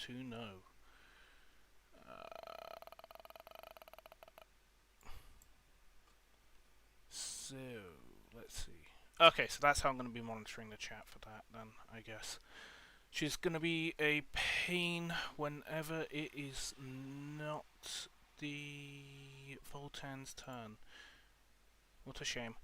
to know. So, let's see. Okay, so that's how I'm going to be monitoring the chat for that then, I guess. She's going to be a pain whenever it is not the Voltan's turn. What a shame.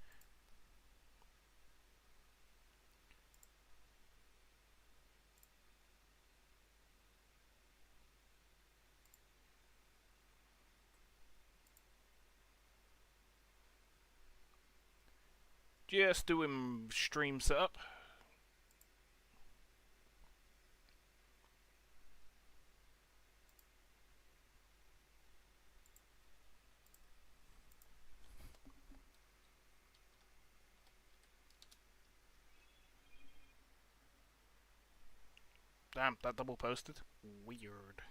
Just doing stream setup. Damn, that double posted? Weird.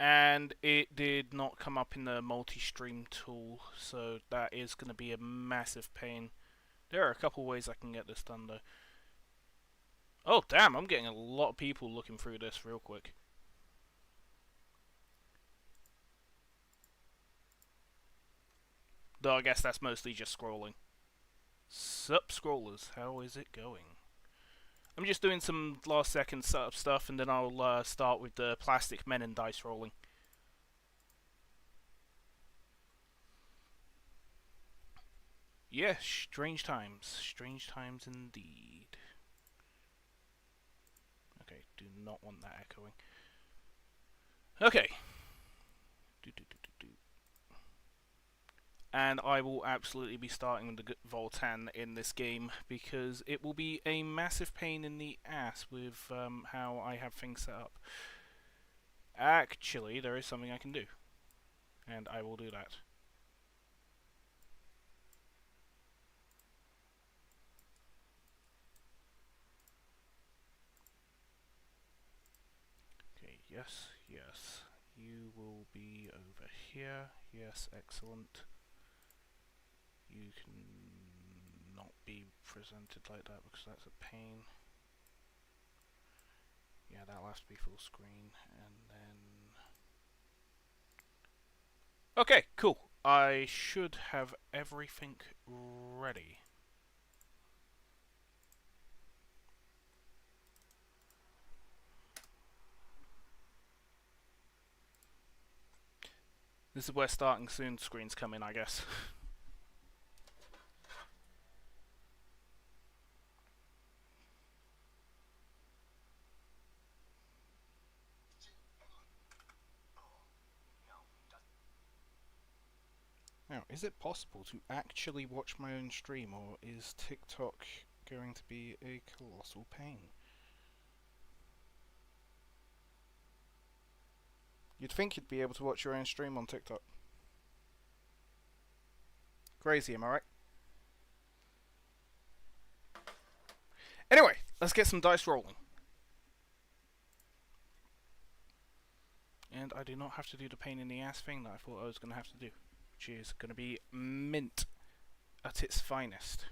And it did not come up in the multi-stream tool, so that is going to be a massive pain. There are a couple ways I can get this done though. Oh damn, I'm getting a lot of people looking through this real quick. Though I guess that's mostly just scrolling. Sup scrollers, how is it going? I'm just doing some last second setup stuff and then I'll start with the plastic men and dice rolling. Yes, strange times indeed. Okay, do not want that echoing. Okay. And I will absolutely be starting the Voltan in this game because it will be a massive pain in the ass with how I have things set up. Actually, there is something I can do, and I will do that. Okay, yes, yes. You will be over here. Yes, excellent. You can not be presented like that because that's a pain. Yeah, that'll have to be full screen, and then... Okay, cool. I should have everything ready. This is where starting soon screens come in, I guess. Now, is it possible to actually watch my own stream, or is TikTok going to be a colossal pain? You'd think you'd be able to watch your own stream on TikTok. Crazy, am I right? Anyway, let's get some dice rolling. And I do not have to do the pain in the ass thing that I thought I was going to have to do, which is going to be mint at its finest.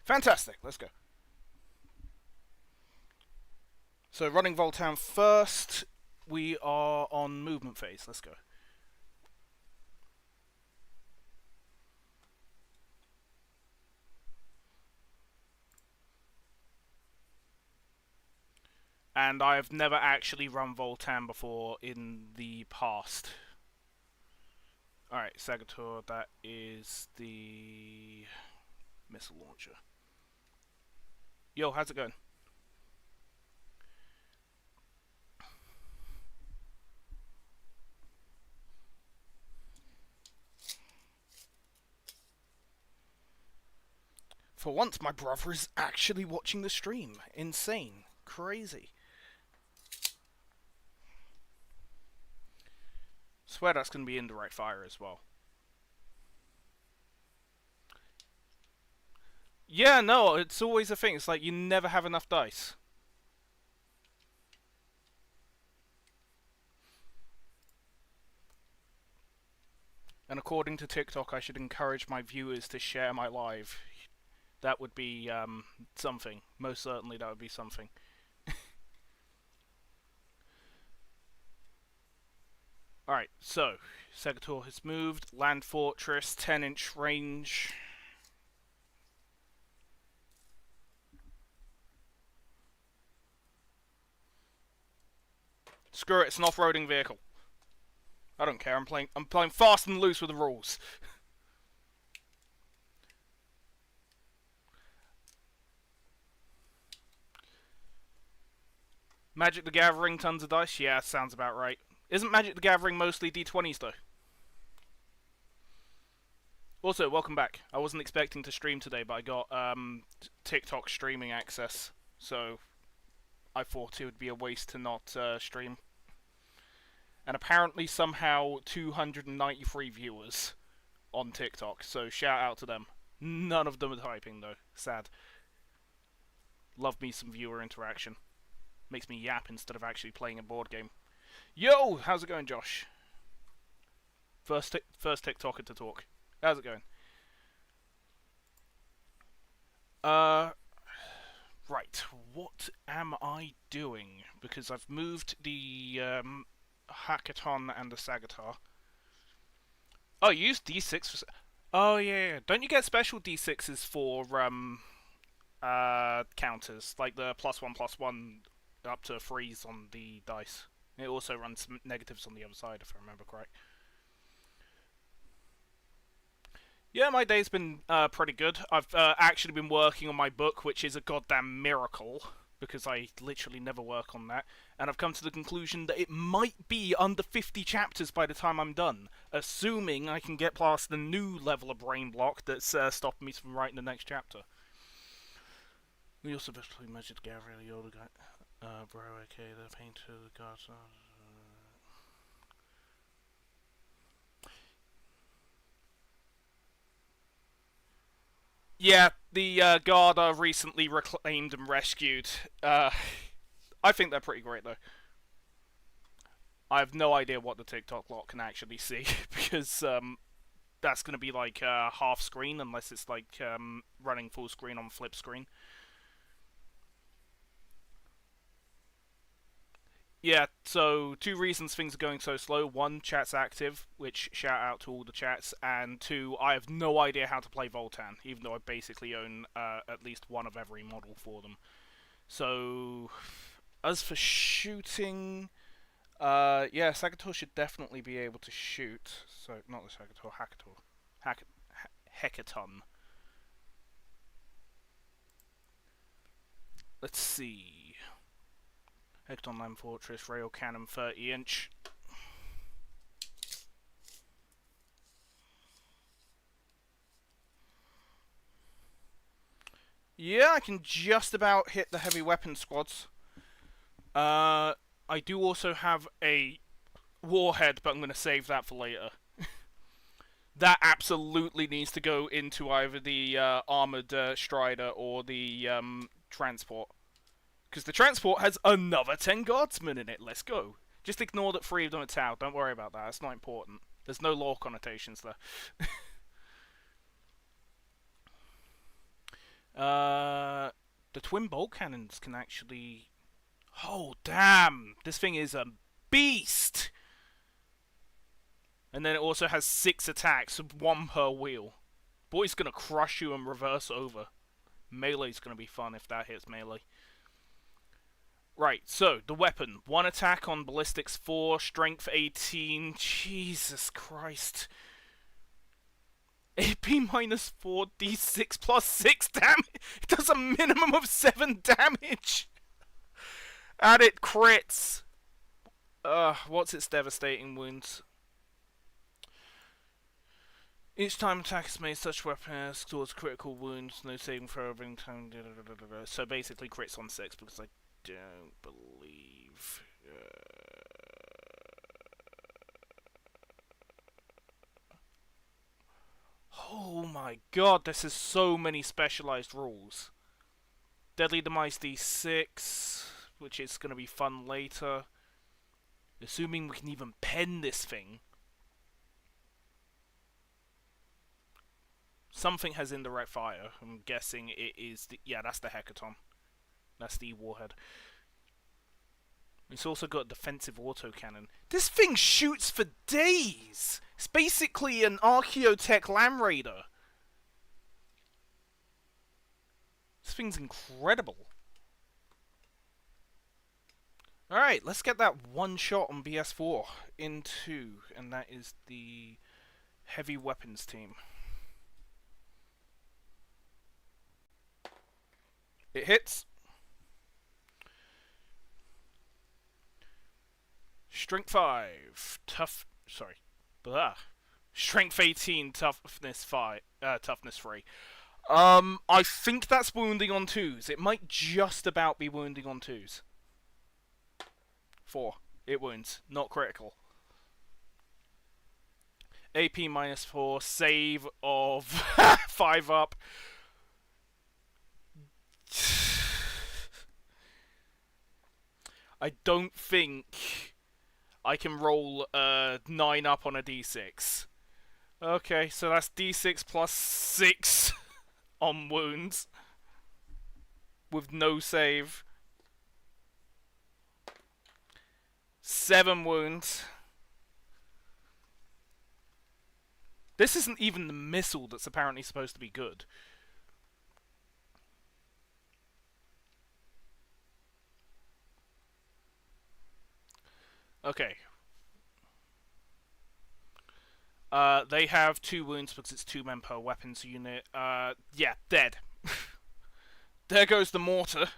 Fantastic, let's go. So running Voltan first, we are on movement phase, let's go. And I've never actually run Voltan before in the past. Alright, Sagator, that is the missile launcher. Yo, how's it going? For once, my brother is actually watching the stream. Insane. Crazy. Swear that's going to be indirect fire as well. Yeah, no, it's always a thing. It's like you never have enough dice. And according to TikTok, I should encourage my viewers to share my live. That would be something. Most certainly, that would be something. Alright, so Segator has moved. Land Fortress, 10-inch range. Screw it, it's an off-roading vehicle. I don't care. I'm playing fast and loose with the rules. Magic the Gathering, tons of dice. Yeah, sounds about right. Isn't Magic the Gathering mostly D20s though? Also, welcome back. I wasn't expecting to stream today, but I got TikTok streaming access, so I thought it would be a waste to not stream. And apparently, somehow, 293 viewers on TikTok, so shout out to them. None of them are typing, though. Sad. Love me some viewer interaction. Makes me yap instead of actually playing a board game. Yo! How's it going, Josh? First TikToker to talk. How's it going? Right. What am I doing? Because I've moved the Hackathon and the Sagatar. Oh, you use D6 for... Oh, yeah. Don't you get special D6s for counters? Like the +1/+1 up to freeze on the dice. It also runs negatives on the other side, if I remember correct. Yeah, my day's been pretty good. I've actually been working on my book, which is a goddamn miracle, because I literally never work on that. And I've come to the conclusion that it might be under 50 chapters by the time I'm done, assuming I can get past the new level of brain block that's stopping me from writing the next chapter. We also basically measured Gabriel Yoda guy. Bro, okay, the painter, the gods. Yeah, the guard are recently reclaimed and rescued. I think they're pretty great, though. I have no idea what the TikTok lot can actually see, because that's going to be like half screen, unless it's like running full screen on flip screen. Yeah, so 2 reasons things are going so slow. 1, chat's active, which shout out to all the chats, and 2, I have no idea how to play Voltan, even though I basically own at least one of every model for them. So, as for shooting, yeah, Sagator should definitely be able to shoot. So, not the Sagator, Hackathon. Let's see. Hecton Land Fortress, Rail Cannon 30-inch. Yeah, I can just about hit the heavy weapon squads. I do also have a warhead, but I'm going to save that for later. That absolutely needs to go into either the armored Strider or the transport. Because the transport has another 10 guardsmen in it. Let's go. Just ignore that 3 of them are Tau. Don't worry about that. That's not important. There's no lore connotations there. The twin bolt cannons can actually... Oh, damn! This thing is a beast! And then it also has 6 attacks, 1 per wheel. Boy's gonna crush you and reverse over. Melee's gonna be fun if that hits melee. Right, so, the weapon. 1 attack on ballistics 4, strength 18. Jesus Christ. AP minus 4, D6 plus 6 damage. It does a minimum of 7 damage. And it crits. What's its devastating wounds? Each time attack is made, such weapon has towards critical wounds, no saving throw every time. So basically crits on 6 because I don't believe. Oh my god, this is so many specialized rules. Deadly Demise D6, which is going to be fun later. Assuming we can even pen this thing. Something has indirect fire. I'm guessing it is the... Yeah, that's the Hecaton. That's the warhead. It's also got a defensive autocannon. This thing shoots for days! It's basically an Archaeotech Land Raider. This thing's incredible. Alright, let's get that one shot on BS4 into, and that is the heavy weapons team. It hits. Strength 5, Strength 18, toughness 5, toughness 3. I think that's wounding on 2s. It might just about be wounding on 2s. 4. It wounds. Not critical. AP -4. Save of 5 up. I don't think I can roll 9 up on a d6. Okay, so that's d6 plus 6 on wounds. With no save. 7 wounds. This isn't even the missile that's apparently supposed to be good. Okay. They have 2 wounds because it's 2 men per weapons unit. Yeah, dead. There goes the mortar.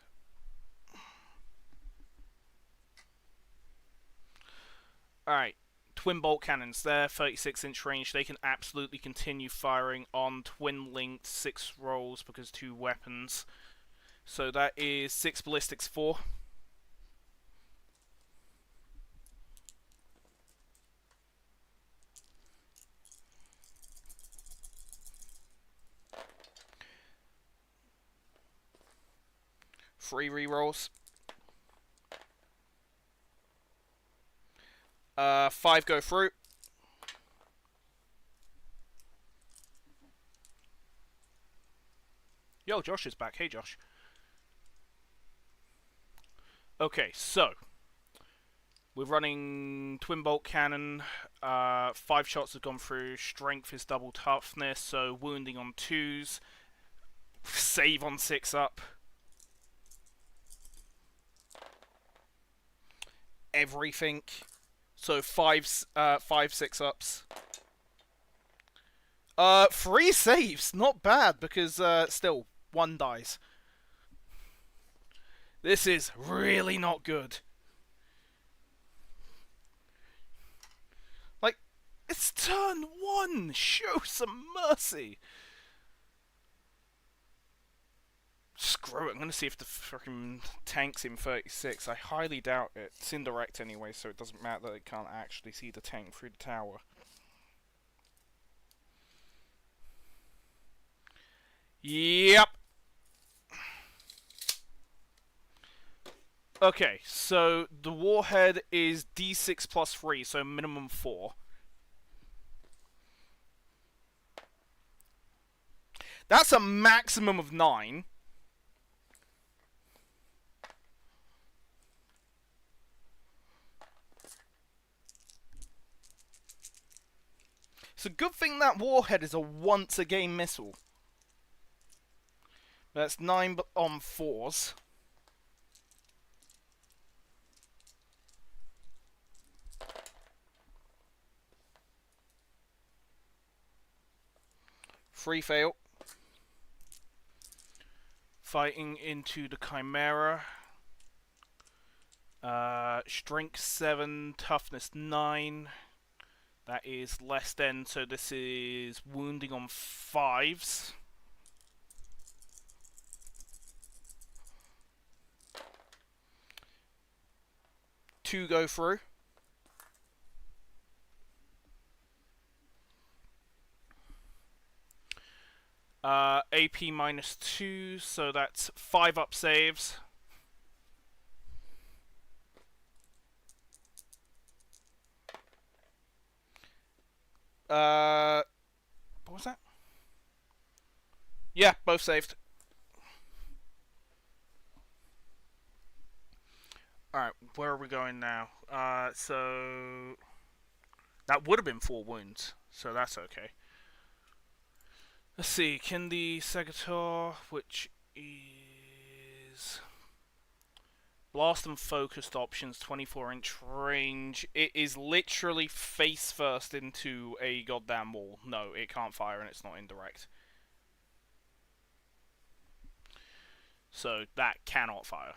Alright. Twin bolt cannons. They're 36-inch range. They can absolutely continue firing on twin-linked 6 rolls because 2 weapons. So that is 6 ballistics 4. Three rerolls. 5 go through. Yo, Josh is back. Hey, Josh. Okay, so we're running twin bolt cannon. 5 shots have gone through. Strength is double toughness, so wounding on 2s. Save on 6 up. Everything. So 5 6 ups. 3 saves, not bad because still 1 dies. This is really not good. Like, it's turn 1. Show some mercy. Screw it, I'm gonna see if the freaking tank's in 36. I highly doubt it. It's indirect anyway, so it doesn't matter that it can't actually see the tank through the tower. Yep. Okay, so the warhead is d6 plus 3, so minimum 4. That's a maximum of 9. It's a good thing that warhead is a once-a-game missile. That's 9 on 4s. Free fail. Fighting into the Chimera. Strength 7, toughness 9. That is less than, so this is wounding on 5s. Two go through. AP -2, so that's 5 up saves. What was that? Yeah, both saved. Alright, where are we going now? So that would have been 4 wounds, so that's okay. Let's see, can the Segator, which is blast and focused options, 24-inch range, it is literally face first into a goddamn wall. No, it can't fire and it's not indirect. So that cannot fire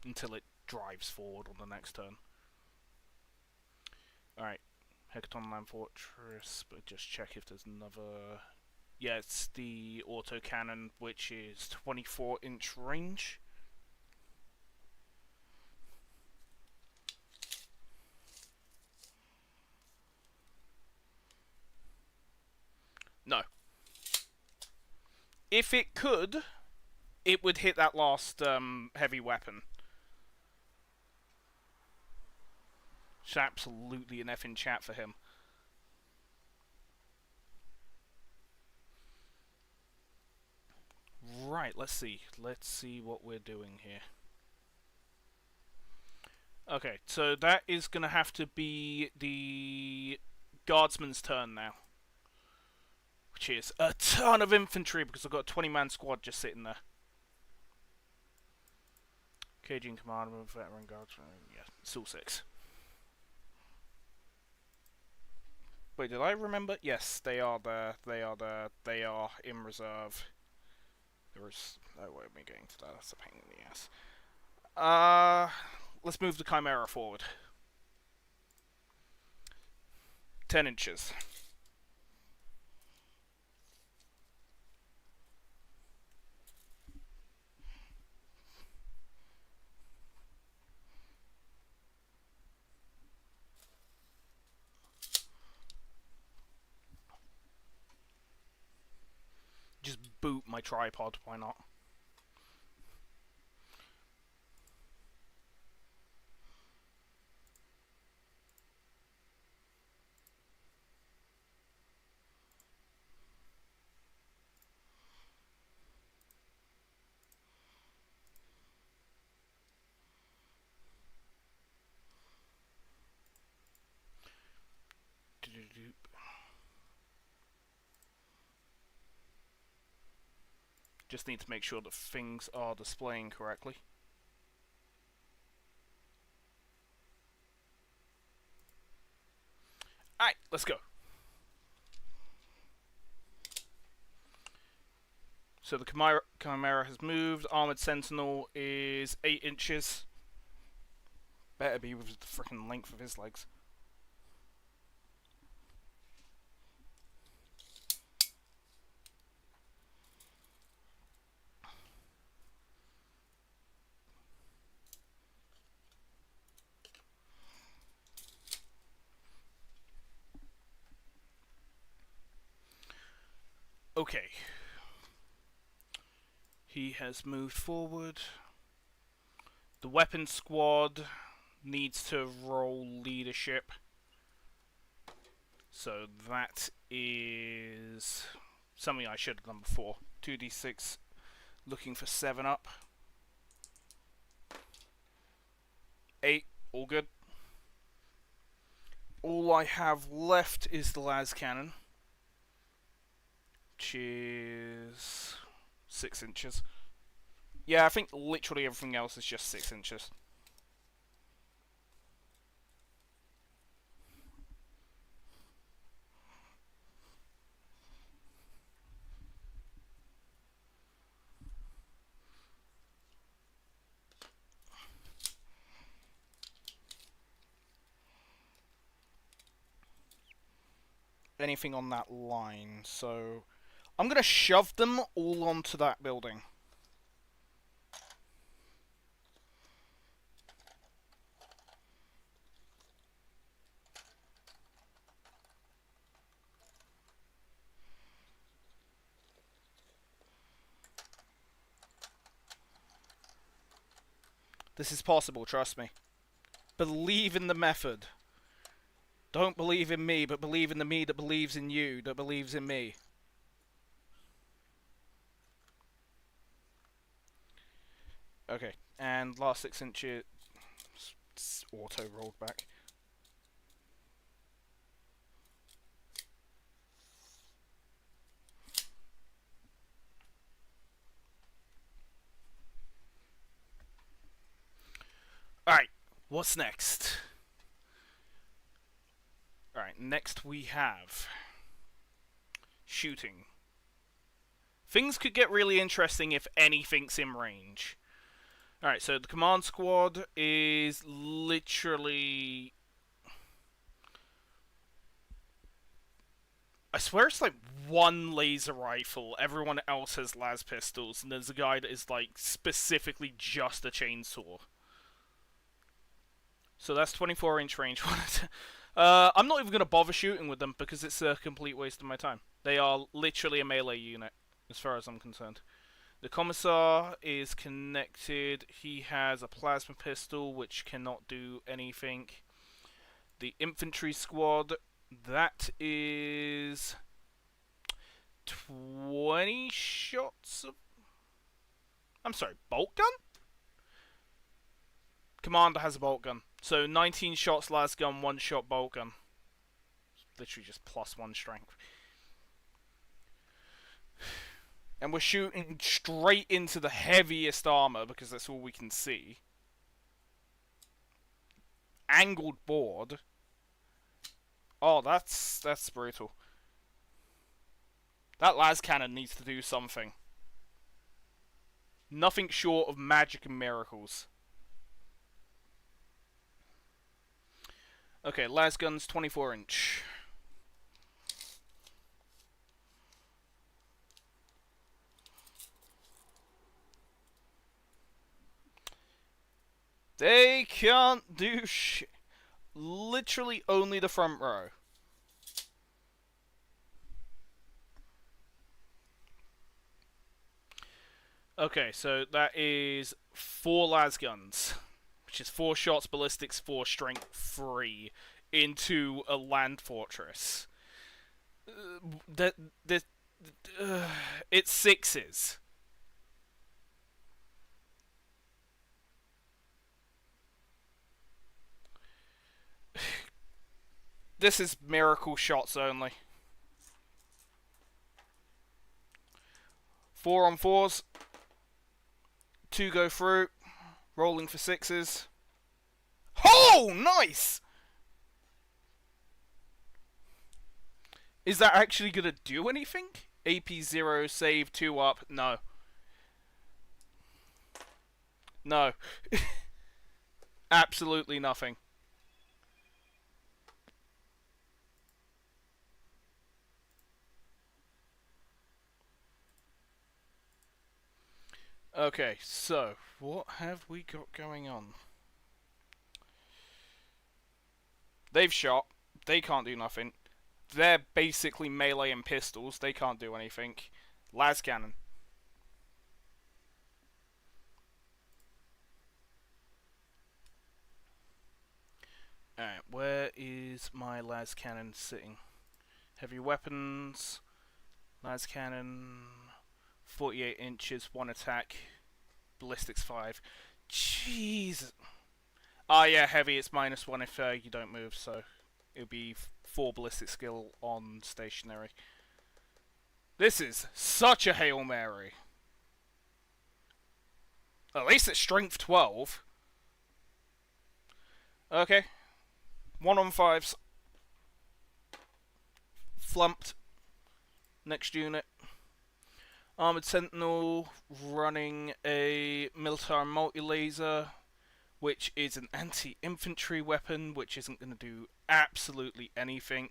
until it drives forward on the next turn. Alright, Hecaton Land Fortress, but just check if there's another... Yeah, it's the autocannon, which is 24-inch range. No. If it could, it would hit that last heavy weapon. It's absolutely an effing chat for him. Right, let's see. Let's see what we're doing here. Okay, so that is going to have to be the guardsman's turn now. Which is a ton of infantry because I've got a 20-man squad just sitting there. KG in command, veteran guardsman, yeah, it's all 6. Wait, did I remember? Yes, they are there. They are there. They are in reserve. There is no way of me getting to that. That's a pain in the ass. Let's move the Chimera forward. 10 inches. Just boot my tripod, why not? Just need to make sure that things are displaying correctly. Alright, let's go. So the Chimera has moved. Armored Sentinel is 8 inches. Better be with the freaking length of his legs. Okay. He has moved forward. The weapon squad needs to roll leadership. So that is something I should have done before. 2d6, looking for 7 up. 8, all good. All I have left is the las cannon, which is 6 inches. Yeah, I think literally everything else is just 6 inches. Anything on that line, so I'm gonna shove them all onto that building. This is possible, trust me. Believe in the method. Don't believe in me, but believe in the me that believes in you, that believes in me. Okay, and last 6 inches... auto rolled back. Alright, what's next? Alright, next we have... shooting. Things could get really interesting if anything's in range. Alright, so the command squad is literally... I swear it's like one laser rifle, everyone else has las pistols, and there's a guy that is like specifically just a chainsaw. So that's 24-inch range. I'm not even going to bother shooting with them because it's a complete waste of my time. They are literally a melee unit, as far as I'm concerned. The Commissar is connected. He has a plasma pistol, which cannot do anything. The infantry squad, that is 20 shots of... I'm sorry, bolt gun? Commander has a bolt gun. So 19 shots las gun, 1 shot bolt gun. Literally just +1 strength. And we're shooting straight into the heaviest armor because that's all we can see. Angled board. Oh, that's brutal. That las cannon needs to do something. Nothing short of magic and miracles. Okay, las guns 24-inch. They can't do shit. Literally only the front row. Okay, so that is 4 las guns, which is 4 shots, ballistics, 4 strength, 3 into a land fortress. It's 6s. This is miracle shots only. 4 on 4s. 2 go through. Rolling for 6s. Oh, nice! Is that actually going to do anything? AP 0, save 2 up. No. No. Absolutely nothing. Okay, so, what have we got going on? They've shot. They can't do nothing. They're basically melee and pistols. They can't do anything. Las cannon. Alright, where is my las cannon sitting? Heavy weapons. Las cannon. 48 inches, 1 attack. Ballistics 5. Jeez. Ah, yeah, heavy. It's -1 if you don't move, so it would be 4 ballistic skill on stationary. This is such a Hail Mary. At least it's strength 12. Okay. 1 on 5s. Flumped. Next unit. Armored Sentinel running a Miltar multi-laser, which is an anti-infantry weapon, which isn't going to do absolutely anything.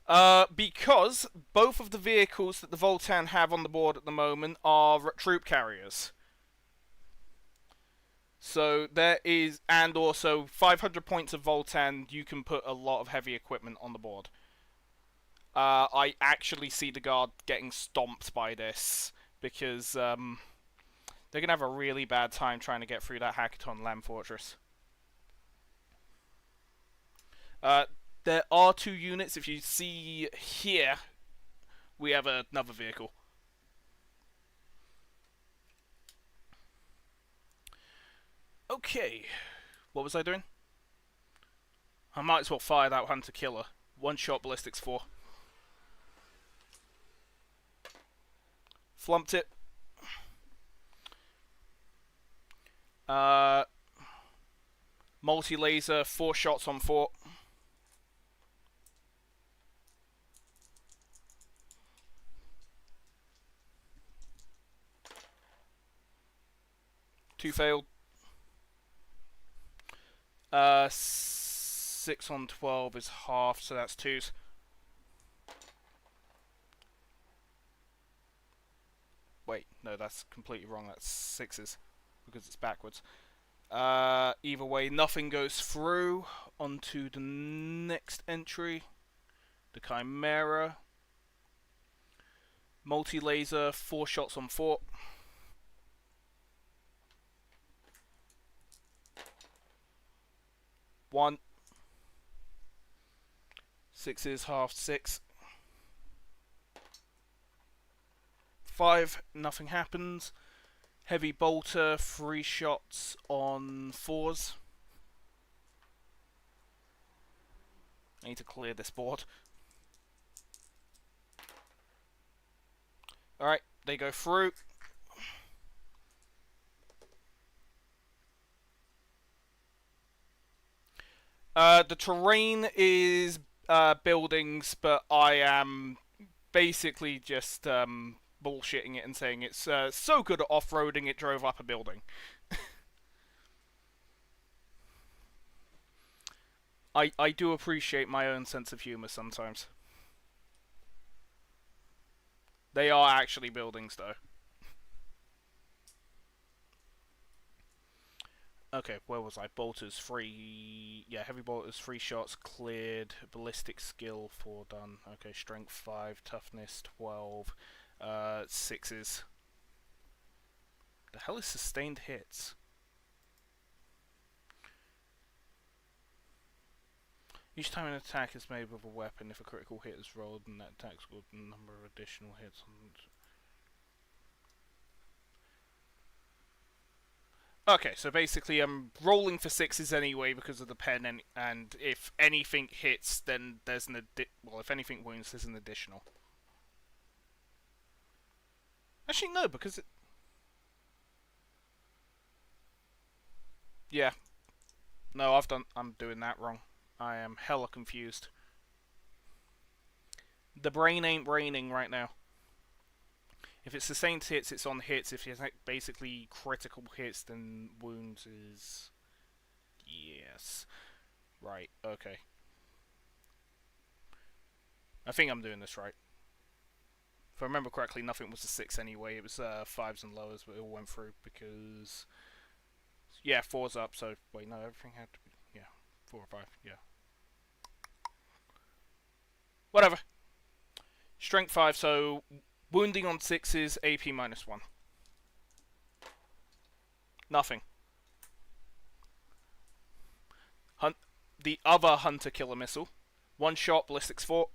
Because both of the vehicles that the Voltan have on the board at the moment are troop carriers. So there is, and also 500 points of Voltan, you can put a lot of heavy equipment on the board. I actually see the guard getting stomped by this, because They're going to have a really bad time trying to get through that Hackathon Land Fortress. There are 2 units. If you see here, we have another vehicle. Okay. What was I doing? I might as well fire that Hunter Killer. 1-shot ballistics 4. Flumped it. Multi-laser, 4 shots on 4. Two failed. 6 on 12 is half, so that's 2s. Wait, no, that's completely wrong. That's 6s because it's backwards. Either way, nothing goes through. Onto the next entry. The Chimera. Multi-laser, 4 shots on 4. One. 6s, half 6. 5, nothing happens. Heavy bolter, 3 shots on 4s. I need to clear this board. Alright, they go through. The terrain is buildings, but I am basically just bullshitting it and saying it's so good at off-roading it drove up a building. I do appreciate my own sense of humour sometimes. They are actually buildings, though. Okay, where was I? Bolters 3. Yeah, heavy bolters 3 shots cleared. Ballistic skill 4 done. Okay, strength 5, toughness 12. 6s. The hell is sustained hits? Each time an attack is made with a weapon, if a critical hit is rolled, then that attack scored a number of additional hits. Okay, so basically I'm rolling for 6s anyway because of the pen, and if anything hits, then there's an well, if anything wounds, there's an additional. Actually, no, because it... Yeah. No, I'm doing that wrong. I am hella confused. The brain ain't braining right now. If it's sustained hits, it's on hits. If it's basically critical hits, then wounds is... Yes. Right, okay. I think I'm doing this right. If I remember correctly, nothing was a 6 anyway. It was 5s and lowers, but it all went through because... Yeah, 4's up, so... Wait, no, everything had to be... Yeah, 4 or 5, yeah. Whatever. Strength 5, so... Wounding on 6s, AP -1. Nothing. The other Hunter Killer Missile. 1 shot, ballistics 4.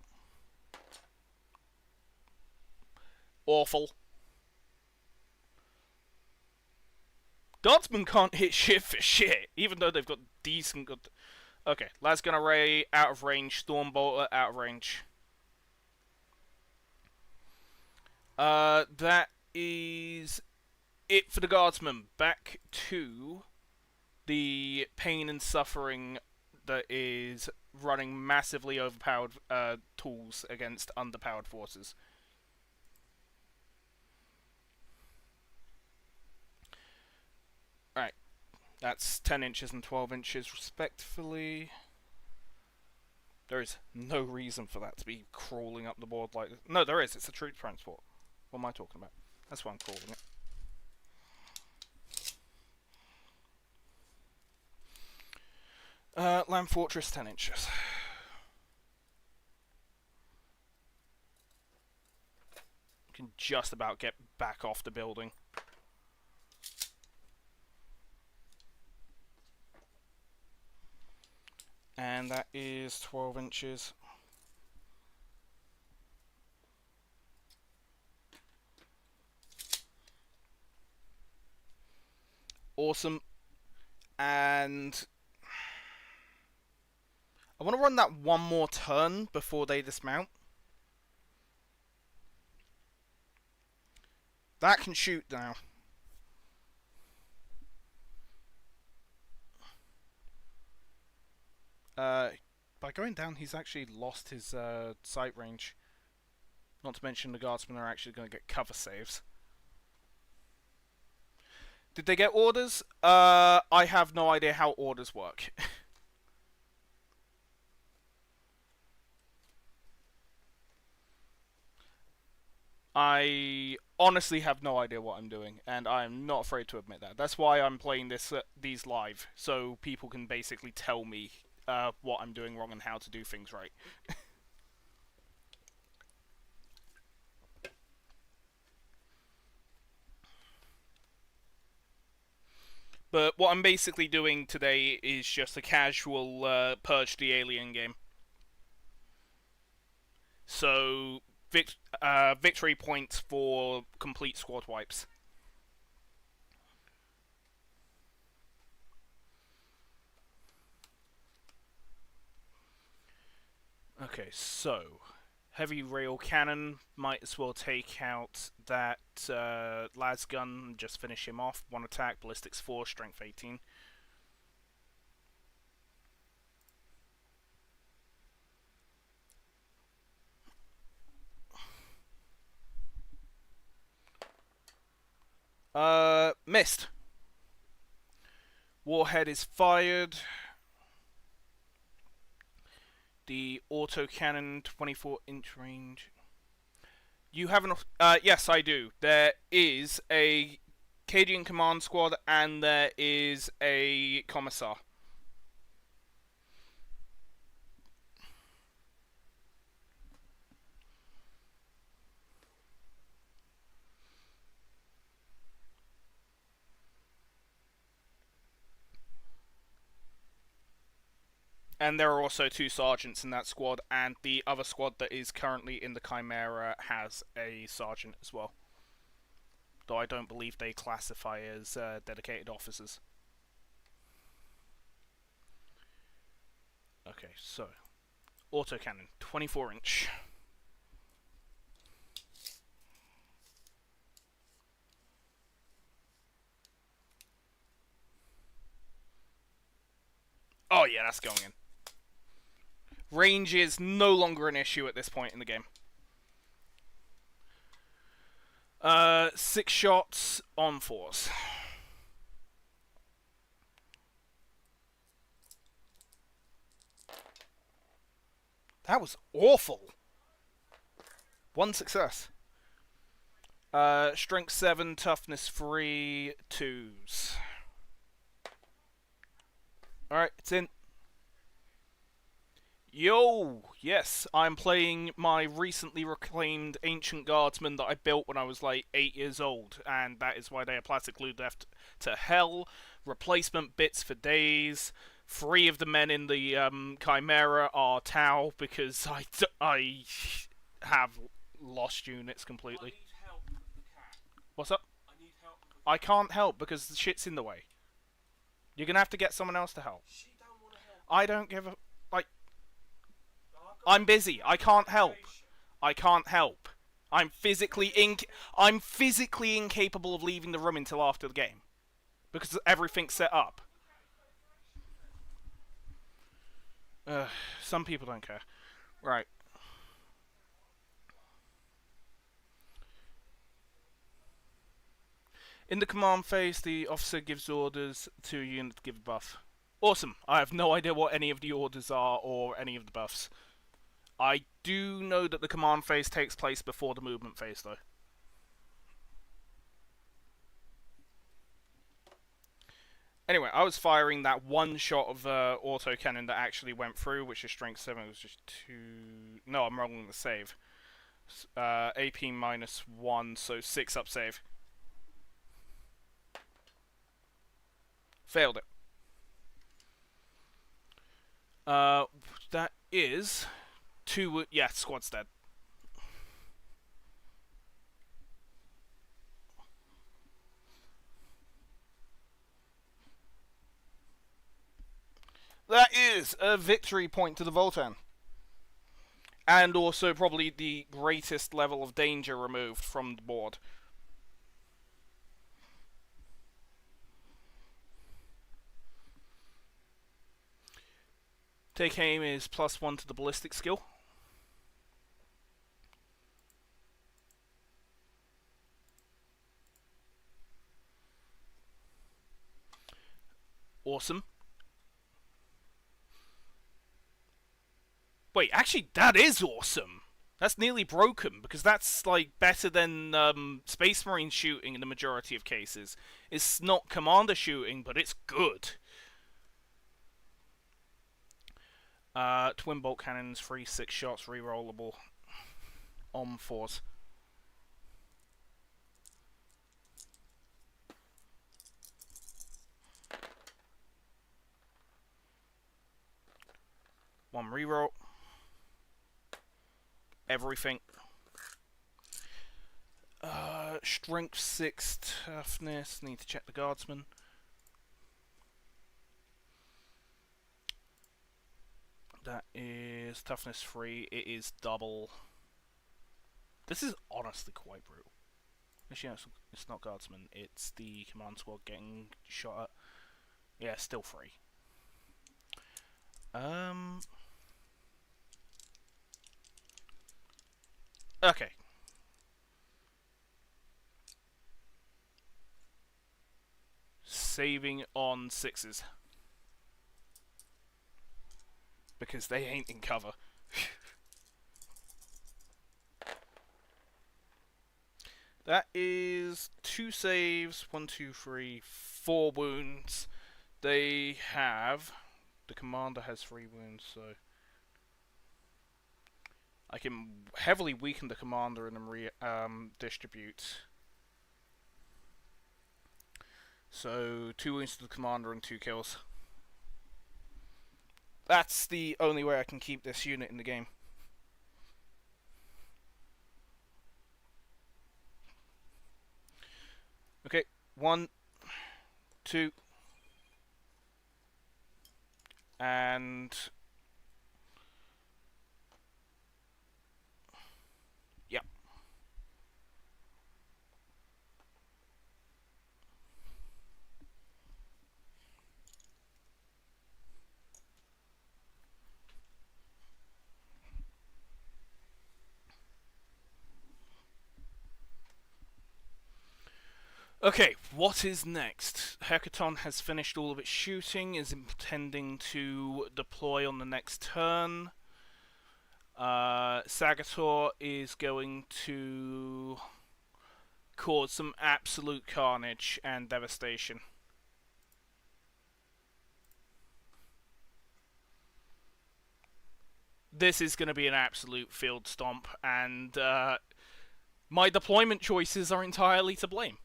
Awful. Guardsmen can't hit shit for shit, even though they've got decent good... Okay, Lasgun Array, out of range. Stormbolter, out of range. That is it for the Guardsmen. Back to the pain and suffering that is running massively overpowered tools against underpowered forces. Right, that's 10 inches and 12 inches respectively. There is no reason for that to be crawling up the board like this. No, there is. It's a troop transport. What am I talking about? That's what I'm calling it. Land Fortress, 10 inches. You can just about get back off the building. And that is 12 inches. Awesome. And I want to run that one more turn before they dismount. That can shoot now. By going down, he's actually lost his sight range. Not to mention the guardsmen are actually going to get cover saves. Did they get orders? I have no idea how orders work. I honestly have no idea what I'm doing, and I'm not afraid to admit that. That's why I'm playing these live, so people can basically tell me what I'm doing wrong and how to do things right. But what I'm basically doing today is just a casual Purge the Alien game. So, victory points for complete squad wipes. Okay, so heavy rail cannon might as well take out that las gun and just finish him off. One attack, ballistics 4, strength 18. Missed. Warhead is fired. The autocannon, 24-inch range. You have an... yes, I do. There is a Cadian command squad and there is a commissar. And there are also 2 sergeants in that squad, and the other squad that is currently in the Chimera has a sergeant as well. Though I don't believe they classify as dedicated officers. Okay, so autocannon, 24-inch. Oh yeah, that's going in. Range is no longer an issue at this point in the game. 6 shots on force. That was awful. 1 success. Strength 7, toughness 3, 2s. Alright, it's in. Yo! Yes, I'm playing my recently reclaimed Ancient Guardsman that I built when I was like 8 years old, and that is why they are plastic glued left to hell. Replacement bits for days. 3 of the men in the Chimera are Tau because I have lost units completely. I need help with the cat. What's up? I need help with the I can't help because the shit's in the way. You're gonna have to get someone else to help. She don't want to help. I don't give a... I'm busy. I can't help. I can't help. I'm physically incapable of leaving the room until after the game. Because everything's set up. Some people don't care. Right. In the command phase, the officer gives orders to a unit to give a buff. Awesome. I have no idea what any of the orders are or any of the buffs. I do know that the command phase takes place before the movement phase, though. Anyway, I was firing that one shot of autocannon that actually went through, which is strength 7. It was just 2... No, I'm rolling the save. AP minus 1, so 6 up save. Failed it. Uh, that is two. Yeah, squad's dead. That is a victory point to the Voltan. And also probably the greatest level of danger removed from the board. Take aim is +1 to the ballistic skill. Awesome. Wait, actually, that is awesome. That's nearly broken because that's like better than Space Marine shooting in the majority of cases. It's not commander shooting, but it's good. Twin bolt cannons, free 6 shots, rerollable. On 4s. One reroll. Everything. Strength 6, toughness. Need to check the guardsman. That is toughness 3. It is double. This is honestly quite brutal. Actually, no, it's not guardsman. It's the command squad getting shot at. Yeah, still 3. Okay. Saving on 6s. Because they ain't in cover. That is 2 saves, 1, 2, 3, 4 wounds. They have... The commander has 3 wounds, so... I can heavily weaken the commander and then distribute. So 2 wounds to the commander and 2 kills. That's the only way I can keep this unit in the game. Okay, 1, 2, and yeah. Okay, what is next? Hecaton has finished all of its shooting, is intending to deploy on the next turn. Sagator is going to cause some absolute carnage and devastation. This is going to be an absolute field stomp, and my deployment choices are entirely to blame.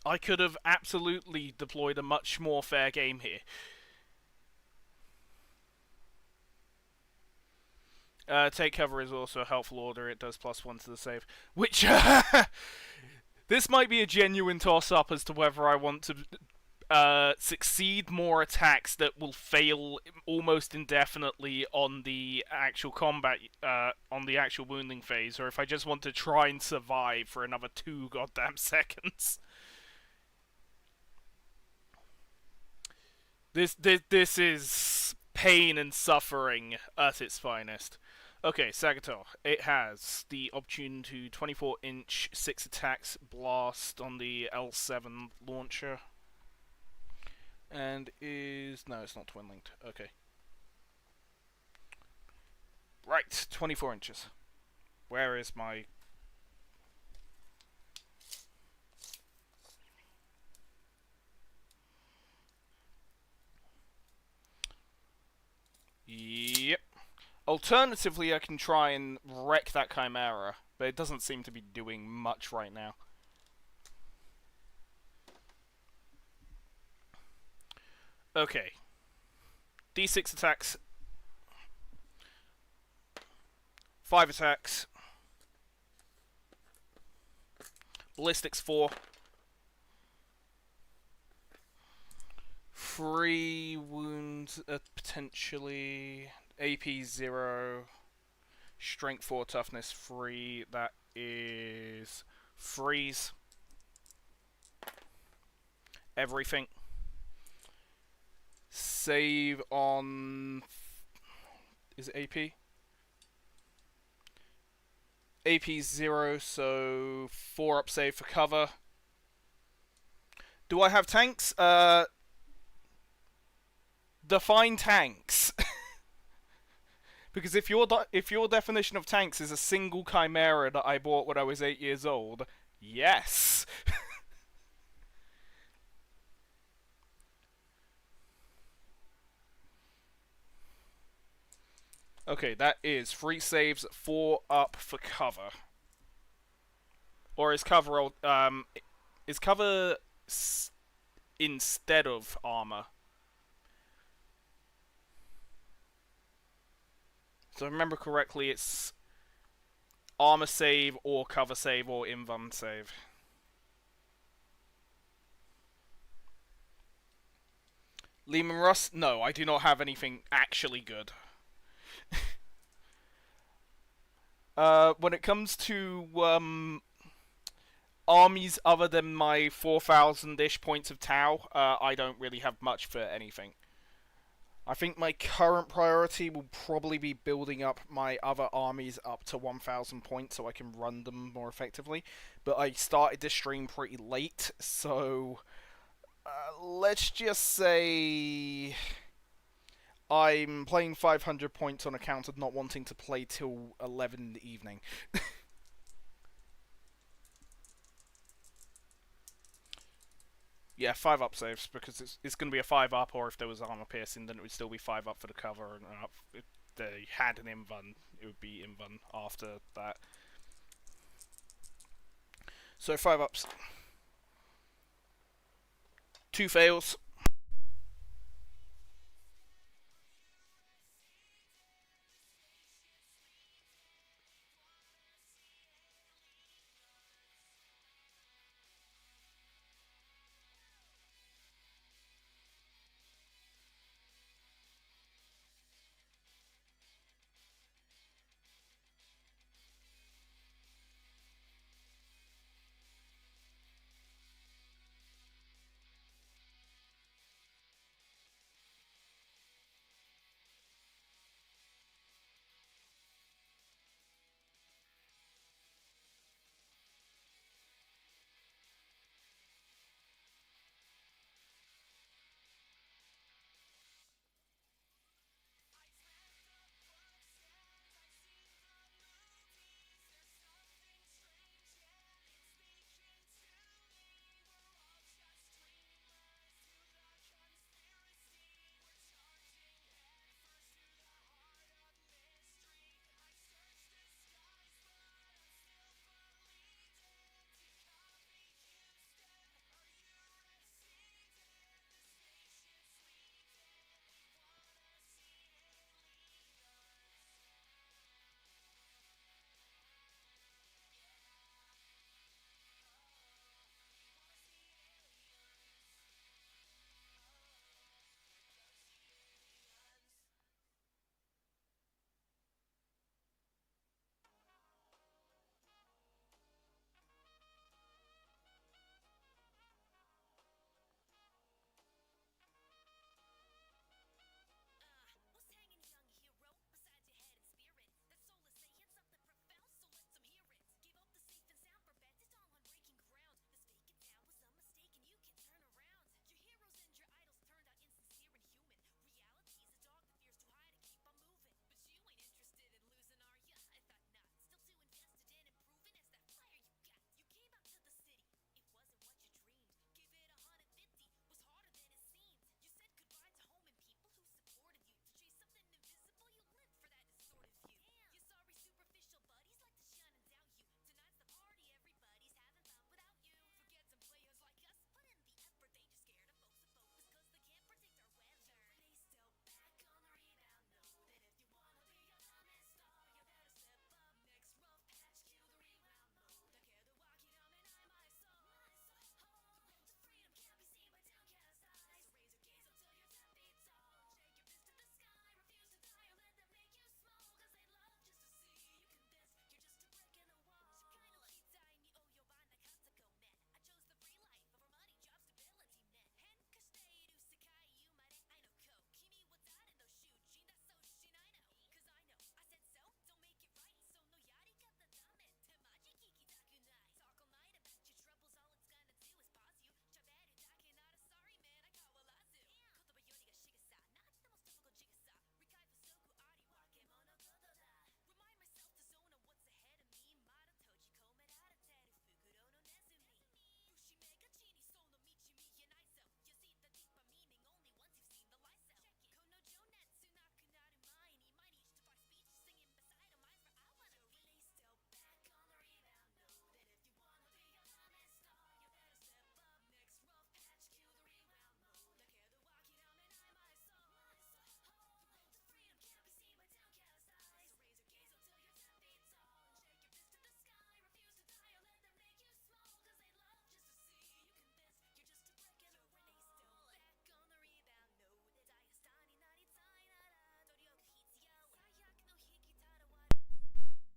I could have absolutely deployed a much more fair game here. Take cover is also a helpful order. It does +1 to the save. Which, this might be a genuine toss-up as to whether I want to succeed more attacks that will fail almost indefinitely on the actual combat, on the actual wounding phase, or if I just want to try and survive for another 2 goddamn seconds. This is pain and suffering at its finest. Okay, Sagator. It has the option to 24-inch 6 attacks blast on the L7 launcher. And is... No, it's not twin linked. Okay. Right, 24 inches. Where is my... Yep. Alternatively, I can try and wreck that Chimera, but it doesn't seem to be doing much right now. Okay. D6 attacks, 5 attacks, ballistics 4, 3 wounds potentially, AP 0, strength 4, toughness 3. That is freeze. Everything. Save on. Is it AP? AP 0, so 4 up save for cover. Do I have tanks? Define tanks. Because if your definition of tanks is a single chimera that I bought when I was 8 years old, yes. Okay, that is 3 saves, 4 up for cover. Or is cover is cover instead of armor? So if I remember correctly, it's armor save or cover save or invuln save. Lehman Russ? No, I do not have anything actually good. When it comes to armies other than my 4,000-ish points of Tau, I don't really have much for anything. I think my current priority will probably be building up my other armies up to 1,000 points so I can run them more effectively. But I started this stream pretty late, so let's just say I'm playing 500 points on account of not wanting to play till 11 in the evening. Yeah, 5 up saves, because it's going to be a 5 up, or if there was armor piercing, then it would still be 5 up for the cover, and if they had an invuln, it would be invuln after that. So 5 ups. 2 fails.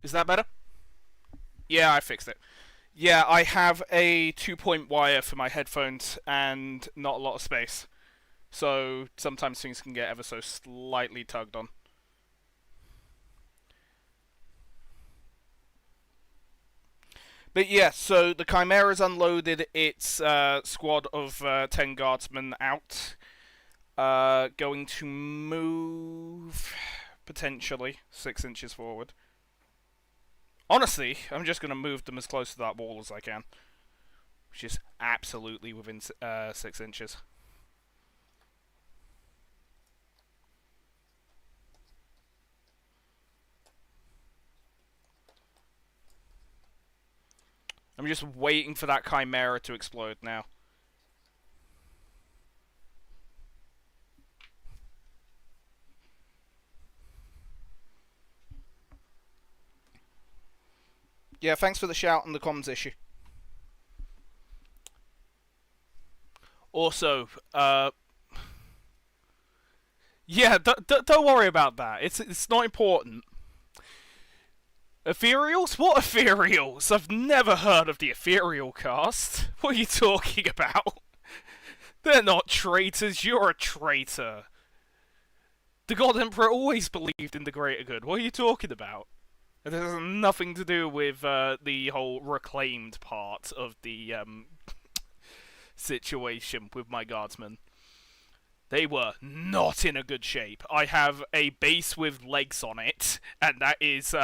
Is that better? Yeah, I fixed it. Yeah, I have a 2-point wire for my headphones and not a lot of space. So sometimes things can get ever so slightly tugged on. But yeah, so the Chimera's unloaded its squad of 10 guardsmen out. Going to move potentially 6 inches forward. Honestly, I'm just going to move them as close to that wall as I can, which is absolutely within 6 inches. I'm just waiting for that Chimera to explode now. Yeah, thanks for the shout on the comms issue. Also, yeah, don't worry about that. It's not important. Ethereals? What ethereals? I've never heard of the ethereal cast. What are you talking about? They're not traitors. You're a traitor. The God Emperor always believed in the greater good. What are you talking about? It has nothing to do with the whole reclaimed part of the situation with my guardsmen. They were not in a good shape. I have a base with legs on it, and that is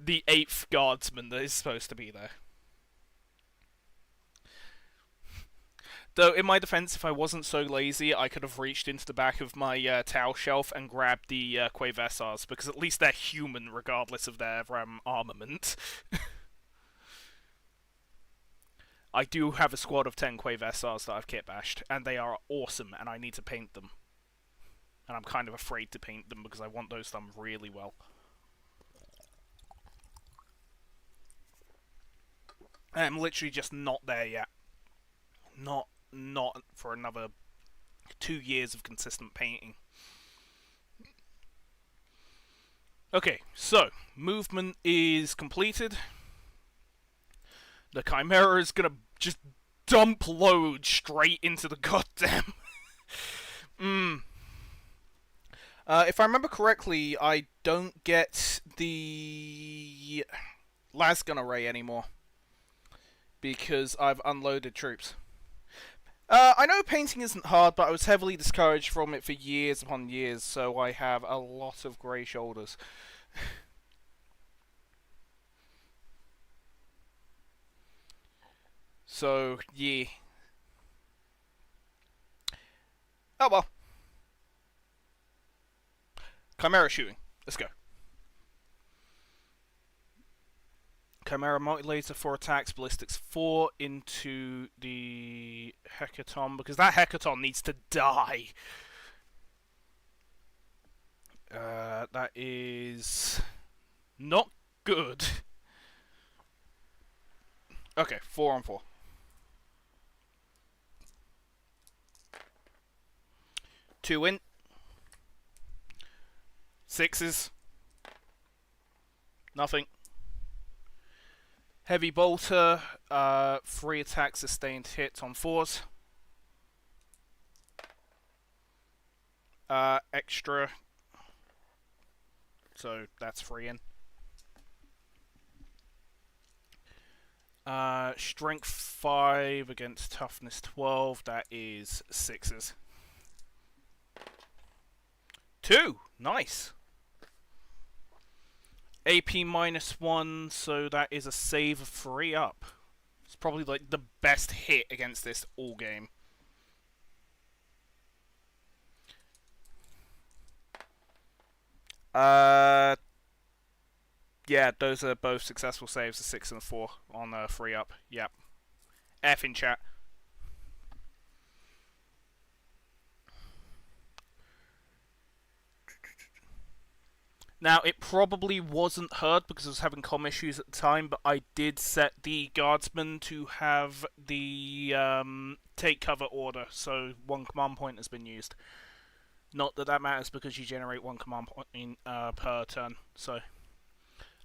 the 8th guardsman that is supposed to be there. Though, in my defense, if I wasn't so lazy, I could have reached into the back of my towel shelf and grabbed the Quavessars, because at least they're human regardless of their armament. I do have a squad of 10 Quavessars that I've kit bashed, and they are awesome, and I need to paint them. And I'm kind of afraid to paint them because I want those done really well. I'm literally just not there yet. Not for another 2 years of consistent painting. Okay, so movement is completed. The Chimera is gonna just dump load straight into the goddamn. If I remember correctly, I don't get the lasgun array anymore because I've unloaded troops. I know painting isn't hard, but I was heavily discouraged from it for years upon years, so I have a lot of grey shoulders. So, yeah. Oh well. Chimera shooting. Let's go. Chimera multi-laser 4 attacks, ballistics 4 into the Hecaton, because that Hecaton needs to die. That is not good. Okay, 4 on 4. 2 in. 6s. Nothing. Heavy bolter, 3 attacks, sustained hits on 4s. Extra. So that's 3 in. Strength 5 against toughness 12. That is 6s. 2. Nice. AP -1, so that is a save of 3 up. It's probably like the best hit against this all game. Yeah, those are both successful saves, a 6 and a 4 on 3 up. Yep. F in chat. Now, it probably wasn't heard because I was having comm issues at the time, but I did set the guardsman to have the take cover order, so 1 command point has been used. Not that that matters because you generate 1 command point per turn, so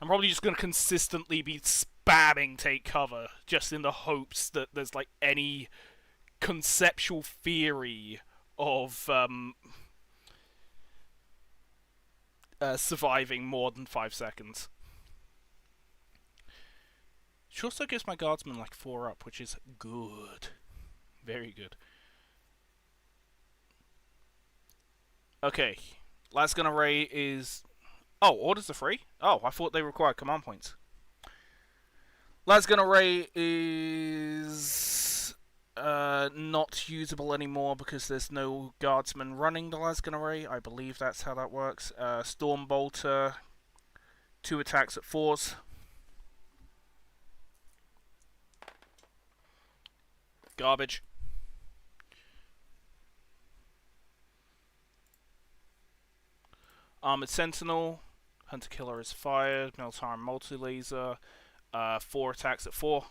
I'm probably just going to consistently be spamming take cover, just in the hopes that there's like any conceptual theory of surviving more than 5 seconds. She also gives my guardsman like 4 up, which is good. Very good. Okay. Last gun array is... Oh, orders are free? Oh, I thought they required command points. Last gun array is... not usable anymore because there's no guardsman running the las gun array. I believe that's how that works. Storm bolter, 2 attacks at 4s. Garbage. Armored Sentinel, Hunter Killer is fired, Meltar multi-laser, 4 attacks at 4.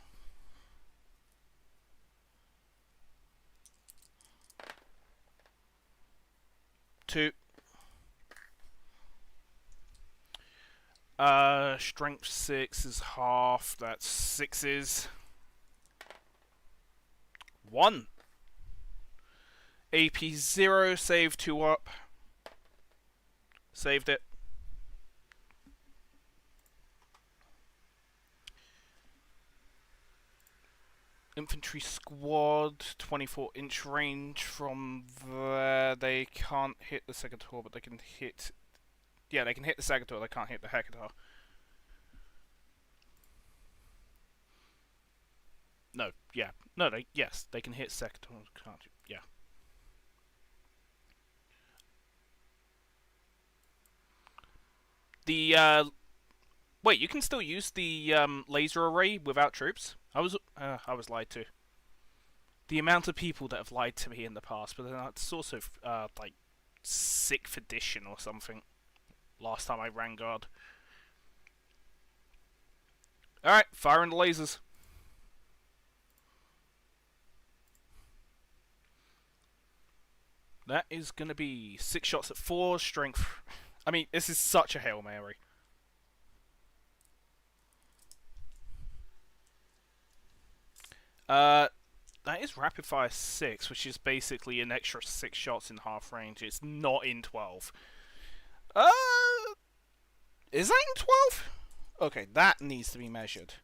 Two. Strength 6 is half, that's 6s. 1. AP 0, save 2 up. Saved it. Infantry squad, 24-inch range from there. They can't hit the Segator, but they can hit... Yeah, they can hit the Segator, they can't hit the Hecator. No, yeah. No, yes, they can hit Segator, can't you? Yeah. The, wait, you can still use the, laser array without troops? I was lied to. The amount of people that have lied to me in the past, but then it's also, like, 6th edition or something. Last time I ran guard. Alright, firing the lasers. That is gonna be 6 shots at 4, strength... I mean, this is such a Hail Mary. That is rapid fire 6, which is basically an extra 6 shots in half range. It's not in 12. Is that in 12? Okay, that needs to be measured.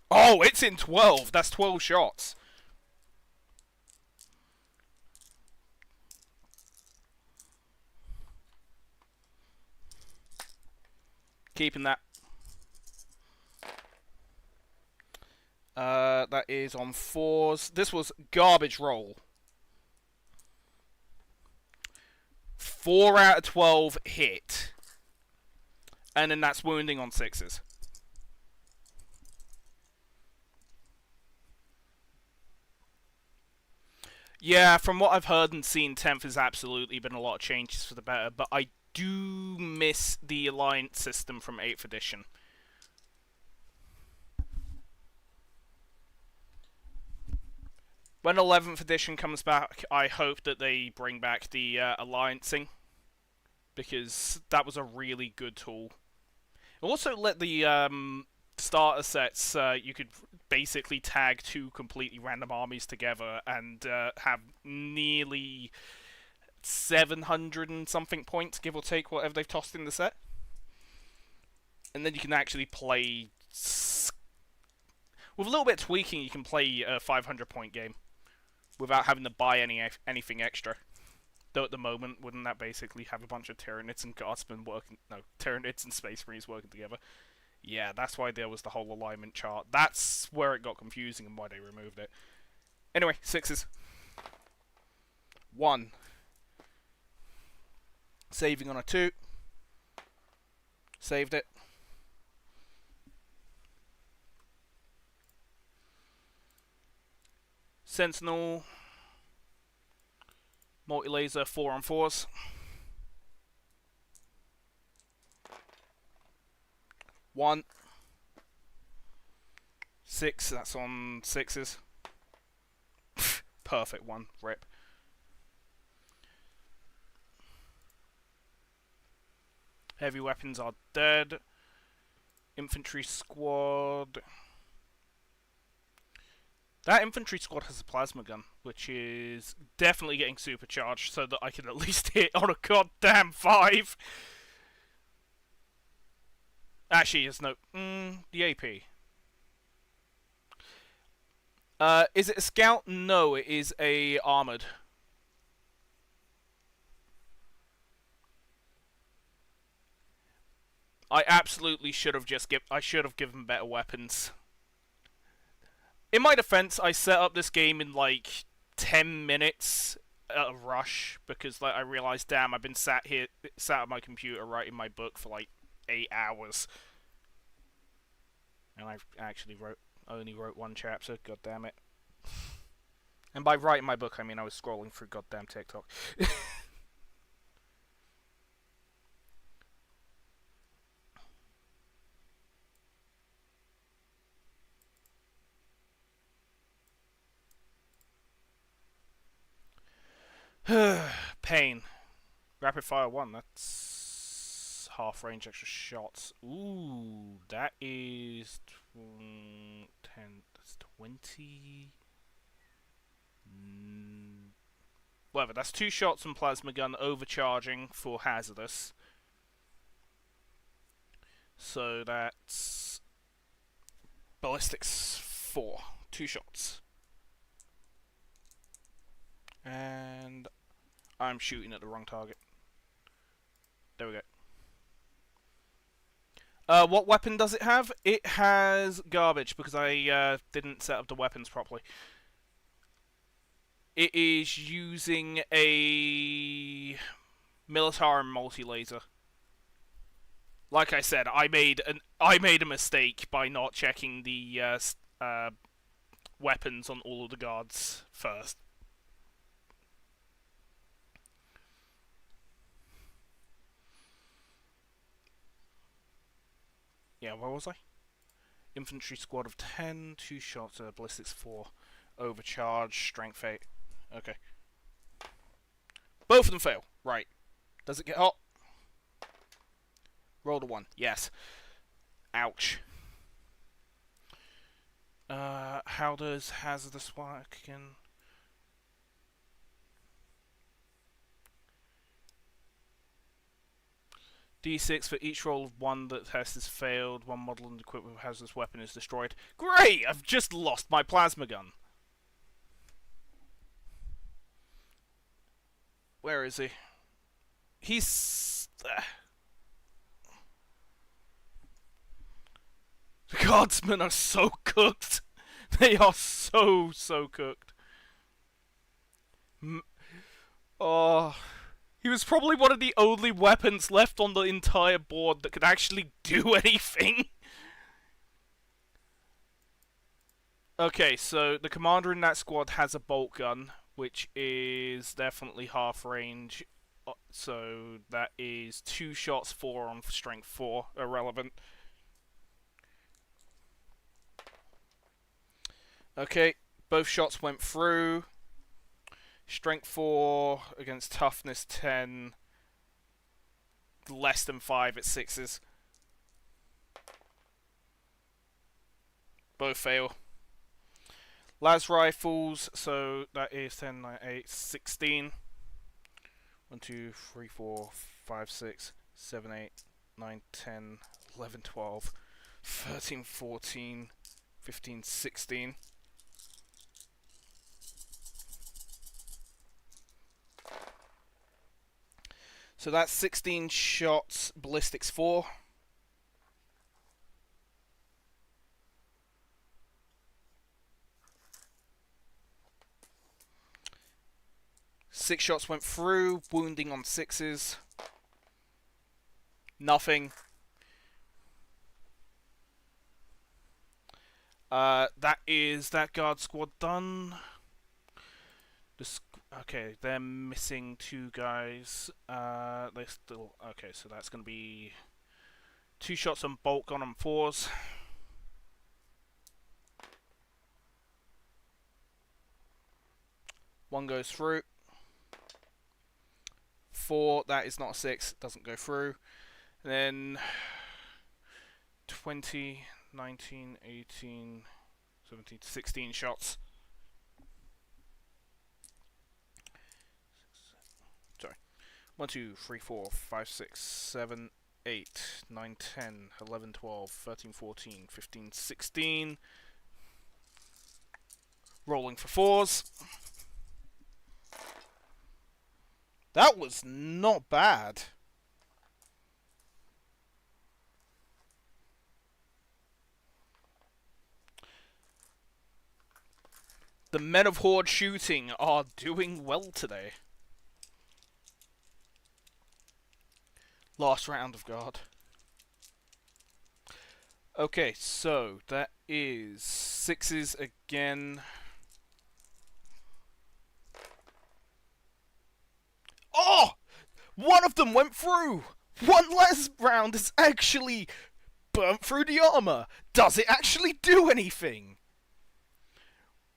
Oh, it's in 12. That's 12 shots. Keeping that. That is on 4s. This was garbage roll. 4 out of 12 hit. And then that's wounding on 6s. Yeah, from what I've heard and seen, 10th has absolutely been a lot of changes for the better, but I do miss the alliance system from 8th edition. When 11th edition comes back, I hope that they bring back the alliancing, because that was a really good tool. It also let the starter sets, you could basically tag 2 completely random armies together and have nearly 700 and something points, give or take whatever they've tossed in the set. And then you can actually play... With a little bit of tweaking, you can play a 500-point game without having to buy anything extra. Though at the moment, wouldn't that basically have a bunch of Tyranids and Guardsmen working... No, Tyranids and Space Marines working together? Yeah, that's why there was the whole alignment chart. That's where it got confusing and why they removed it. Anyway, 6s. 1. Saving on a 2. Saved it. Sentinel. Multi-laser 4 on 4s. 1. 6, that's on 6s. Perfect one. Rip. Heavy weapons are dead. Infantry squad. That infantry squad has a plasma gun, which is definitely getting supercharged so that I can at least hit on a goddamn 5. Actually, there's no... the AP. Is it a scout? No, it is a armored. I absolutely should have given better weapons. In my defense, I set up this game in like 10 minutes at a rush because like I realized, damn, I've been sat at my computer writing my book for like 8 hours, and I actually only wrote one chapter. God damn it! And by writing my book, I mean I was scrolling through goddamn TikTok. Pain. Rapid fire 1, that's half range extra shots. Ooh, that is 10, that's 20. Whatever, that's 2 shots and plasma gun overcharging for hazardous. So that's ballistics 4, 2 shots. And I'm shooting at the wrong target. There we go. What weapon does it have? It has garbage because I didn't set up the weapons properly. It is using a Militarum multi-laser. Like I said, I made a mistake by not checking the weapons on all of the guards first. Yeah, where was I? Infantry squad of 10, 2 shots, ballistics 4, overcharge, strength 8. Okay. Both of them fail. Right. Does it get hot? Roll the 1. Yes. Ouch. How does hazardous work again? D6 for each roll of 1 that test is failed. 1 model and equipped with hazardous weapon is destroyed. Great! I've just lost my plasma gun. Where is he? He's... The guardsmen are so cooked. They are so cooked. Oh... He was probably one of the only weapons left on the entire board that could actually do anything. Okay, so the commander in that squad has a bolt gun, which is definitely half range. So that is 2 shots, 4 on strength 4, irrelevant. Okay, both shots went through. Strength 4 against toughness 10. Less than 5 at 6s. Both fail. Las rifles, so that is 10, 9, 8, 16. 1, 2, 3, 4, 5, 6, 7, 8, 9, 10, 11, 12, 13, 14, 15, 16. So that's 16 shots, ballistics 4. Six shots went through, wounding on 6s. Nothing. That is that guard squad done. Okay, they're missing 2 guys. They still... Okay, so that's going to be 2 shots on bolt gun on 4s. 1 goes through. 4, that is not a 6, doesn't go through. And then 20, 19, 18, 17, 16 shots. Sorry. 1, 2, 3, 4, 5, 6, 7, 8, 9, 10, 11, 12, 13, 14, 15, 16. Rolling for 4s. That was not bad. The men of Horde shooting are doing well today. Last round of guard. Okay, so that is 6s again. Oh! One of them went through! One last round has actually burnt through the armor. Does it actually do anything?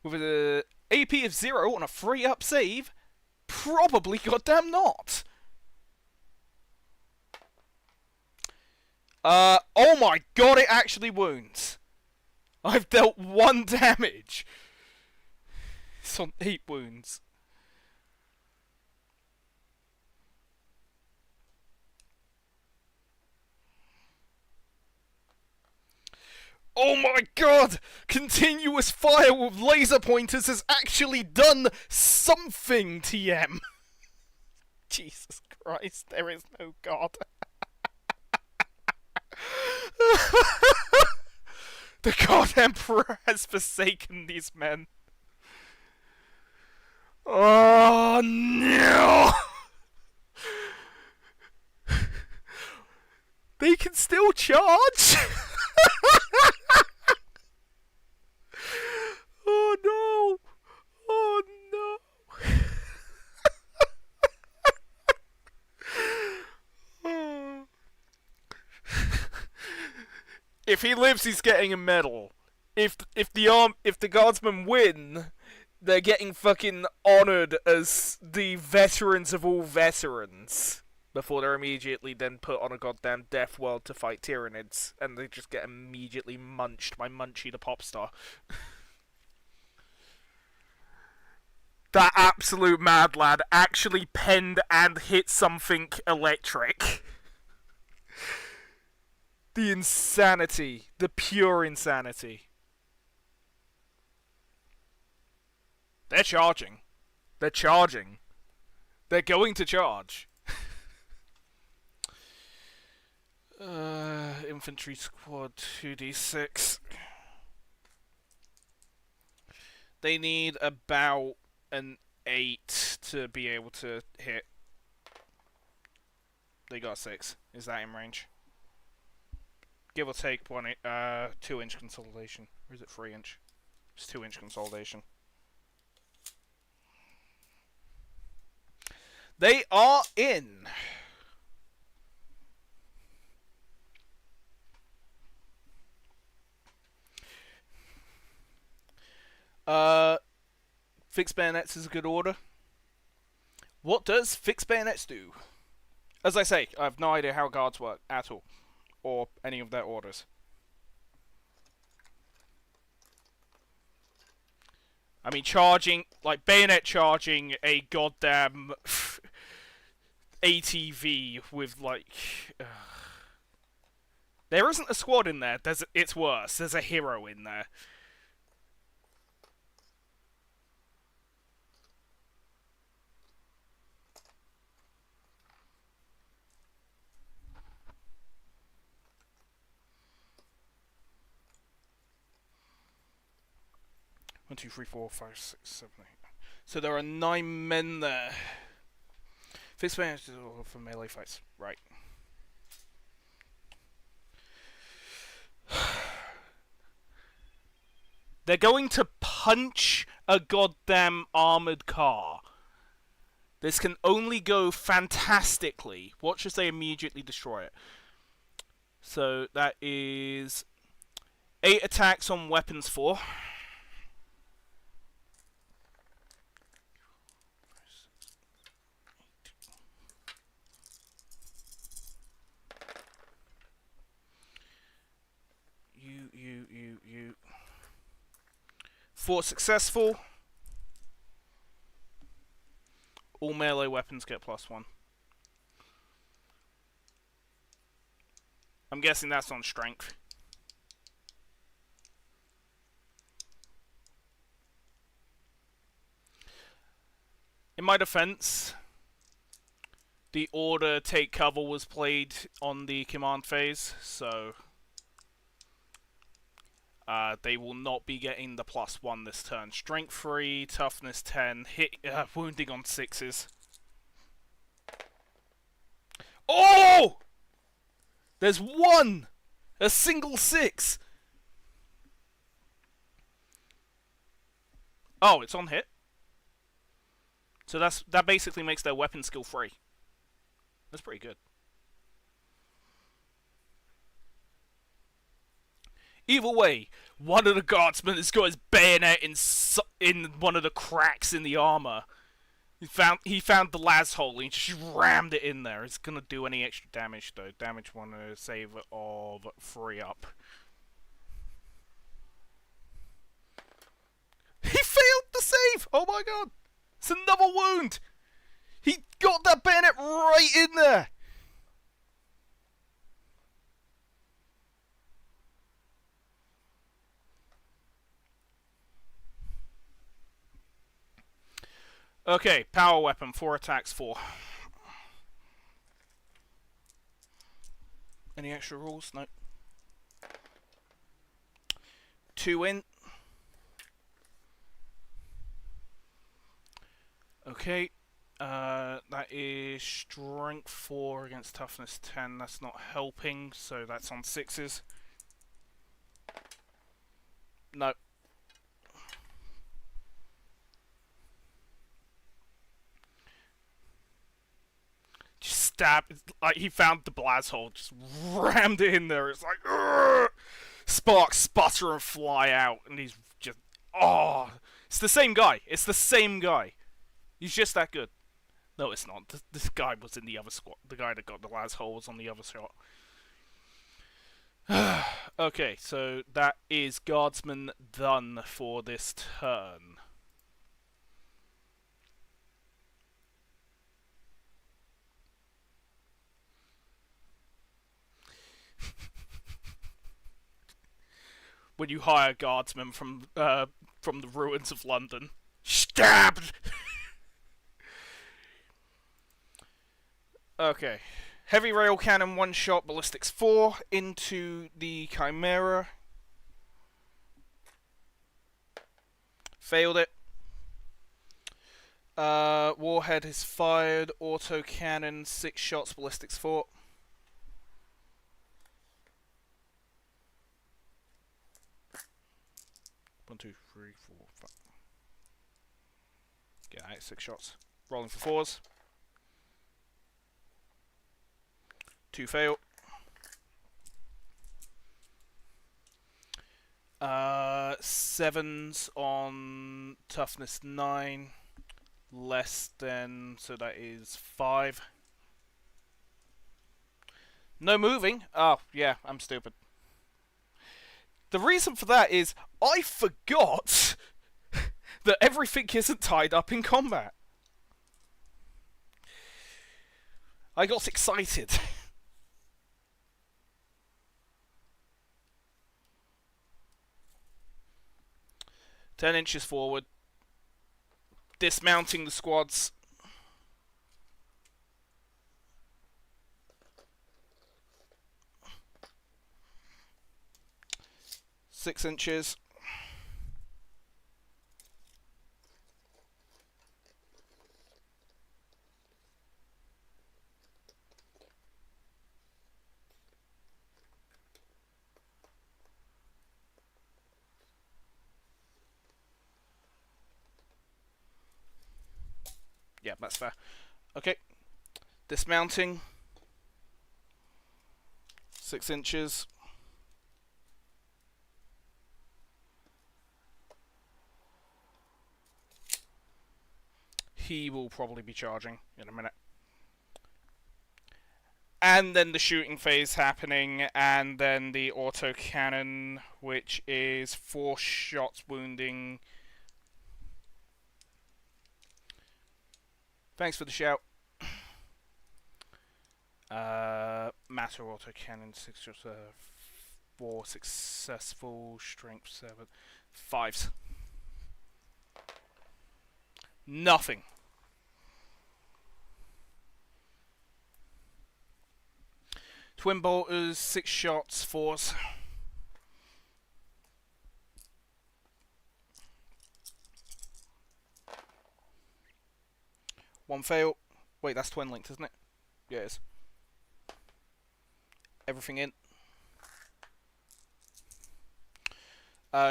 With an AP of 0 on a 3-up save? Probably goddamn not. Oh my god, it actually wounds. I've dealt 1 damage. It's on 8 wounds. Oh my god! Continuous fire with laser pointers has actually done something, TM. Jesus Christ, there is no god. The God Emperor has forsaken these men. Oh no! They can still charge? Oh no! Oh no! Oh. If he lives, he's getting a medal. If the guardsmen win, they're getting fucking honoured as the veterans of all veterans. Before they're immediately then put on a goddamn death world to fight Tyranids, and they just get immediately munched by Munchie the Popstar. That absolute mad lad actually penned and hit something electric. The insanity. The pure insanity. They're charging. They're charging. They're going to charge. Infantry squad 2d6. They need about an 8 to be able to hit. They got 6. Is that in range? Give or take 2-inch consolidation. Or is it 3-inch? It's 2-inch consolidation. They are in. Fixed bayonets is a good order. What does fixed bayonets do? As I say, I have no idea how guards work at all. Or any of their orders. I mean, charging, like, bayonet charging a goddamn ATV with, like... There isn't a squad in there. It's worse. There's a hero in there. One, two, three, four, five, six, 7, 8. So there are 9 men there. Fixed bayonets for melee fights. Right. They're going to punch a goddamn armoured car. This can only go fantastically. Watch as they immediately destroy it. So that is 8 attacks on weapons 4. 4 successful. All melee weapons get +1. I'm guessing that's on strength. In my defense, the order take cover was played on the command phase, so they will not be getting the +1 this turn. Strength 3, toughness 10, hit wounding on 6s. Oh! There's one! A single 6! Oh, it's on hit. So that basically makes their weapon skill free. That's pretty good. Either way, one of the guardsmen has got his bayonet in one of the cracks in the armor. He found the las hole and he just rammed it in there. It's gonna do any extra damage though. Damage 1 save of 3 up. He failed the save! Oh my god! It's another wound! He got that bayonet right in there! Okay, power weapon, 4 attacks, 4. Any extra rules? No. 2 in. Okay, that is strength 4 against toughness 10. That's not helping, so that's on 6s. No. Just stab. Like, he found the blast hole, just rammed it in there. It's like, Urgh! Sparks sputter and fly out, and he's just, oh. It's the same guy. It's the same guy. He's just that good. No, it's not. This guy was in the other squad. The guy that got the last hole was on the other shot. Okay, so that is Guardsman done for this turn. When you hire Guardsmen from the ruins of London. Stabbed! Okay. Heavy rail cannon, 1 shot, ballistics 4 into the Chimera. Failed it. Warhead is fired, auto cannon, 6 shots, ballistics 4. One, two, three, 4, 5. Get out, 6 shots. Rolling for 4s. 2 fail. 7s on toughness 9. Less than, so that is 5. No moving. Oh, yeah, I'm stupid. The reason for that is I forgot that everything isn't tied up in combat. I got excited. Ten inches forward. Dismounting the squads. Six inches. Yeah, that's fair. Okay. Dismounting. 6 inches. He will probably be charging in a minute. And then the shooting phase happening, and then the autocannon, which is 4 shots wounding Thanks for the shout. Matter autocannon 6 4 successful, strength 7 5s. Nothing. Twin bolters 6 shots 4s. One fail. Wait, that's twin linked, isn't it? Yeah, it is. Everything in.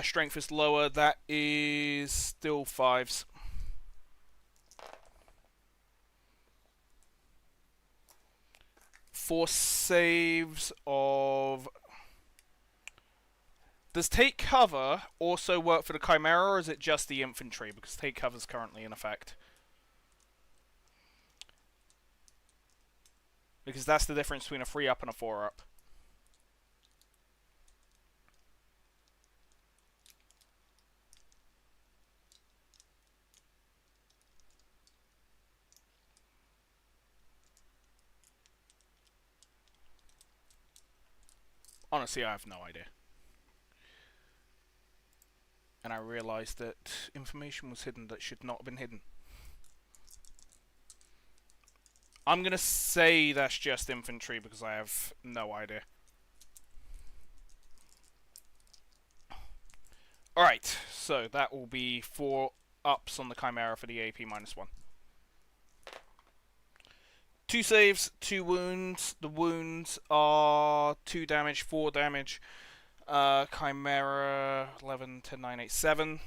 Strength is lower. That is still 5s. Force saves of... Does take cover also work for the Chimera, or is it just the infantry? Because take cover is currently in effect. Because that's the difference between a 3-up and a 4-up. Honestly, I have no idea. And I realised that information was hidden that should not have been hidden. I'm going to say that's just infantry because I have no idea. Alright, so that will be 4 ups on the Chimera for the AP -1. 2 saves, 2 wounds. The wounds are 2 damage, 4 damage. Chimera 11, 10, 9, 8, 7.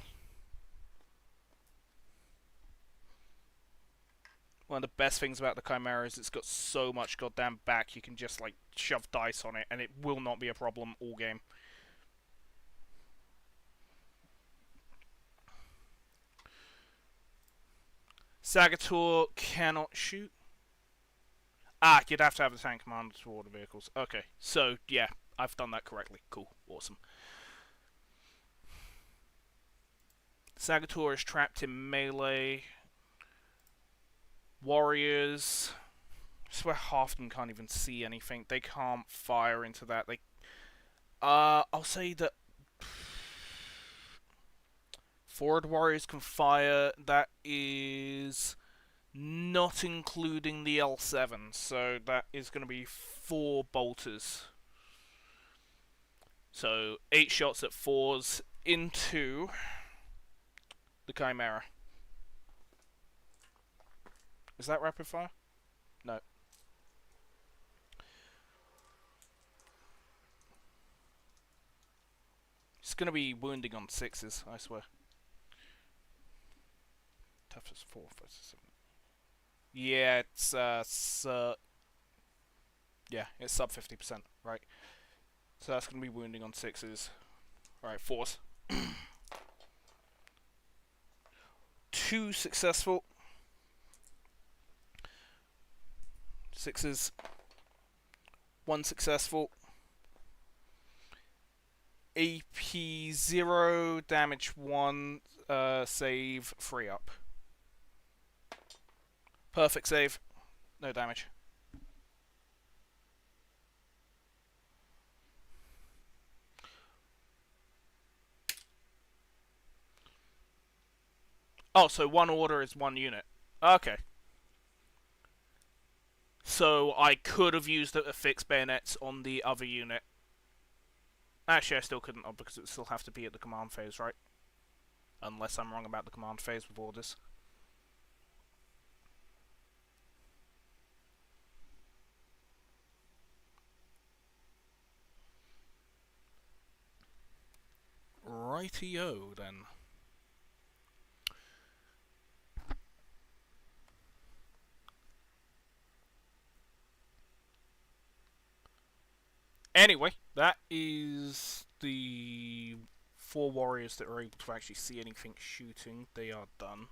One of the best things about the Chimera is it's got so much goddamn back, you can just like shove dice on it and it will not be a problem all game. Sagator cannot shoot. Ah, you'd have to have the tank commander to order vehicles. Okay, so yeah, I've done that correctly. Cool, awesome. Sagator is trapped in melee. Warriors, I swear half of them can't even see anything. They can't fire into that. I'll say that forward warriors can fire. That is not including the L7, so that is going to be 4 bolters. So 8 shots at 4s into the Chimera. Is that rapid fire? No. It's going to be wounding on 6s, I swear. Toughness 4, 5, 6, 7. Yeah, it's yeah, it's sub 50%, right? So that's going to be wounding on 6s. Alright, 4s. 2 successful. 6s. 1 successful. AP 0, damage 1, save 3 up. Perfect save. No damage. Oh, so 1 order is 1 unit. Okay. So I could have used the fixed bayonets on the other unit. Actually, I still couldn't have because it would still have to be at the command phase, right? Unless I'm wrong about the command phase with orders. Rightio then. Anyway, that is the 4 warriors that are able to actually see anything shooting. They are done.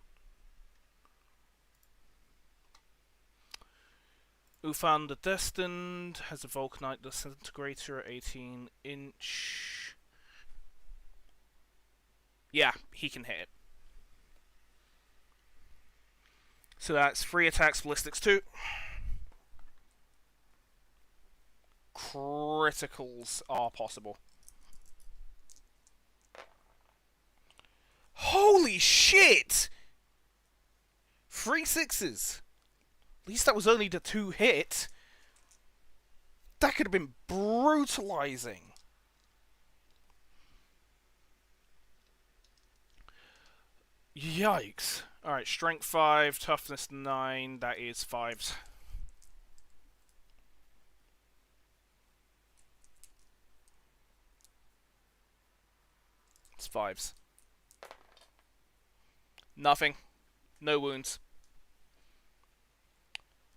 Ufan the Destined has a Vulcanite Disintegrator at 18-inch. Yeah, he can hit it. So that's 3 attacks, ballistics 2. Criticals are possible. Holy shit! 3 sixes. At least that was only the 2 hit. That could have been brutalizing. Yikes. Alright, strength 5, toughness 9, that is 5s. It's 5s. Nothing. No wounds.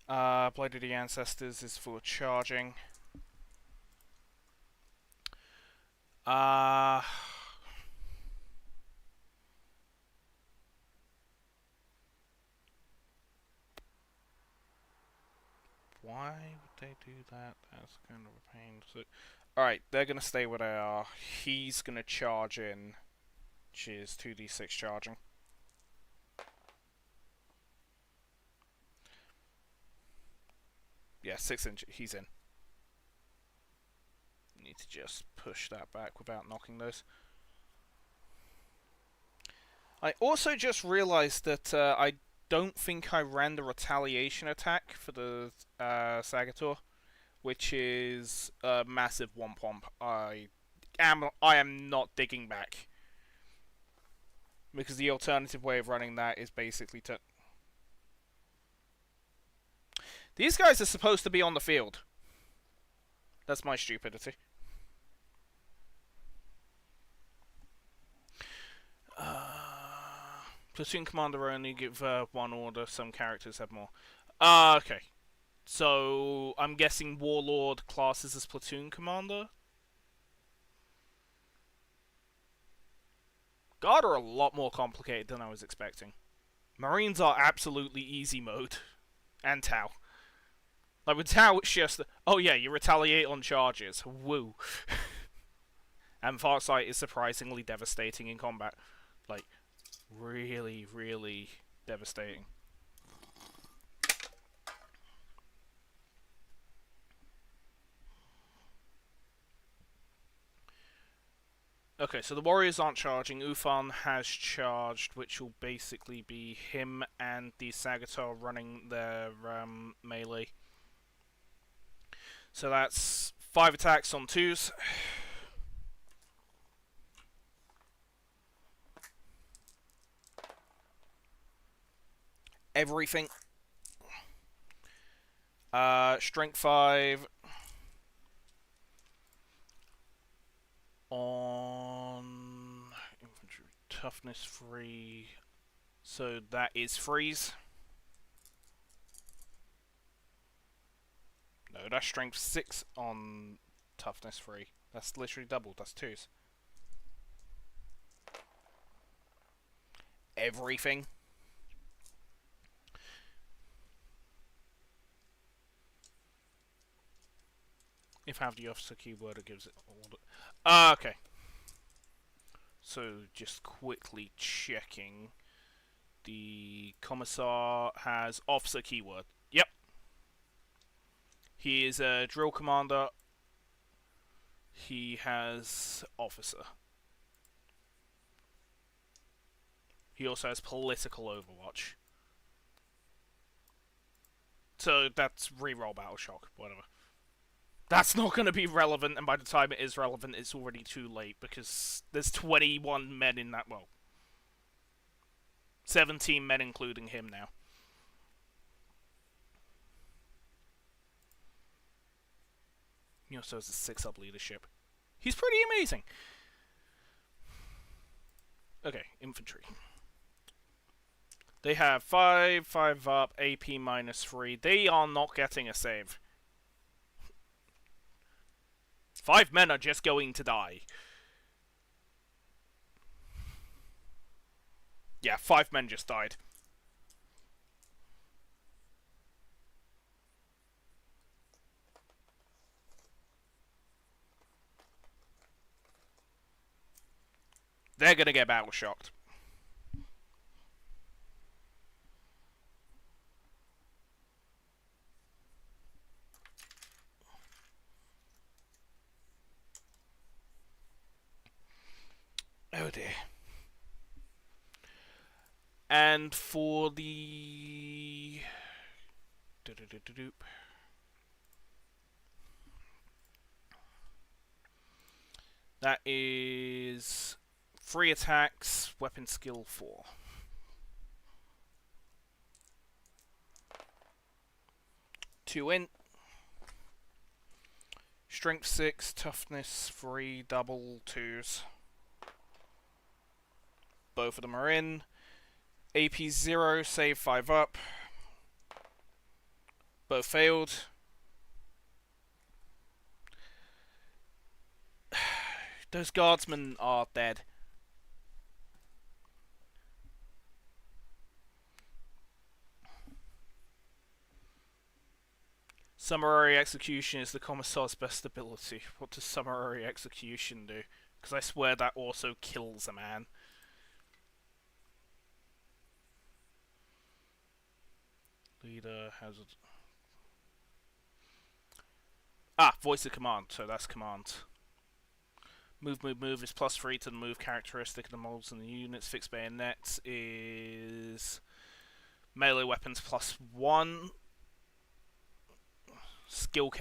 Blade of the Ancestors is for charging. Why would they do that? That's kind of a pain. So, alright, they're going to stay where they are. He's going to charge in, which is 2d6 charging. Yeah, 6 inch. He's in. Need to just push that back without knocking those. I also just realised that I don't think I ran the retaliation attack for the Sagator, which is a massive womp-womp. I am not digging back. Because the alternative way of running that is basically to... These guys are supposed to be on the field. That's my stupidity. Platoon commander only give 1 order. Some characters have more. Okay. So, I'm guessing Warlord classes as platoon commander? Guard are a lot more complicated than I was expecting. Marines are absolutely easy mode. And Tau. Like with Tau, it's just, oh yeah, you retaliate on charges. Woo. And Farsight is surprisingly devastating in combat. Like, really, really devastating. Okay, so the warriors aren't charging. Ufan has charged, which will basically be him and the Sagator running their melee. So that's 5 attacks on 2s. Everything. Strength 5 on infantry, toughness 3. So that is freeze. No, that's strength 6 on toughness 3. That's literally doubled. That's 2s. Everything. If I have the officer keyword, it gives it order. Okay. So, just quickly checking. The Commissar has officer keyword. Yep. He is a drill commander. He has officer. He also has political overwatch. So, that's reroll battle shock, whatever. That's not going to be relevant, and by the time it is relevant, it's already too late, because there's 21 men in that, well, 17 men including him now. He also has a 6-up leadership. He's pretty amazing. Okay, infantry. They have 5 up, AP -3. They are not getting a save. 5 men are just going to die. Yeah, 5 men just died. They're gonna get battle shocked. Oh dear. And for the... That is 3 attacks, weapon skill 4. Two int, strength 6, toughness 3, double 2s. Both of them are in. AP 0, save 5 up. Both failed. Those guardsmen are dead. Summary execution is the commissar's best ability. What does summary execution do? Because I swear that also kills a man. Leader has... voice of command, so that's command. Move, move, move is +3 to the move characteristic of the models and the units. Fixed bayonets is melee weapons +1. Skill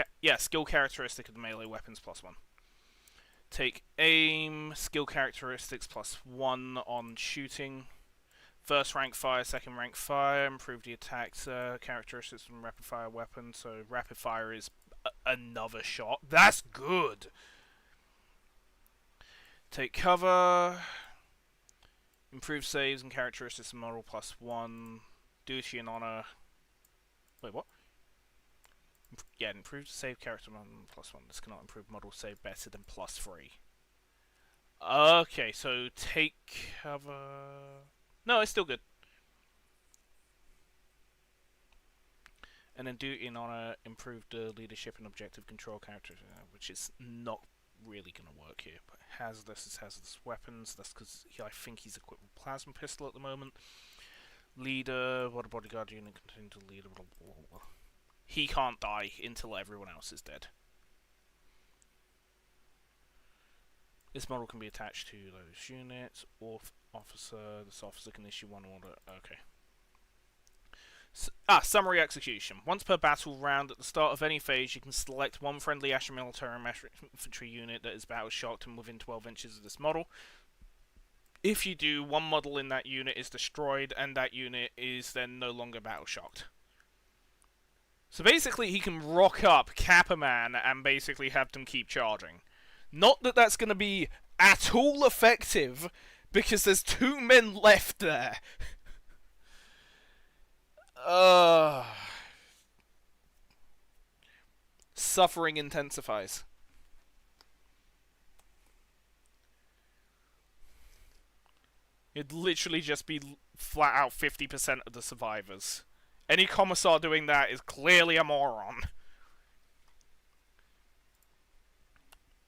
characteristic of the melee weapons +1. Take aim, skill characteristics +1 on shooting. First rank fire, second rank fire. Improve the attack characteristics from rapid fire weapon. So rapid fire is another shot. That's good. Take cover. Improve saves and characteristics of model +1. Duty and honor. Wait, what? Yeah, improve save character model +1. This cannot improve model save better than +3. Okay, so take cover. No, it's still good. And then duty and honor, improve the leadership and objective control character, which is not really going to work here. But hazardous is hazardous weapons. That's because I think he's equipped with plasma pistol at the moment. Leader, what a bodyguard unit continue to lead. Blah, blah, blah. He can't die until everyone else is dead. This model can be attached to those units. Officer, this officer can issue one order. Okay. Summary execution. Once per battle round, at the start of any phase, you can select one friendly Asher military and infantry unit that is battle shocked and within 12 inches of this model. If you do, one model in that unit is destroyed, and that unit is then no longer battle shocked. So basically, he can rock up, cap a man, and basically have them keep charging. Not that that's going to be at all effective, because there's 2 men left there. Suffering intensifies. It'd literally just be flat out 50% of the survivors. Any commissar doing that is clearly a moron.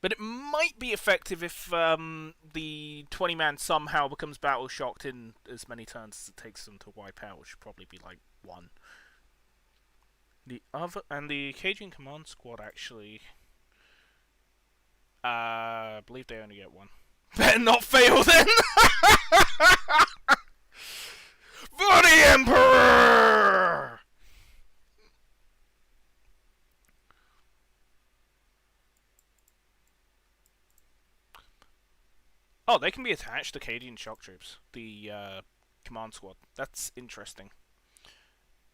But it might be effective if the 20-man somehow becomes battle shocked in as many turns as it takes them to wipe out, which should probably be like 1. The Cajun Command Squad actually, I believe they only get 1. Better not fail then! For the Emperor! Oh, they can be attached to Cadian shock troops. The command squad. That's interesting.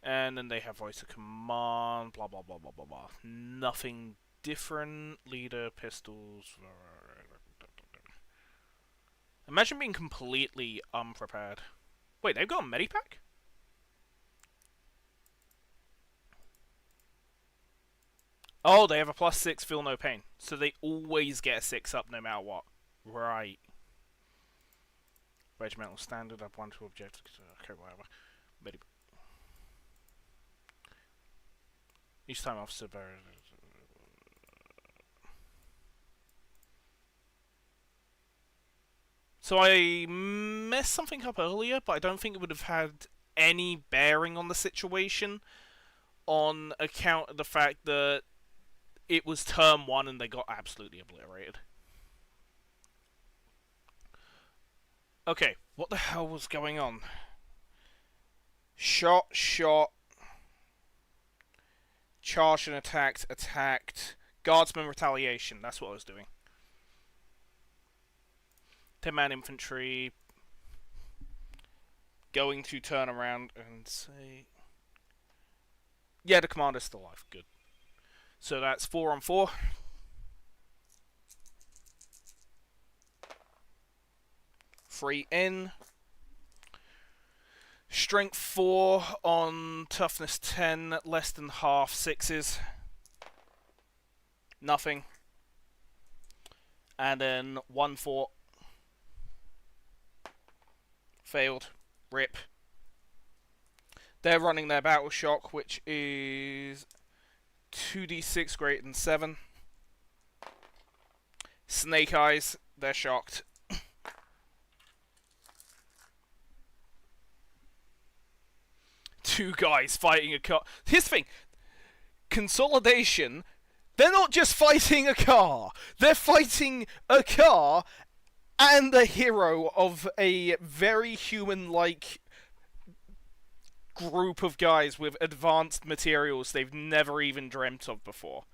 And then they have voice of command, blah blah blah blah blah blah. Nothing different. Leader, pistols. Imagine being completely unprepared. Wait, they've got a medipack? Oh, they have a +6, feel no pain. So they always get a 6 up no matter what. Right. Regimental standard, up 1 to objective. Okay, whatever. Each time officer bearer. So I messed something up earlier, but I don't think it would have had any bearing on the situation on account of the fact that it was turn 1 and they got absolutely obliterated. Okay, what the hell was going on? Shot, shot, charged and attacked, attacked, guardsman retaliation. That's what I was doing. 10-man infantry. Going to turn around and say... Yeah, the commander's still alive. Good. So that's 4 on 4. Free in. Strength 4 on toughness 10, less than half 6s. Nothing. And then 1-4. Failed. Rip. They're running their battle shock, which is 2d6 greater than 7. Snake eyes, they're shocked. Two guys fighting a car. Here's the thing. Consolidation, they're not just fighting a car. They're fighting a car and the hero of a very human-like group of guys with advanced materials they've never even dreamt of before.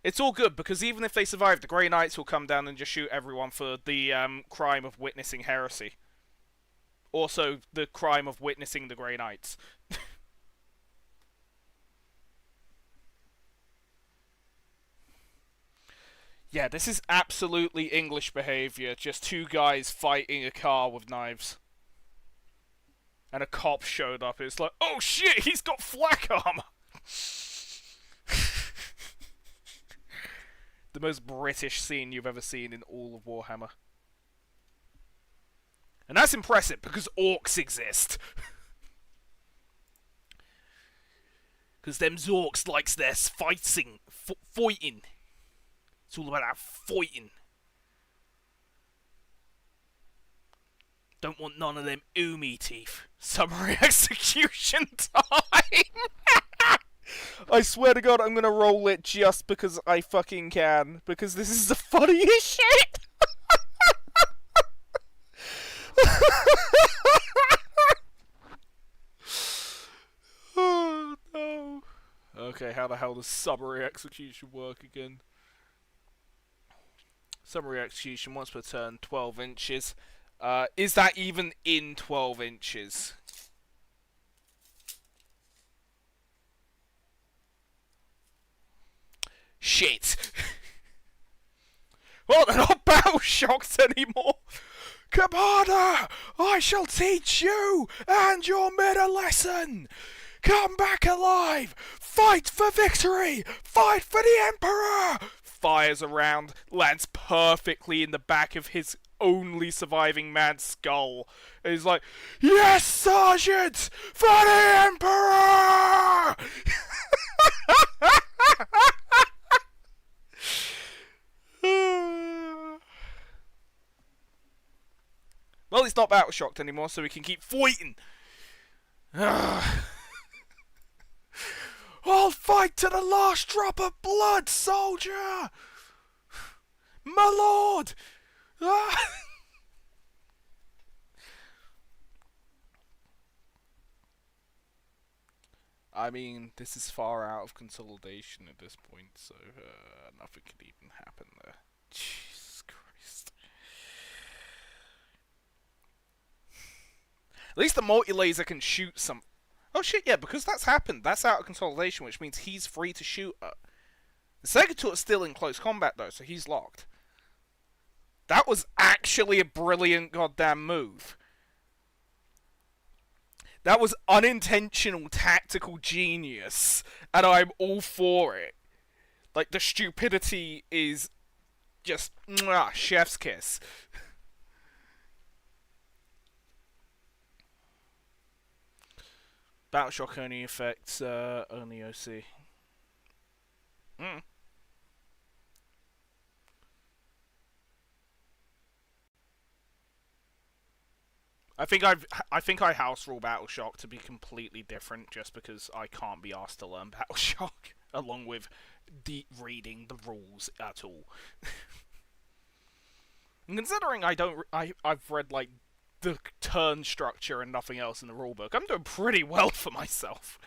It's all good, because even if they survive, the Grey Knights will come down and just shoot everyone for the crime of witnessing heresy. Also, the crime of witnessing the Grey Knights. Yeah, this is absolutely English behaviour. Just two guys fighting a car with knives. And a cop showed up. It's like, oh shit, he's got flak armor! The most British scene you've ever seen in all of Warhammer. And that's impressive, because orcs exist. Because them Zorks likes their fighting. Fighting. It's all about that fighting. Don't want none of them oomy teeth. Summary execution time! I swear to God, I'm gonna roll it just because I fucking can. Because this is the funniest shit! Oh, no. Okay, how the hell does summary execution work again? Summary execution, once per turn, 12 inches. Is that even in 12 inches? Shit. Well, they're not battle shocked anymore. Commander, I shall teach you and your men a lesson. Come back alive. Fight for victory. Fight for the Emperor. Fires around, lands perfectly in the back of his only surviving man's skull. And he's like, yes, Sergeant, for the Emperor! Well, he's not battle shocked anymore, so we can keep fighting. I'll fight to the last drop of blood, soldier! My lord! I mean, this is far out of consolidation at this point, so nothing could even happen there. Jesus Christ. At least the multi-laser can shoot some... Oh shit, yeah, because that's happened. That's out of consolidation, which means he's free to shoot at. The Segator is still in close combat, though, so he's locked. That was actually a brilliant goddamn move. That was unintentional tactical genius, and I'm all for it. Like, the stupidity is just mwah, chef's kiss. Battle shock only affects only OC. I think I house rule battle shock to be completely different, just because I can't be asked to learn battle shock along with reading the rules at all. And considering I've read like the turn structure and nothing else in the rulebook, I'm doing pretty well for myself.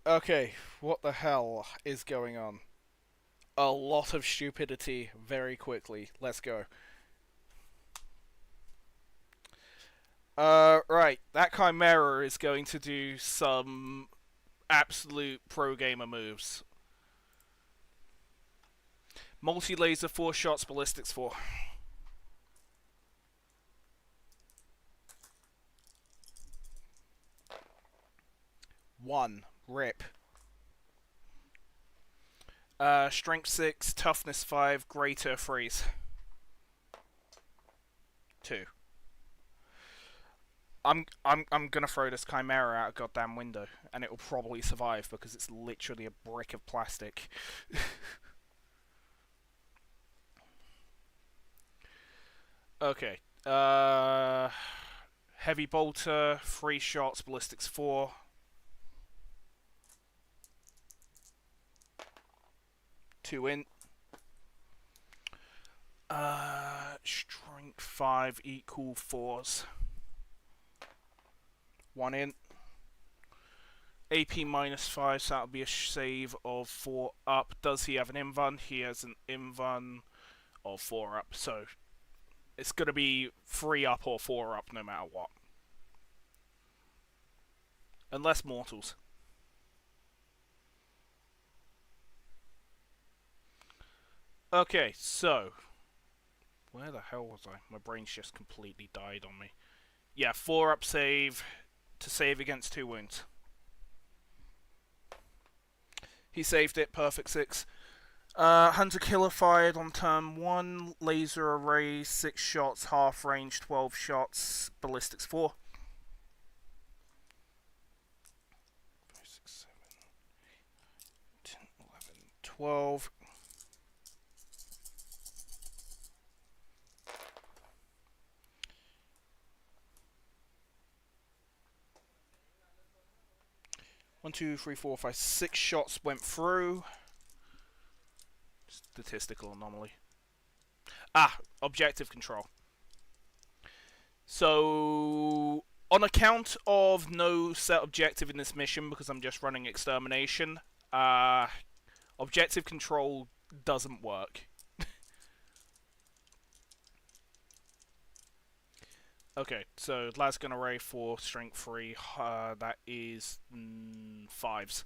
Okay, what the hell is going on? A lot of stupidity very quickly. Let's go. Right. That Chimera is going to do some absolute pro gamer moves. Multi-laser, 4 shots, ballistics 4. One. Rip. Strength 6, toughness 5, greater freeze. 2. I'm gonna throw this Chimera out a goddamn window, and it'll probably survive because it's literally a brick of plastic. Okay. Heavy bolter, 3 shots, ballistics 4. Two in. Strength 5 equal 4s. 1 in. AP minus 5, so that'll be a save of 4 up. Does he have an invuln? He has an invuln of 4 up, so it's going to be 3 up or 4 up no matter what. Unless mortals. Okay, so where the hell was I? My brain's just completely died on me. Yeah, 4 up save to save against 2 wounds. He saved it, perfect 6. Hunter Killer fired on turn 1, laser array, 6 shots, half range, 12 shots, ballistics 4. 5, 6, 7, 10, 11, 12. One, two, three, four, five, 6 shots went through. Statistical anomaly. Objective control. So, on account of no set objective in this mission, because I'm just running extermination, objective control doesn't work. Okay, so Lasgun Array for strength 3, that is 5s.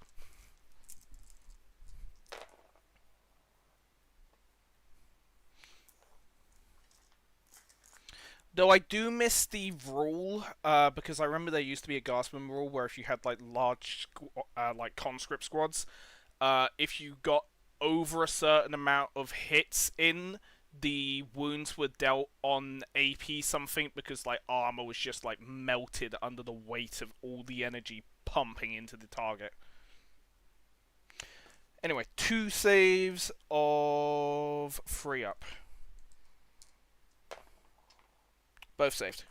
Though I do miss the rule, because I remember there used to be a Guardsman rule where if you had like large, like conscript squads, if you got over a certain amount of hits in, the wounds were dealt on AP something because like armor was just like melted under the weight of all the energy pumping into the target. Anyway, 2 saves of 3 up. Both saved.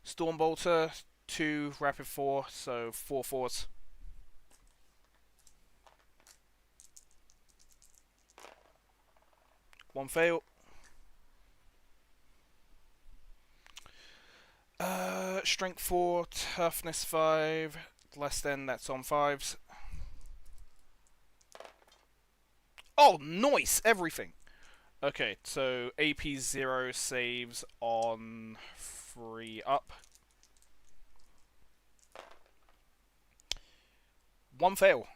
Stormbolter, 2 rapid 4, so 4 4s. One fail. Strength 4, toughness 5, less than, that's on 5s. Oh, nice! Everything! Okay, so AP 0 saves on 3 up. 1 fail.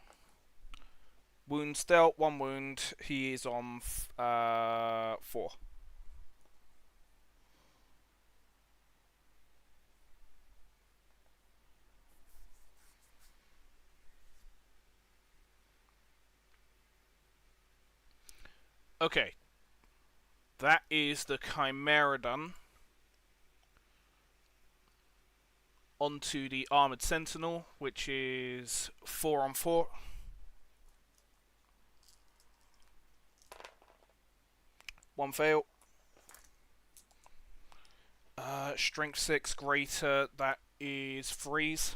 Wounds dealt, 1 wound. He is on 4. Okay. That is the Chimera done. Onto the Armored Sentinel, which is 4 on 4. One fail. Strength 6 greater, that is freeze.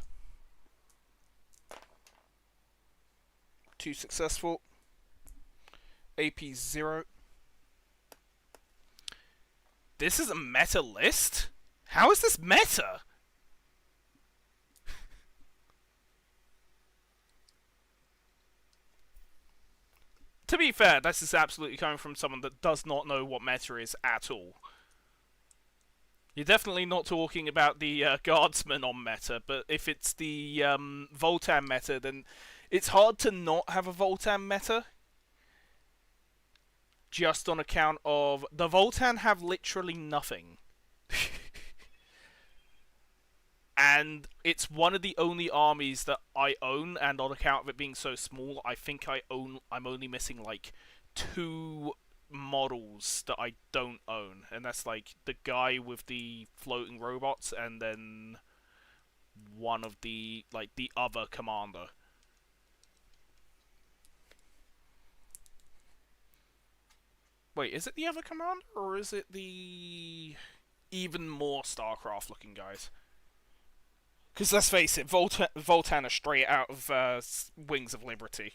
2 successful. AP 0. This is a meta list? How is this meta? To be fair, this is absolutely coming from someone that does not know what meta is at all. You're definitely not talking about the guardsman on meta, but if it's the voltan meta, then it's hard to not have a voltan meta. Just on account of the voltan have literally nothing. And it's one of the only armies that I own, and on account of it being so small, I think I'm only missing like 2 models that I don't own, and that's like the guy with the floating robots, and then one of the other commander. Wait, is it the other commander, or is it the even more StarCraft looking guys? Because let's face it, Voltan are straight out of Wings of Liberty.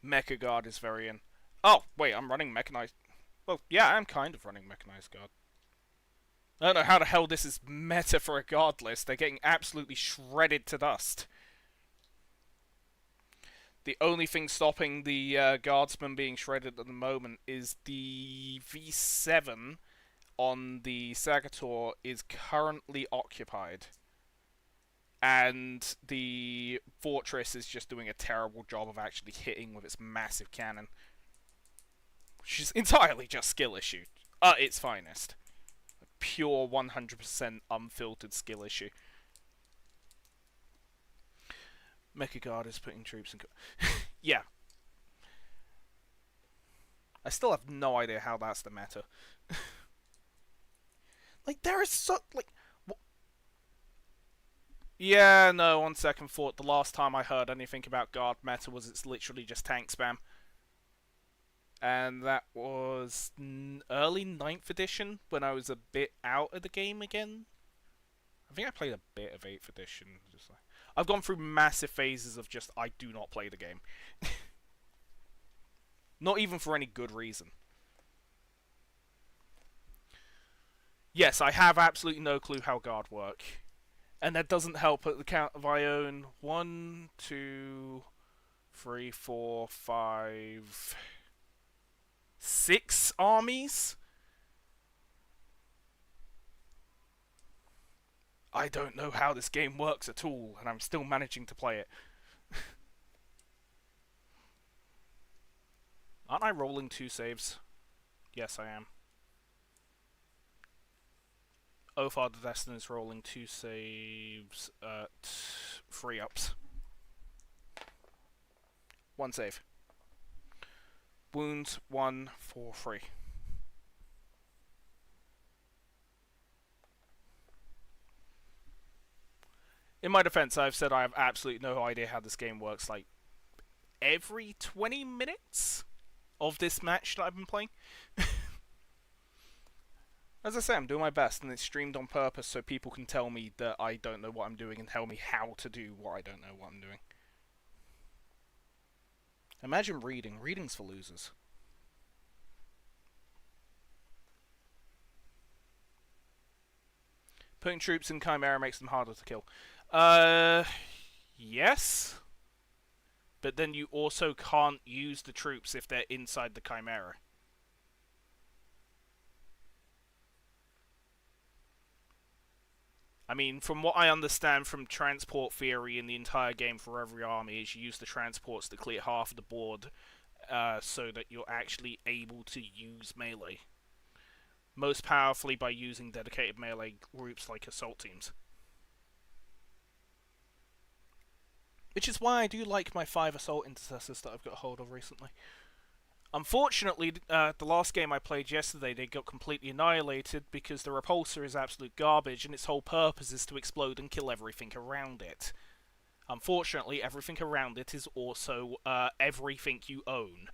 Mecha Guard is very in. Oh, wait, I'm running Mechanized. Well, yeah, I'm kind of running Mechanized Guard. I don't know how the hell this is meta for a guard list. They're getting absolutely shredded to dust. The only thing stopping the guardsman being shredded at the moment is the V7 on the Sagator is currently occupied. And the Fortress is just doing a terrible job of actually hitting with its massive cannon. Which is entirely just skill issue. At its finest. A pure 100% unfiltered skill issue. Mecha Guard is putting troops in... yeah. I still have no idea how that's the meta. Like, there is so... like... yeah, no, on second thought, the last time I heard anything about Guard meta was it's literally just tank spam. And that was early 9th edition, when I was a bit out of the game again. I think I played a bit of 8th edition. Just like, I've gone through massive phases of just, I do not play the game. Not even for any good reason. Yes, I have absolutely no clue how Guard work. And that doesn't help at the count of I own 1, 2, 3, 4, 5, 6 armies? I don't know how this game works at all, and I'm still managing to play it. Aren't I rolling 2 saves? Yes, I am. Othar the Destined is rolling 2 saves at 3 ups. 1 save. Wounds 1 for 3. In my defense, I've said I have absolutely no idea how this game works. Like, every 20 minutes of this match that I've been playing. As I say, I'm doing my best, and it's streamed on purpose so people can tell me that I don't know what I'm doing and tell me how to do what I don't know what I'm doing. Imagine reading. Reading's for losers. Putting troops in Chimera makes them harder to kill. Yes. But then you also can't use the troops if they're inside the Chimera. I mean, from what I understand from transport theory in the entire game for every army, is you use the transports to clear half of the board so that you're actually able to use melee. Most powerfully by using dedicated melee groups like assault teams. Which is why I do like my 5 assault intercessors that I've got hold of recently. Unfortunately, the last game I played yesterday, they got completely annihilated because the repulsor is absolute garbage and its whole purpose is to explode and kill everything around it. Unfortunately, everything around it is also everything you own.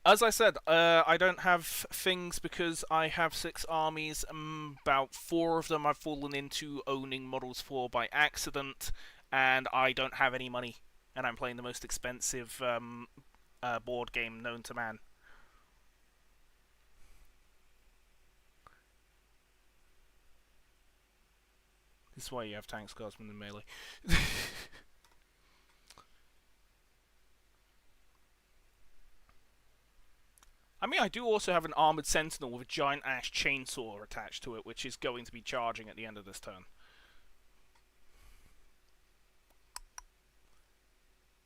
As I said, I don't have things because I have 6 armies. About 4 of them I've fallen into owning models for by accident, and I don't have any money. And I'm playing the most expensive board game known to man. This is why you have tanks, guardsmen, and melee. I mean, I do also have an armored sentinel with a giant ash chainsaw attached to it, which is going to be charging at the end of this turn.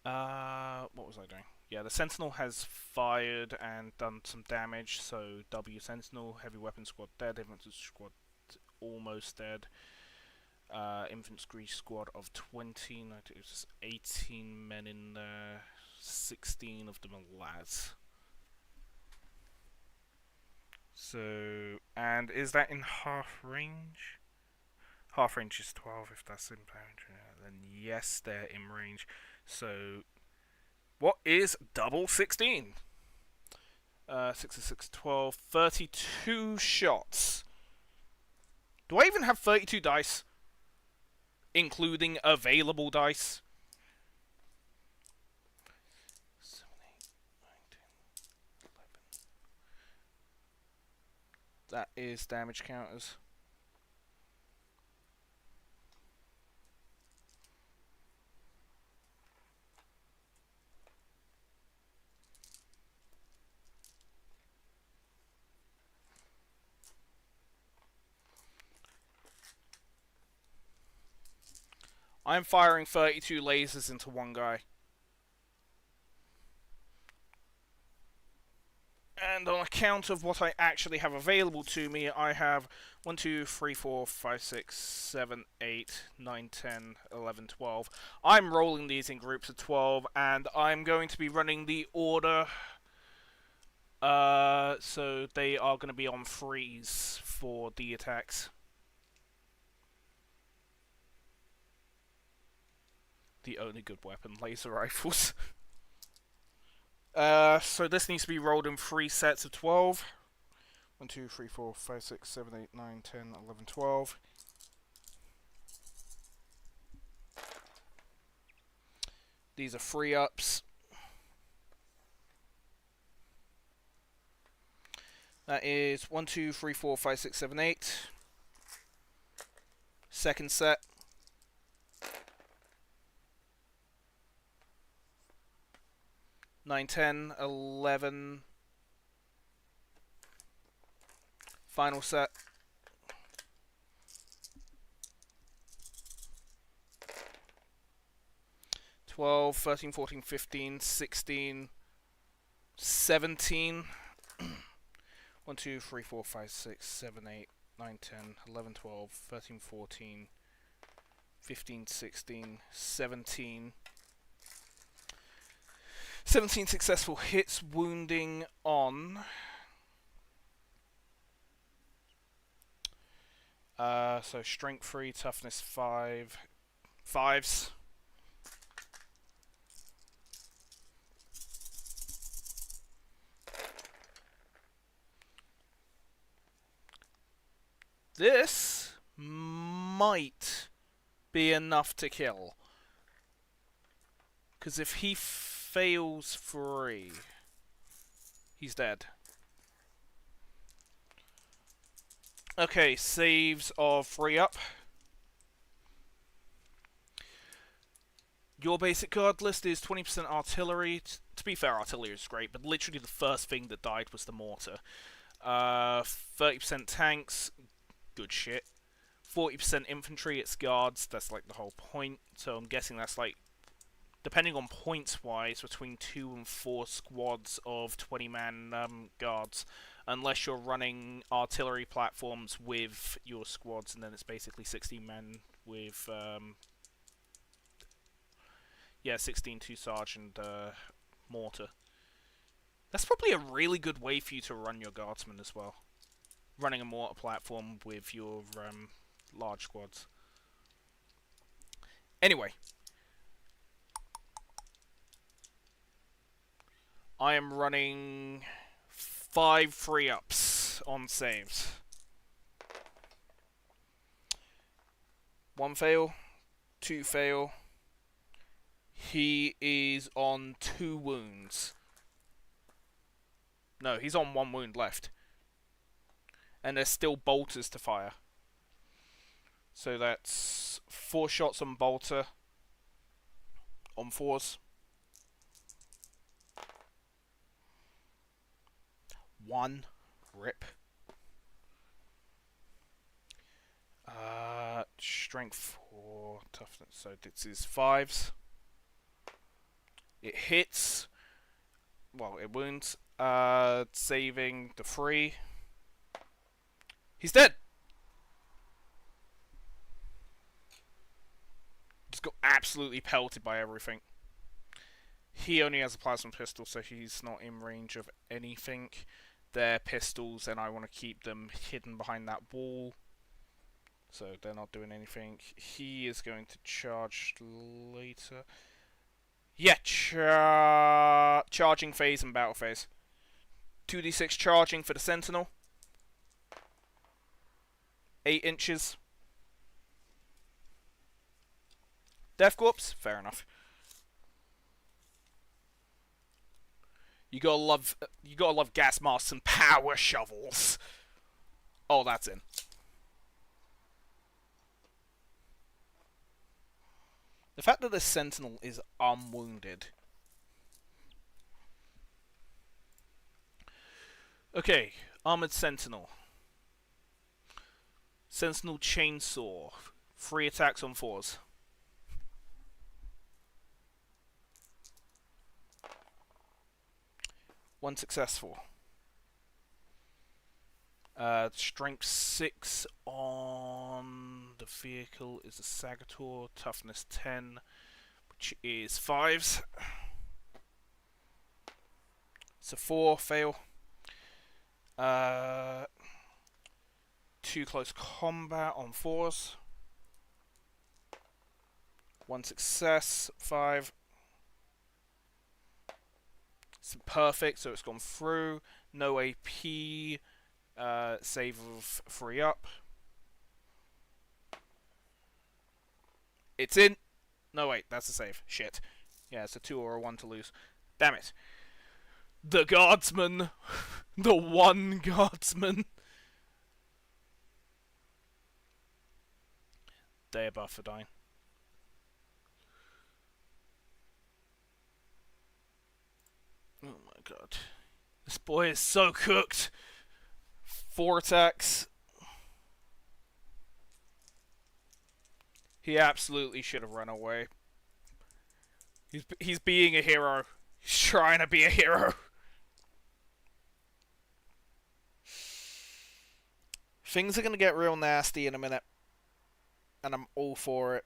What was I doing? Yeah, the sentinel has fired and done some damage, so W sentinel, heavy weapon squad dead, infantry squad almost dead. Infantry squad of 20, it was 18 men in there, 16 of them are lads. So, and is that in half range? Half range is 12 if that's in range. Then yes, they're in range. So, what is double 16? 6 is 6, 12, 32 shots. Do I even have 32 dice? Including available dice? 7, 8, 9, 10, 11. That is damage counters. I'm firing 32 lasers into one guy. And on account of what I actually have available to me, I have 1, 2, 3, 4, 5, 6, 7, 8, 9, 10, 11, 12. I'm rolling these in groups of 12, and I'm going to be running the order. So they are going to be on freeze for the attacks. The only good weapon, laser rifles. So this needs to be rolled in 3 sets of 12. 1, 2, 3, 4, 5, 6, 7, 8, 9, 10, 11, 12. These are free ups. That is 1, 2, 3, 4, 5, 6, 7, 8. Second set. 9, 10, 11. Final set. 12, 13, 14, 15, 16, 17. 1, 2, 3, 4, 5, 6, 7, 8, 9, 10, 11, 12, 13, 14, 15, 16, 17. 17 successful hits, wounding on. So strength 3, toughness 5. 5s. This might be enough to kill. Because if he fails 3, he's dead. Okay, saves of 3 up. Your basic card list is 20% artillery. To be fair, artillery is great, but literally the first thing that died was the mortar. 30% tanks, good shit. 40% infantry, it's guards, that's like the whole point. So I'm guessing that's like, depending on points wise, between 2 and 4 squads of 20-man guards. Unless you're running artillery platforms with your squads, and then it's basically 16 men with 16 2-sarge and mortar. That's probably a really good way for you to run your guardsmen as well. Running a mortar platform with your large squads. Anyway. I am running 5 3-ups on saves. 1 fail, 2 fail. He is on 2 wounds. No, he's on 1 wound left. And there's still bolters to fire. So that's 4 shots on bolter. On 4s. 1. Rip. Strength 4. Toughness. So this is 5s. It hits. Well, it wounds. Saving the 3. He's dead! Just got absolutely pelted by everything. He only has a plasma pistol, so he's not in range of anything. They're pistols, and I want to keep them hidden behind that wall. So they're not doing anything. He is going to charge later. Yeah, charging phase and battle phase. 2d6 charging for the sentinel. 8 inches. Death corpse? Fair enough. You gotta love gas masks and power shovels. Oh, that's in. The fact that the sentinel is unwounded. Okay, armored sentinel. Sentinel chainsaw. 3 attacks on 4s. 1 successful. Strength 6 on the vehicle is a Sagator. Toughness 10, which is 5s. It's a 4, fail. 2 close combat on 4s. 1 success, 5. It's perfect, so it's gone through. No AP. Save of 3 up. It's in. No, wait, that's a save. Shit. Yeah, it's a 2 or a 1 to lose. Damn it. The guardsman. The one guardsman. They are buff for dying. Oh my god. This boy is so cooked. 4 attacks. He absolutely should have run away. He's being a hero. He's trying to be a hero. Things are going to get real nasty in a minute. And I'm all for it.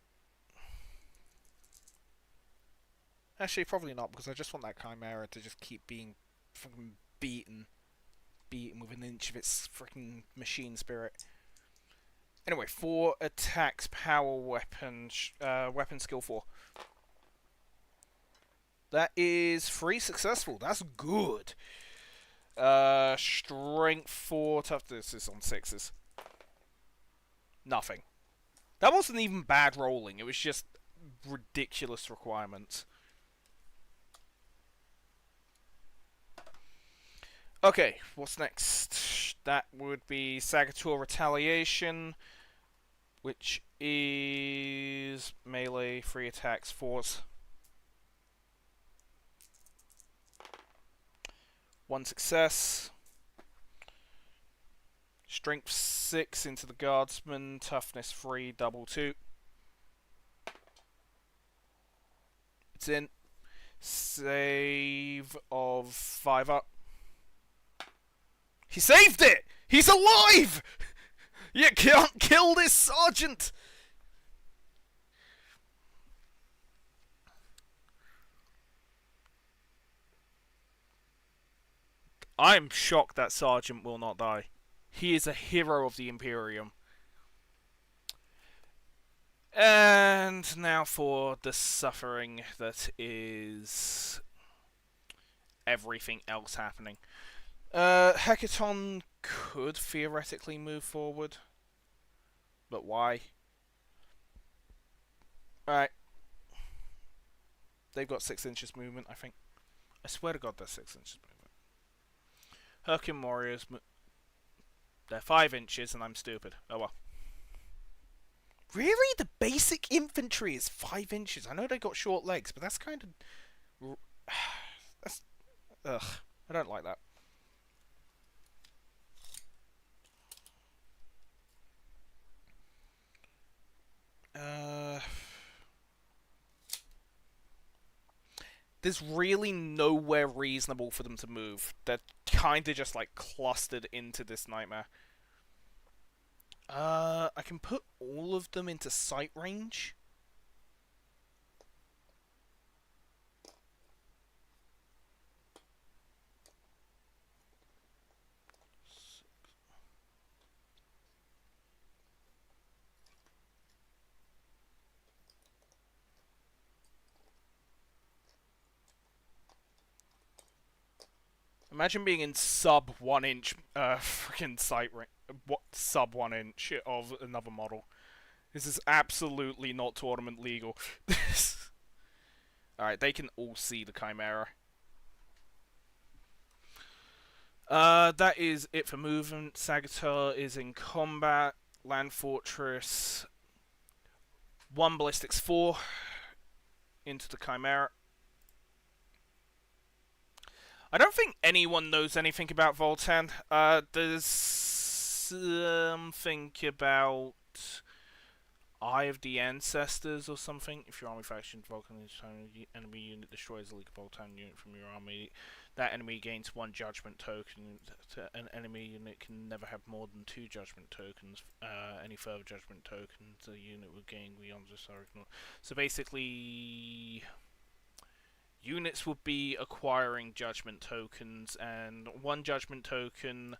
Actually, probably not, because I just want that Chimera to just keep being fucking beaten with an inch of its freaking machine spirit. Anyway, 4 attacks, power weapon, weapon skill 4. That is 3 successful. That's good. Strength 4, toughness is on 6s. Nothing. That wasn't even bad rolling. It was just ridiculous requirements. Okay, what's next? That would be Sagator Retaliation, which is melee, 3 attacks, 4s. 1 success. Strength 6 into the guardsman, toughness 3, double 2. It's in. Save of 5 up. He saved it! He's alive! You can't kill this sergeant! I'm shocked that sergeant will not die. He is a hero of the Imperium. And now for the suffering that is everything else happening. Hecaton could theoretically move forward, but why? Alright, they've got 6 inches movement, I think. I swear to God, they're 6 inches movement. Herkin Warriors, they're 5 inches, and I'm stupid. Oh well. Really? The basic infantry is 5 inches. I know they got short legs, but that's kind of... That's... Ugh. I don't like that. There's really nowhere reasonable for them to move. They're kind of just like clustered into this nightmare. I can put all of them into sight range. Imagine being in sub 1 inch freaking sight range. What sub 1 inch of another model? This is absolutely not tournament legal. Alright, they can all see the Chimera. That is it for movement. Sagitar is in combat. Land Fortress. 1 Ballistics 4 into the Chimera. I don't think anyone knows anything about voltan. There's something about Eye of the Ancestors or something. If your army faction Vulcan enemy unit destroys a League of Voltan unit from your army, that enemy gains 1 judgment token. An enemy unit can never have more than 2 judgment tokens. Any further judgment tokens the unit will gain beyond this are ignored. So basically, units will be acquiring judgment tokens, and 1 judgment token,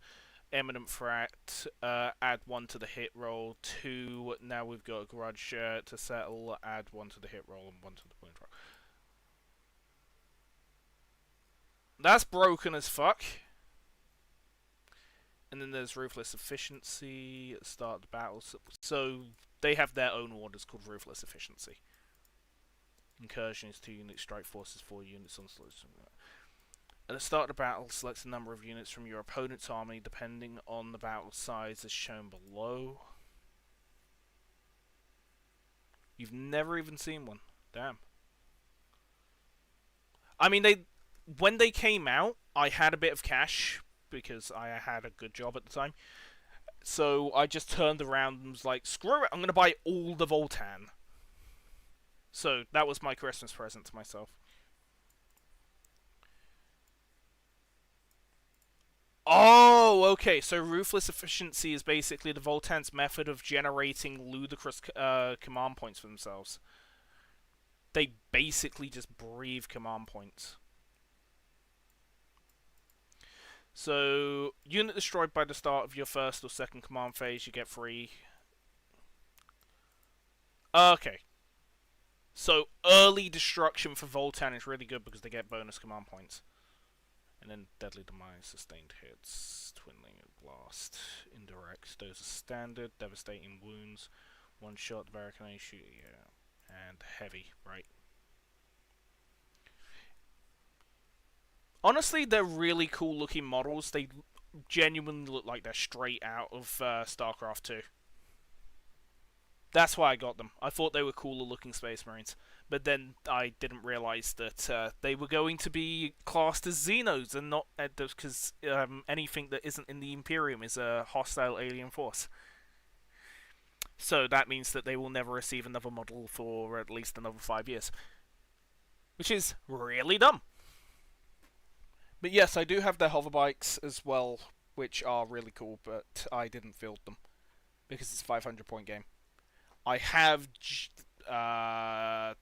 eminent threat, add 1 to the hit roll. 2, now we've got a grudge to settle, add 1 to the hit roll and 1 to the wound roll. That's broken as fuck. And then there's Ruthless Efficiency at the start of the battle. So they have their own orders called Ruthless Efficiency. Incursion is 2 units, strike force is 4 units, onslaught is... At the start of the battle, select the number of units from your opponent's army depending on the battle size as shown below. You've never even seen one. Damn. I mean, when they came out, I had a bit of cash because I had a good job at the time. So I just turned around and was like, screw it, I'm going to buy all the voltan. So that was my Christmas present to myself. Oh, okay. So Ruthless Efficiency is basically the Voltan's method of generating ludicrous command points for themselves. They basically just breathe command points. So, unit destroyed by the start of your first or second command phase, you get 3. Okay. So, early destruction for Voltan is really good because they get bonus command points. And then Deadly Demise, Sustained Hits, Twinling Blast, Indirect. Those are standard, Devastating Wounds, 1 shot, Barricade, yeah. And Heavy, right. Honestly, they're really cool looking models. They genuinely look like they're straight out of StarCraft 2. That's why I got them. I thought they were cooler looking Space Marines. But then I didn't realise that they were going to be classed as Xenos and not... because anything that isn't in the Imperium is a hostile alien force. So that means that they will never receive another model for at least another 5 years. Which is really dumb. But yes, I do have their hover bikes as well, which are really cool, but I didn't field them. Because it's a 500-point game. I have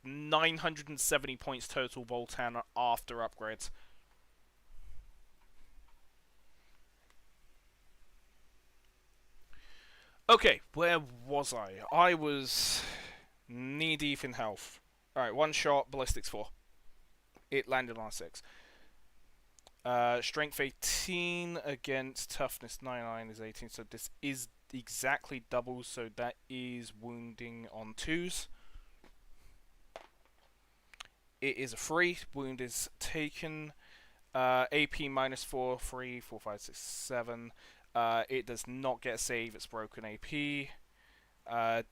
970 points total Voltan after upgrades. Okay, where was I? I was knee-deep in health. Alright, 1 shot, Ballistics 4. It landed on a 6. Strength 18 against toughness 99 is 18, so this is exactly double, so that is wounding on 2s. It is a 3. Wound is taken. AP minus 4, 3, 4, 5, 6, 7. It does not get a save, it's broken AP.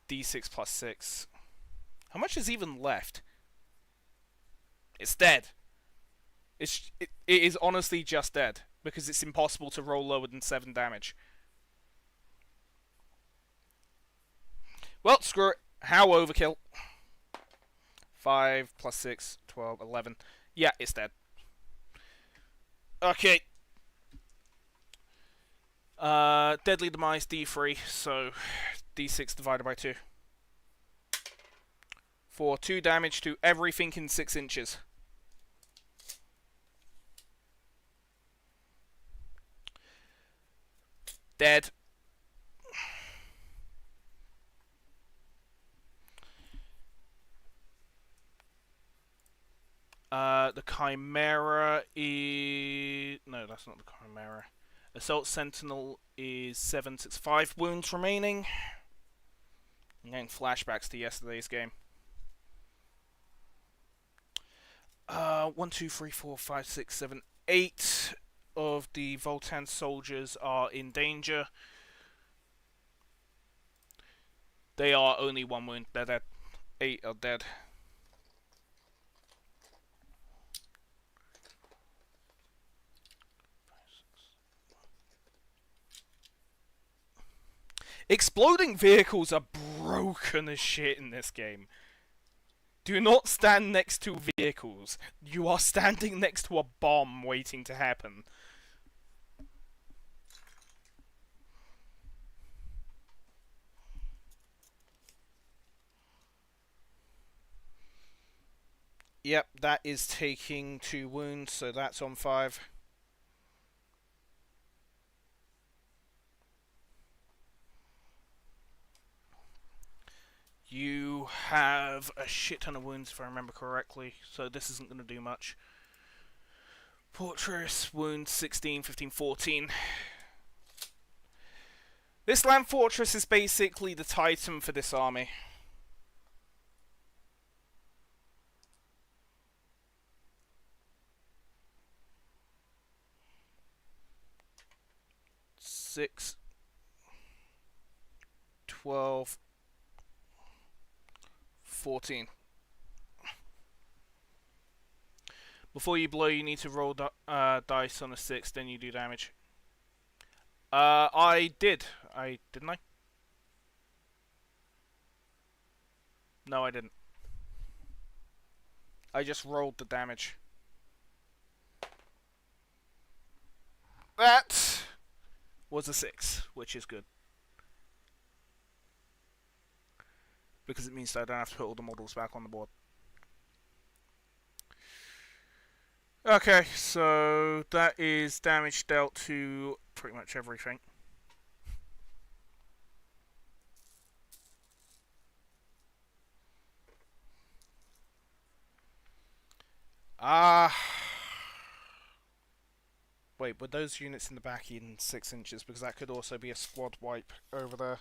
D6 plus 6. How much is even left? It's dead. It is honestly just dead, because it's impossible to roll lower than 7 damage. Well, screw it. How overkill? 5 plus 6, 12, 11. Yeah, it's dead. Okay. Deadly Demise D3, so D6 divided by 2. For 2 damage to everything in 6 inches. Dead. The Chimera is... No, that's not the Chimera. Assault Sentinel is 7, 6, 5 wounds remaining. I'm getting flashbacks to yesterday's game. 1, 2, 3, 4, 5, 6, 7, 8 of the Voltan soldiers are in danger. They are only 1 wound. They're dead. 8 are dead. Exploding vehicles are broken as shit in this game. Do not stand next to vehicles. You are standing next to a bomb waiting to happen. Yep, that is taking 2 wounds, so that's on 5. You have a shit ton of wounds, if I remember correctly, so this isn't going to do much. Fortress, wounds 16, 15, 14. This land fortress is basically the Titan for this army. Six, 12, 14. Before you blow, you need to roll dice on a 6, then you do damage. I did. Didn't I? No, I didn't. I just rolled the damage. That was a 6, which is good. Because it means that I don't have to put all the models back on the board. Okay, so that is damage dealt to pretty much everything. Wait, were those units in the back in 6 inches? Because that could also be a squad wipe over there.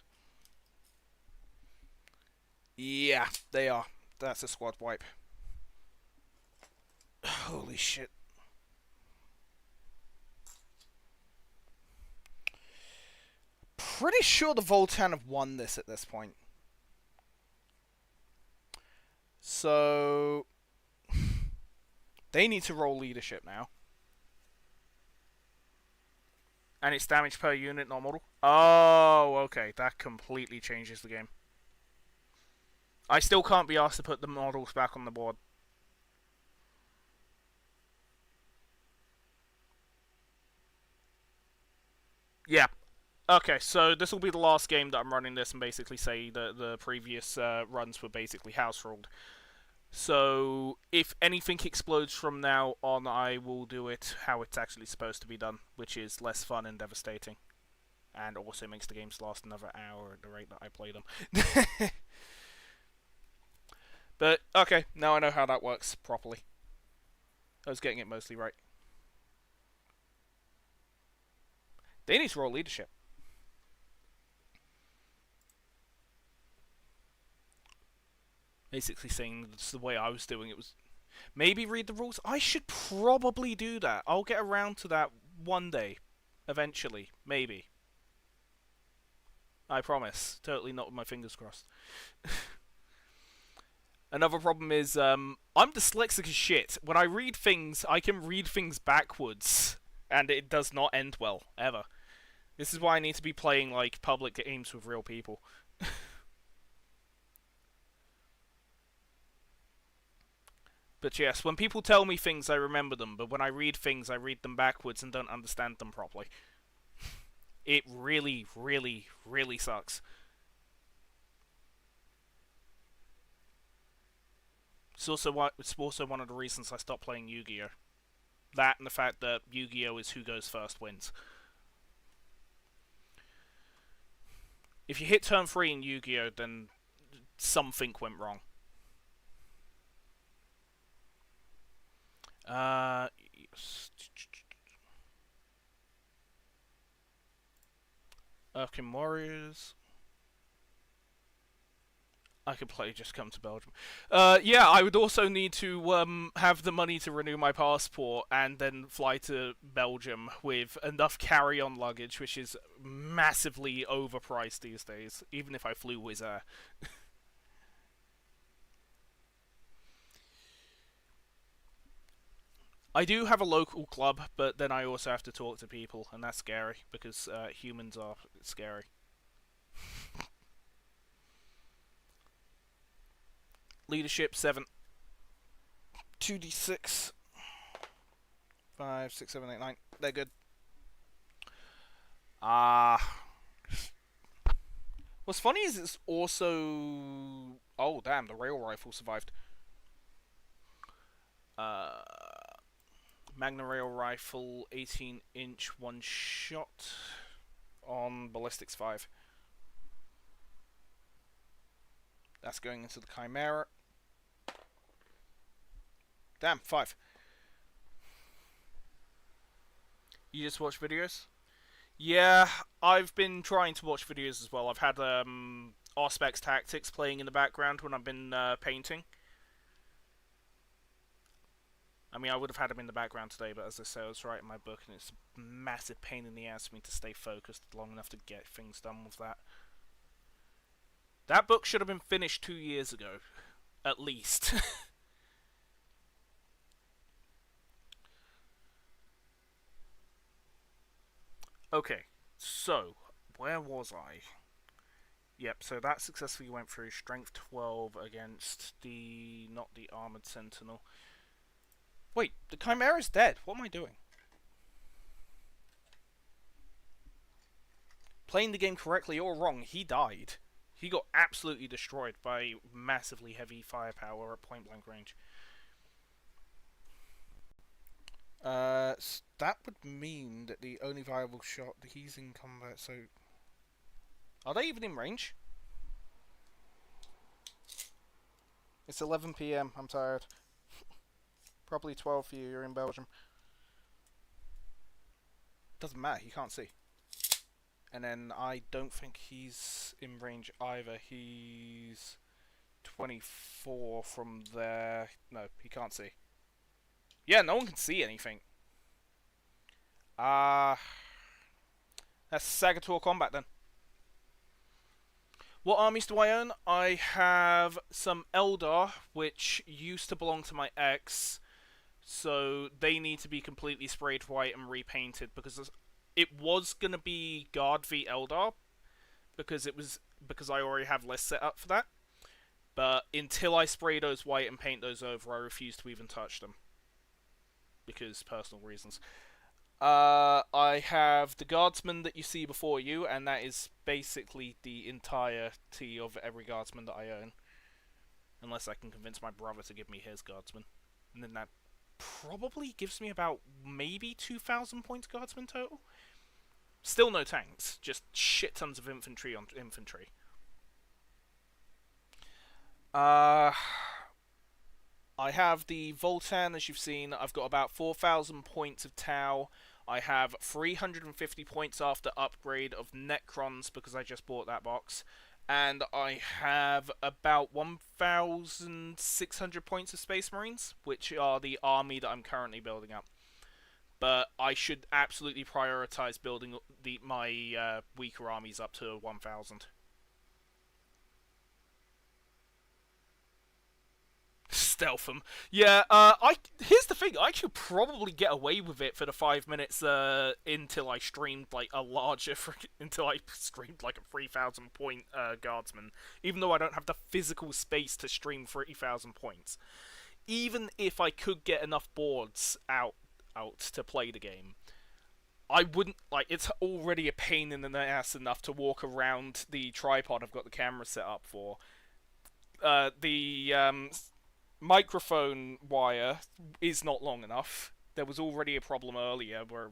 Yeah, they are. That's a squad wipe. Holy shit. Pretty sure the Voltan have won this at this point. So... they need to roll leadership now. And it's damage per unit, not model. Oh, okay. That completely changes the game. I still can't be asked to put the models back on the board. Yeah. Okay, so this will be the last game that I'm running this and basically say that the previous runs were basically house ruled. So, if anything explodes from now on, I will do it how it's actually supposed to be done, which is less fun and devastating. And also makes the games last another hour at the rate that I play them. But, okay, now I know how that works properly. I was getting it mostly right. They need to roll leadership. Basically saying that's the way I was doing it was maybe read the rules. I should probably do that. I'll get around to that one day, eventually, maybe. I promise. Totally not with my fingers crossed. Another problem is I'm dyslexic as shit. When I read things, I can read things backwards, and it does not end well ever. This is why I need to be playing like public games with real people. But yes, when people tell me things, I remember them. But when I read things, I read them backwards and don't understand them properly. It really, really, really sucks. It's also one of the reasons I stopped playing Yu-Gi-Oh. That and the fact that Yu-Gi-Oh is who goes first wins. If you hit turn 3 in Yu-Gi-Oh, then something went wrong. Yes. Erkin Warriors. I could play Just Come to Belgium. Yeah, I would also need to have the money to renew my passport and then fly to Belgium with enough carry-on luggage, which is massively overpriced these days, even if I flew Wizz Air. I do have a local club, but then I also have to talk to people, and that's scary, because humans are scary. Leadership 7. 2d6. 5, 6, 7, 8, 9. They're good. What's funny is it's also... Oh, damn, the rail rifle survived. Magna rail rifle, 18-inch, one shot on ballistics 5. That's going into the Chimera. Damn, 5. You just watch videos? Yeah, I've been trying to watch videos as well. I've had Auspex Tactics playing in the background when I've been painting. I mean, I would have had him in the background today, but as I say, I was writing my book, and it's a massive pain in the ass for me to stay focused long enough to get things done with that. That book should have been finished 2 years ago, at least. Okay, so, where was I? Yep, so that successfully went through Strength 12 against the... not the Armored Sentinel. Wait, the Chimera's dead. What am I doing? Playing the game correctly or wrong, he died. He got absolutely destroyed by massively heavy firepower at point blank range. That would mean that the only viable shot, he's in combat, so... Are they even in range? It's 11 PM, I'm tired. Probably 12 for you, you're in Belgium. Doesn't matter, you can't see. And then I don't think he's in range either. He's 24 from there. No, he can't see. Yeah, no one can see anything. That's Sagator combat then. What armies do I own? I have some Eldar, which used to belong to my ex, so they need to be completely sprayed white and repainted because it was gonna be Guard v Eldar because I already have less set up for that. But until I spray those white and paint those over, I refuse to even touch them because personal reasons. I have the guardsman that you see before you, and that is basically the entirety of every guardsman that I own. Unless I can convince my brother to give me his guardsman. And then that probably gives me about maybe 2,000 points guardsman total. Still no tanks, just shit tons of infantry on infantry. I have the Voltan, as you've seen. I've got about 4,000 points of Tau. I have 350 points after upgrade of Necrons because I just bought that box. And I have about 1,600 points of Space Marines, which are the army that I'm currently building up. But I should absolutely prioritize building my weaker armies up to 1,000. Stealth them. Yeah, here's the thing. I could probably get away with it for the 5 minutes until I streamed like a larger until I streamed like a 3,000 point guardsman. Even though I don't have the physical space to stream 3,000 points. Even if I could get enough boards out to play the game, I wouldn't like. It's already a pain in the ass enough to walk around the tripod I've got the camera set up for. The microphone wire is not long enough. There was already a problem earlier where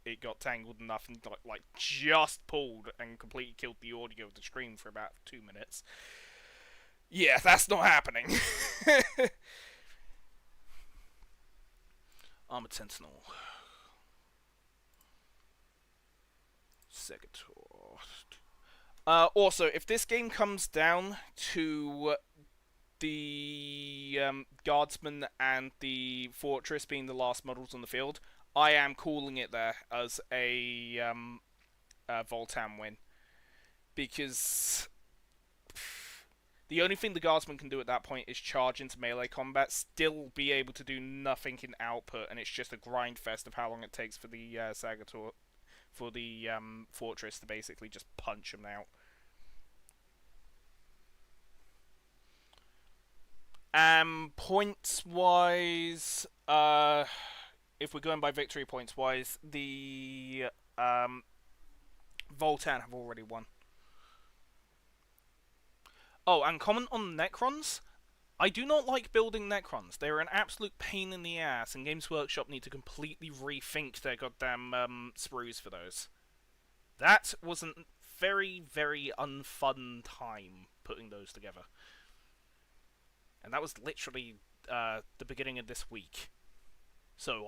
it got tangled enough and like just pulled and completely killed the audio of the stream for about 2 minutes. Yeah, that's not happening. Armored Sentinel. Segator. Also, if this game comes down to the Guardsman and the Fortress being the last models on the field, I am calling it there as a Voltan win. Because the only thing the Guardsman can do at that point is charge into melee combat, still be able to do nothing in output, and it's just a grind fest of how long it takes for the Sagator, for the Fortress to basically just punch them out. Points wise, if we're going by victory points wise, the Voltan have already won. Oh, and comment on Necrons. I do not like building Necrons. They're an absolute pain in the ass, and Games Workshop need to completely rethink their goddamn sprues for those. That was a very, very unfun time putting those together. And that was literally the beginning of this week. So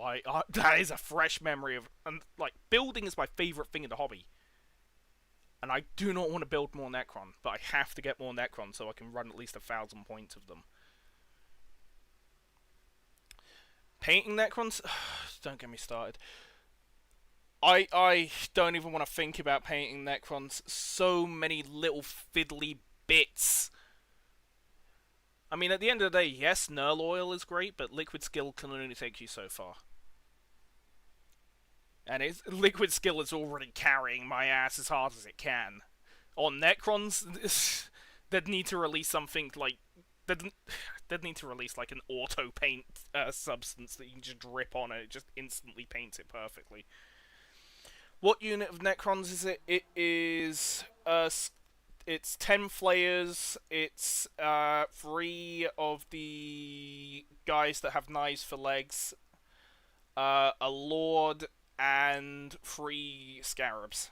that is a fresh memory of... And, like, building is my favourite thing in the hobby. And I do not want to build more Necron, but I have to get more Necron so I can run at least 1,000 points of them. Painting Necrons? Don't get me started. I don't even want to think about painting Necrons. So many little fiddly bits. I mean, at the end of the day, yes, Nurl oil is great, but liquid skill can only take you so far. And liquid skill is already carrying my ass as hard as it can. On Necrons, they'd need to release something like... They'd need to release like an auto paint substance that you can just drip on and it just instantly paints it perfectly. What unit of Necrons is it? It is... it's 10 flayers, it's 3 of the guys that have knives for legs, a lord, and 3 scarabs.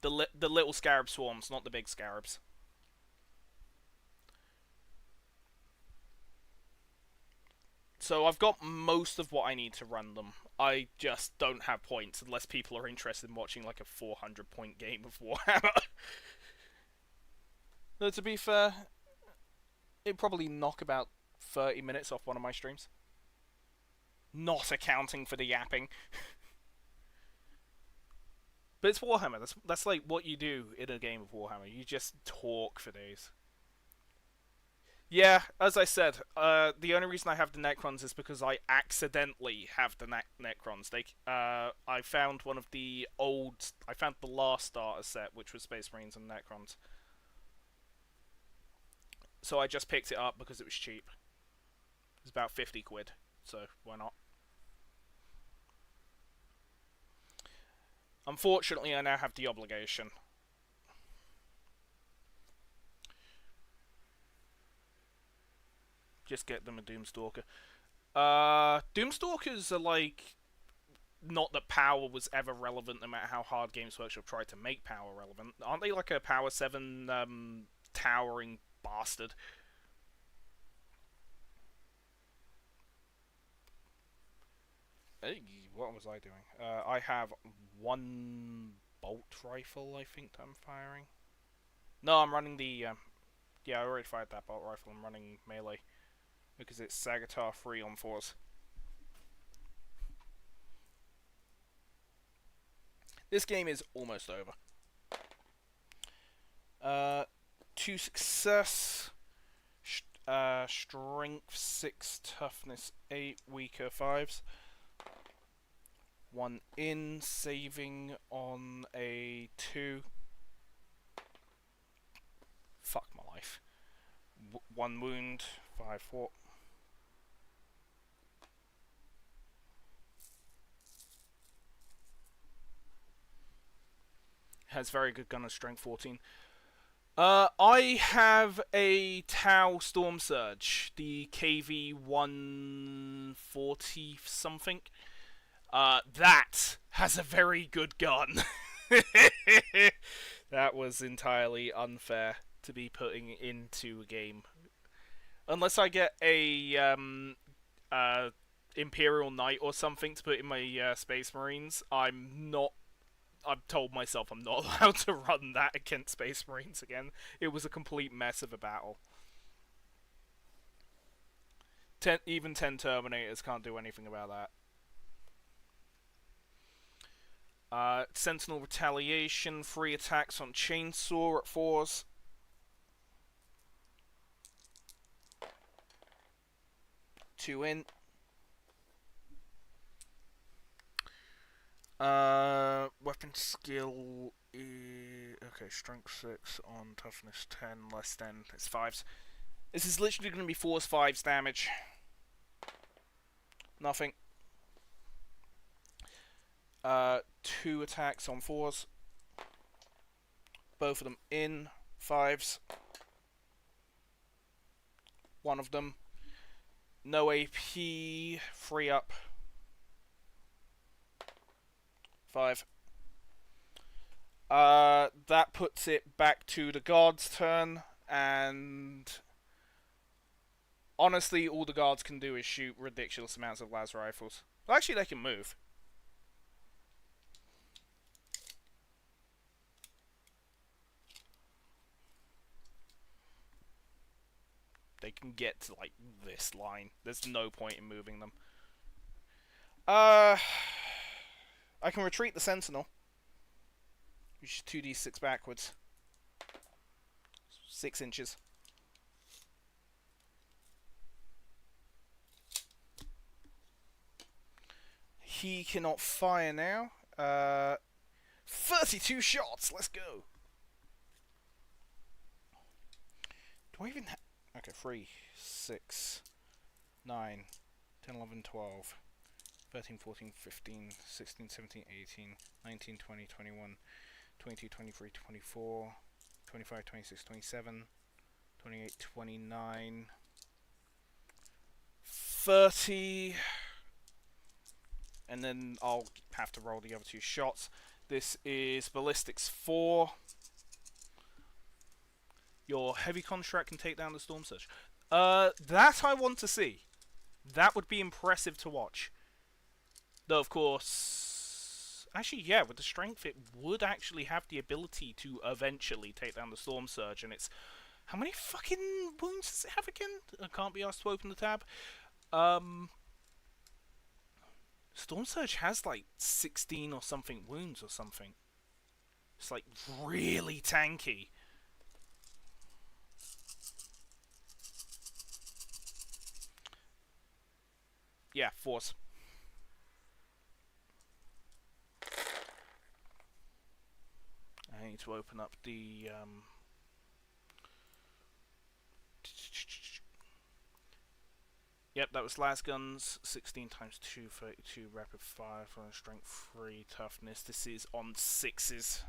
The little scarab swarms, not the big scarabs. So I've got most of what I need to run them. I just don't have points unless people are interested in watching like a 400 point game of Warhammer. Though to be fair, it'd probably knock about 30 minutes off one of my streams. Not accounting for the yapping. But it's Warhammer, that's like what you do in a game of Warhammer. You just talk for days. Yeah, as I said, the only reason I have the Necrons is because I accidentally have the Necrons. I found one of the I found the last starter set, which was Space Marines and Necrons. So I just picked it up because it was cheap. It was about 50 quid, so why not? Unfortunately, I now have the obligation. Just get them a Doomstalker. Doomstalkers are like... Not that power was ever relevant, no matter how hard Games Workshop tried to make power relevant. Aren't they like a Power 7 towering bastard? What was I doing? I have one bolt rifle, I think I'm firing. No, I'm running the. Yeah, I already fired that bolt rifle. I'm running melee because it's Sagatar 3 on 4s. This game is almost over. 2 success. Strength 6, toughness 8, weaker 5s. 1 in, saving on a 2. Fuck my life. 1 wound, 5 4. Has very good gun and strength 14. I have a Tau Storm Surge, the KV 140 something. That has a very good gun. That was entirely unfair to be putting into a game. Unless I get a Imperial Knight or something to put in my Space Marines, I've told myself I'm not allowed to run that against Space Marines again. It was a complete mess of a battle. Even 10 Terminators can't do anything about that. Sentinel Retaliation, 3 attacks on Chainsaw at 4s. Two in. Weapon skill is... Okay, strength 6 on toughness 10, less than... It's 5s. This is literally going to be 4s, 5s damage. Nothing. 2 attacks on 4s. Both of them in 5s. One of them. No AP. 3 up. 5. That puts it back to the guard's turn, and honestly, all the guards can do is shoot ridiculous amounts of las rifles. Well, actually, they can move. They can get to, like, this line. There's no point in moving them. I can retreat the Sentinel, which is 2d6 backwards. 6 inches. He cannot fire now. 32 shots. Let's go. Do I even have... Okay, 3, 6, 9, 10, 11, 12, 13, 14, 15, 16, 17, 18, 19, 20, 21, 22, 23, 24, 25, 26, 27, 28, 29, 30, and then I'll have to roll the other 2 shots. This is Ballistics 4. Your heavy construct can take down the Storm Surge. That I want to see. That would be impressive to watch. Though, of course... Actually, yeah, with the strength, it would actually have the ability to eventually take down the Storm Surge, and it's... How many fucking wounds does it have again? I can't be asked to open the tab. Storm Surge has, like, 16 or something wounds or something. It's, like, really tanky. Yeah, 4s. I need to open up the... Yep, that was las guns. 16 times 2, 32 rapid fire, strength 3, toughness. This is on 6s.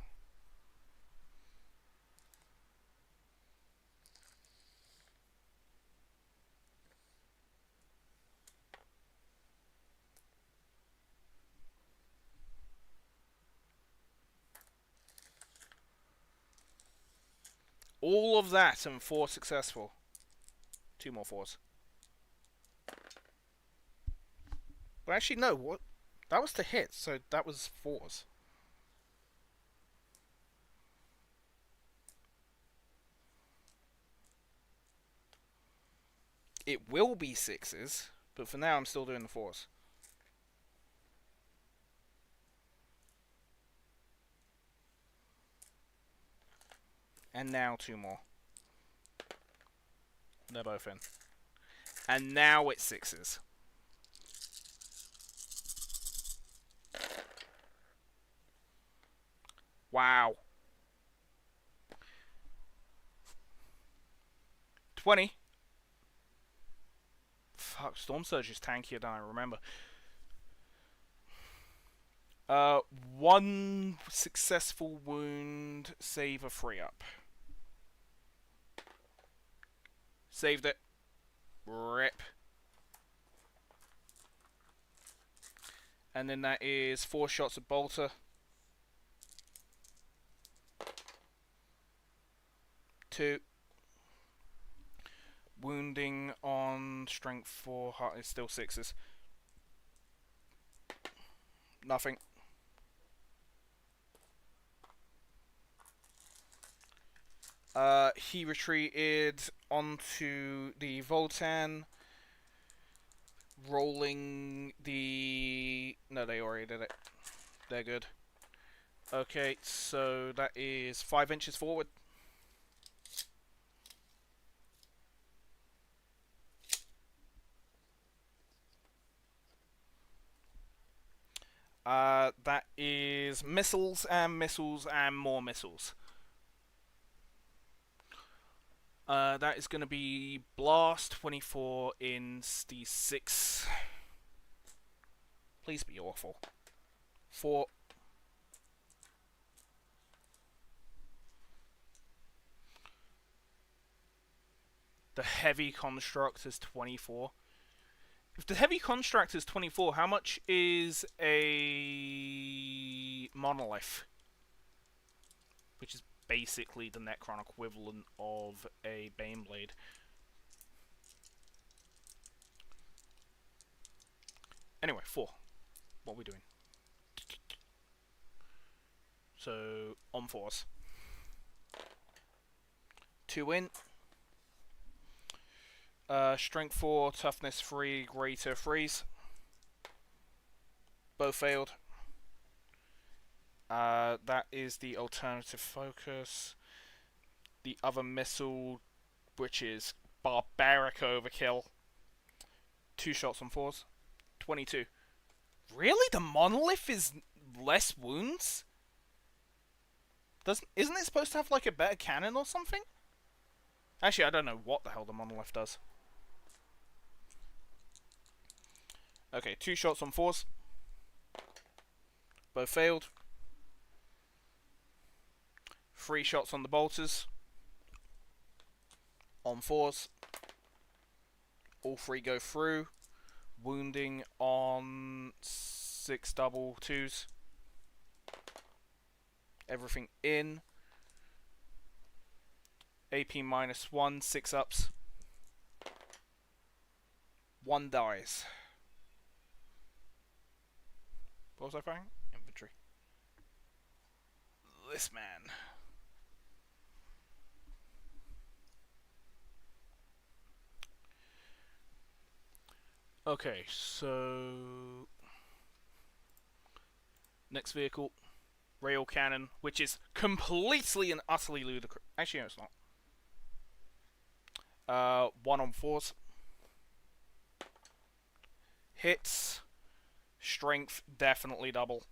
All of that and 4 successful. 2 more 4s. But actually, no. What? That was to hit, so that was 4s. It will be 6s, but for now I'm still doing the 4s. And now 2 more. They're both in. And now it's 6s. Wow. 20. Fuck, Storm Surge is tankier than I remember. 1 successful wound, save a free up. Saved it. Rip. And then that is 4 shots of bolter. 2. Wounding on strength 4, heart is still 6s. Nothing. He retreated onto the voltan, rolling the... No, they already did it. They're good. Okay, so that is 5 inches forward. That is missiles and missiles and more missiles. That is going to be blast 24 in D6. Please be awful. 4. The heavy construct is 24. If the heavy construct is 24, how much is a monolith? Which is basically the Necron equivalent of a Baneblade. Anyway, 4. What are we doing? So, on 4s. 2 in. Strength 4, toughness 3, greater freeze. Both failed. That is the alternative focus. The other missile, which is barbaric overkill. 2 shots on 4s. 22. Really? The monolith is less wounds? Isn't it supposed to have like a better cannon or something? Actually, I don't know what the hell the monolith does. Okay, 2 shots on 4s. Both failed. 3 shots on the bolters. On 4s. All 3 go through. Wounding on 6 double 2s. Everything in. AP -1, 6 ups. 1 dies. What was I firing? Infantry. This man. Okay, so... Next vehicle. Rail cannon, which is completely and utterly ludicrous. Actually, no, it's not. 1 on 4s. Hits. Strength, definitely double.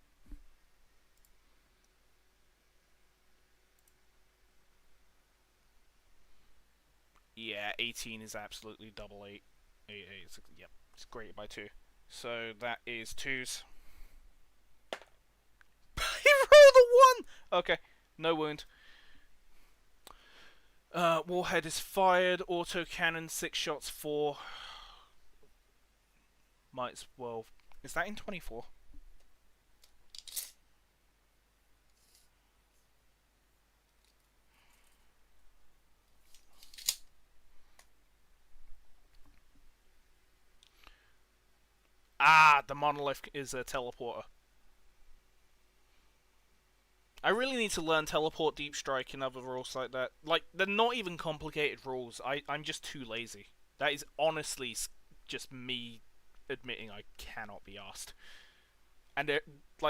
Yeah, 18 is absolutely double 8. 8, 8 yep, it's great by 2. So that is 2s. He rolled a 1! Okay, no wound. Warhead is fired. Auto cannon, 6 shots, 4. Might as well. Is that in 24? the monolith is a teleporter. I really need to learn teleport, deep strike, and other rules like that. Like, they're not even complicated rules. I'm just too lazy. That is honestly just me admitting I cannot be asked. And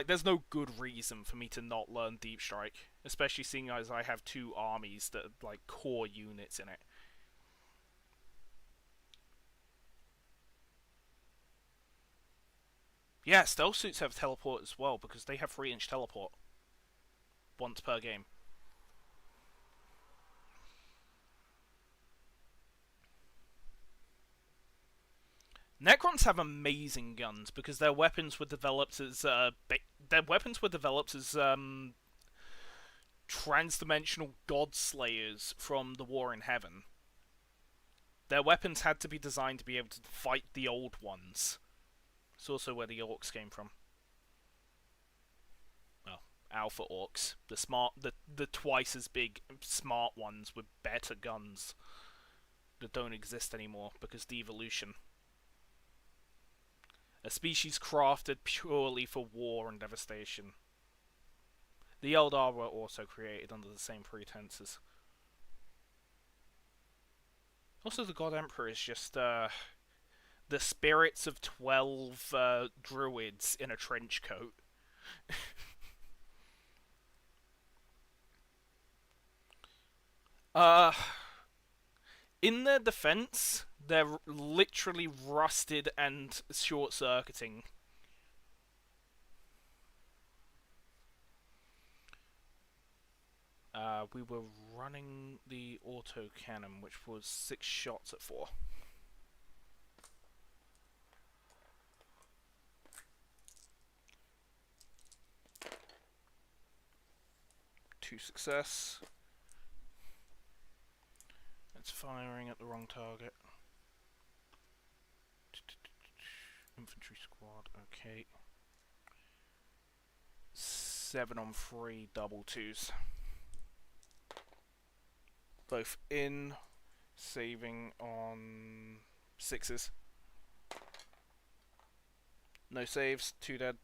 there's no good reason for me to not learn deep strike, especially seeing as I have two armies that are like core units in it. Yeah, stealth suits have teleport as well because they have 3-inch teleport once per game. Necrons have amazing guns because their weapons were developed as trans-dimensional god slayers from the War in Heaven. Their weapons had to be designed to be able to fight the old ones. It's also where the orcs came from. Well, alpha orcs, the twice as big smart ones with better guns that don't exist anymore because devolution. A species crafted purely for war and devastation. The Eldar were also created under the same pretenses. Also, the God Emperor is just the spirits of 12 druids in a trench coat. uh, in their defense, they're literally rusted and short-circuiting. We were running the auto cannon, which was 6 shots at 4. Two success. It's firing at the wrong target. Infantry squad, okay. 7 on 3, double 2s. Both in, saving on 6s. No saves, 2 dead.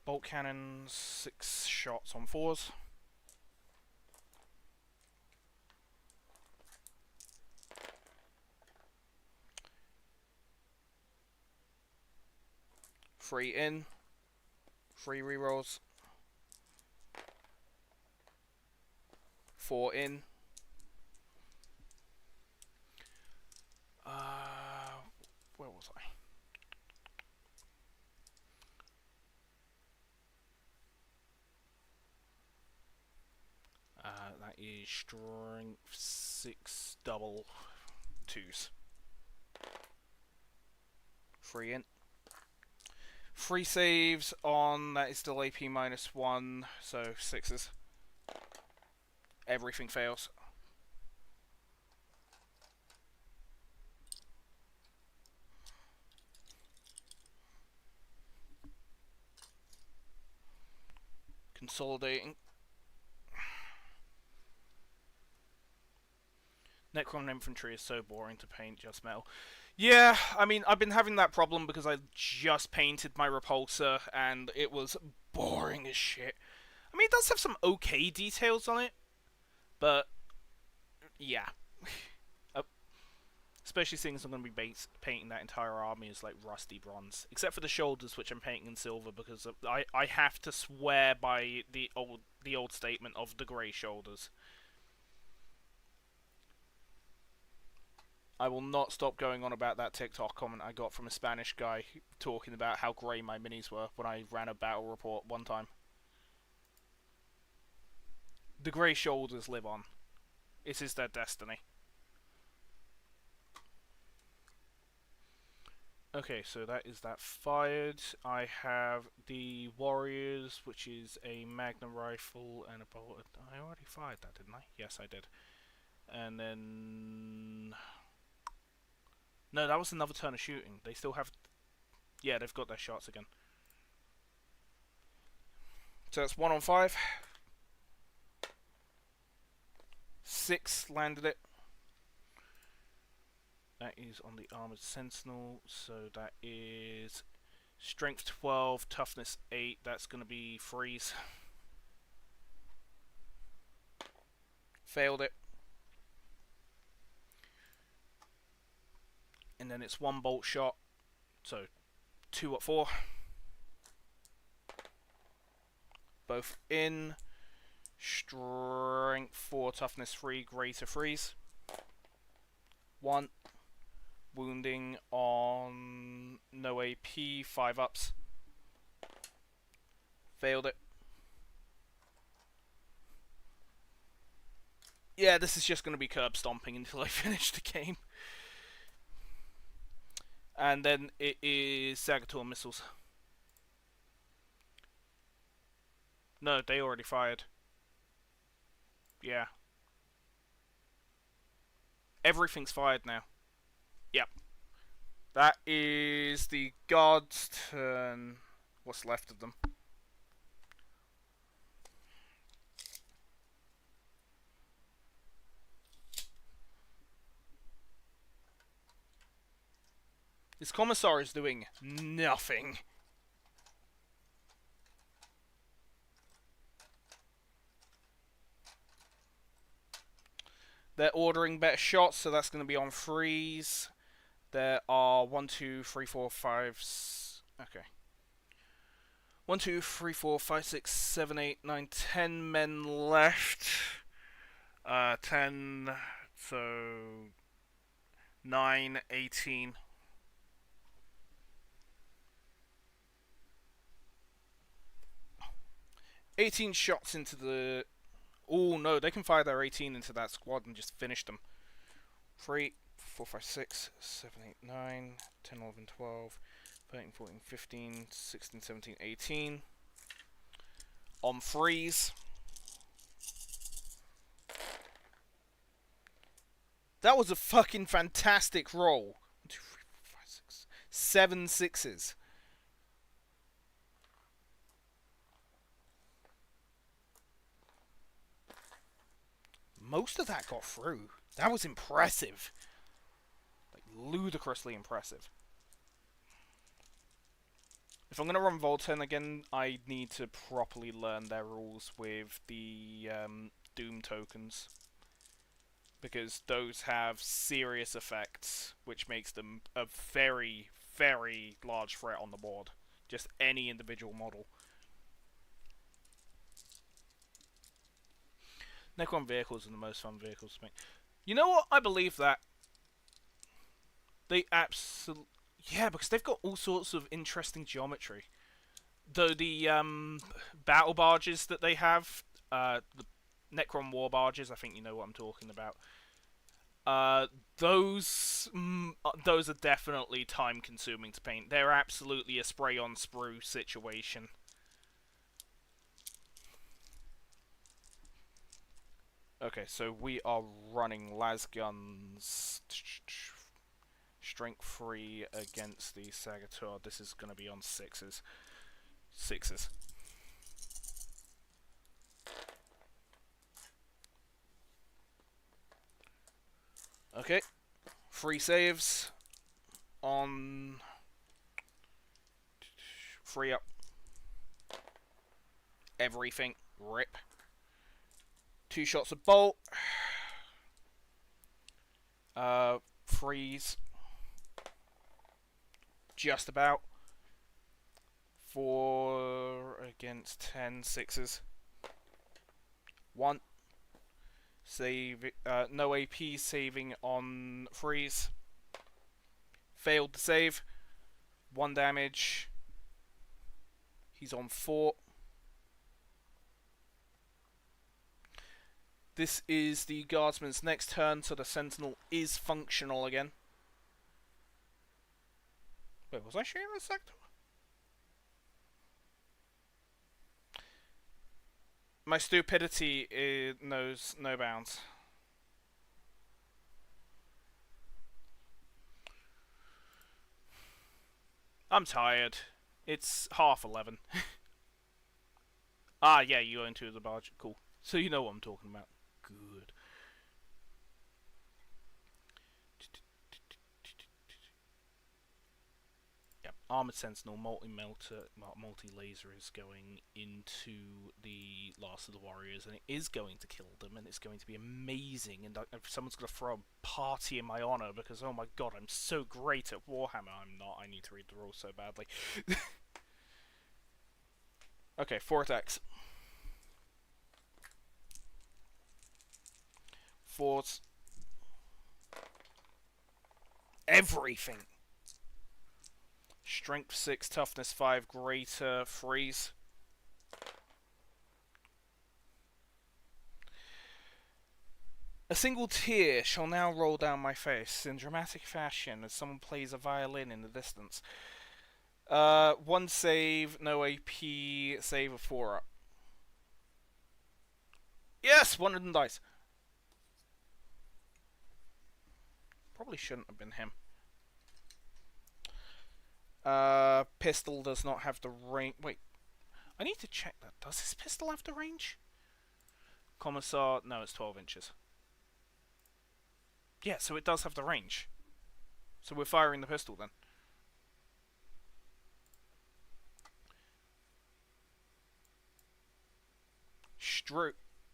Bolt cannons, 6 shots on 4s. Three in, 3 rerolls. 4 in. Where was I? That is strength 6 double 2s. 3 in. 3 saves on that is still AP -1, so 6s. Everything fails. Consolidating. Necron infantry is so boring to paint, just metal. Yeah, I mean, I've been having that problem because I just painted my repulsor and it was boring as shit. I mean, it does have some okay details on it, but yeah. Especially seeing as I'm going to be painting that entire army as like rusty bronze, except for the shoulders, which I'm painting in silver because I have to swear by the old statement of the grey shoulders. I will not stop going on about that TikTok comment I got from a Spanish guy talking about how grey my minis were when I ran a battle report one time. The grey shoulders live on. It is their destiny. Okay, so that is that fired. I have the Warriors, which is a Magnum rifle and a bolt. I already fired that, didn't I? Yes, I did. And then... No, that was another turn of shooting. They still have... Yeah, they've got their shots again. So that's 1 on 5. 6 landed it. That is on the Armored Sentinel, so that is Strength 12, Toughness 8. That's going to be freeze. Failed it. And then it's 1 bolt shot, so 2 at 4. Both in. Strength 4, Toughness 3, greater freeze. 1. Wounding on no AP, 5 ups. Failed it. Yeah, this is just going to be curb stomping until I finish the game. And then it is Sagator missiles. No, they already fired. Yeah. Everything's fired now. Yep. That is the guards' turn. What's left of them? This commissar is doing nothing. They're ordering better shots, so that's going to be on freeze. There are 1, 2, 3, 4, 5. Okay. 1, 2, 3, 4, 5, 6, 7, 8, 9, 10 men left. 10, so 9, 18. "18 shots into the..." Oh no, they can fire their 18 into that squad and just finish them. 3, 4, 5, 6, 7, 8, 9, 10, 11, 12, 13, 14, 15, 16, 17, 18. On freeze. That was a fucking fantastic roll. 1, 2, 3, 4, 5, 6, 7 sixes. Most of that got through. That was impressive. Like, ludicrously impressive. If I'm going to run voltan again, I need to properly learn their rules with the Doom tokens. Because those have serious effects, which makes them a very, very large threat on the board. Just any individual model. Necron vehicles are the most fun vehicles to make. You know what? I believe that. They absolutely... Yeah, because they've got all sorts of interesting geometry. Though the battle barges that they have, the Necron war barges, I think you know what I'm talking about. Those are definitely time-consuming to paint. They're absolutely a spray-on-sprue situation. Okay, so we are running las guns. Strength 3 against the Sagator. This is going to be on 6s. 6s. Okay. 3 saves. On... 3 up. Everything. Rip. 2 shots of bolt. Freeze. Just about. 4 against 10 sixes. 1. Save. No AP saving on freeze. Failed to save. 1 damage. He's on 4. This is the guardsman's next turn, so the sentinel is functional again. Wait, was I shooting the sector? My stupidity knows no bounds. I'm tired. It's 11:30. Ah, yeah, you own 2 of the barge. Cool. So you know what I'm talking about. Good. Armored Sentinel multi-laser is going into the Last of the Warriors, and it is going to kill them, and it's going to be amazing. And someone's going to throw a party in my honor because, oh my god, I'm so great at Warhammer. I'm not. I need to read the rules so badly. Okay, 4 attacks. 4s. Everything. Strength 6, toughness 5, greater, freeze. A single tear shall now roll down my face in dramatic fashion as someone plays a violin in the distance. 1 save, no AP, save of 4 up. Yes, one of them dies. Probably shouldn't have been him. Pistol does not have the range. Wait, I need to check that. Does this pistol have the range? Commissar, no, it's 12 inches. Yeah, so it does have the range. So we're firing the pistol then.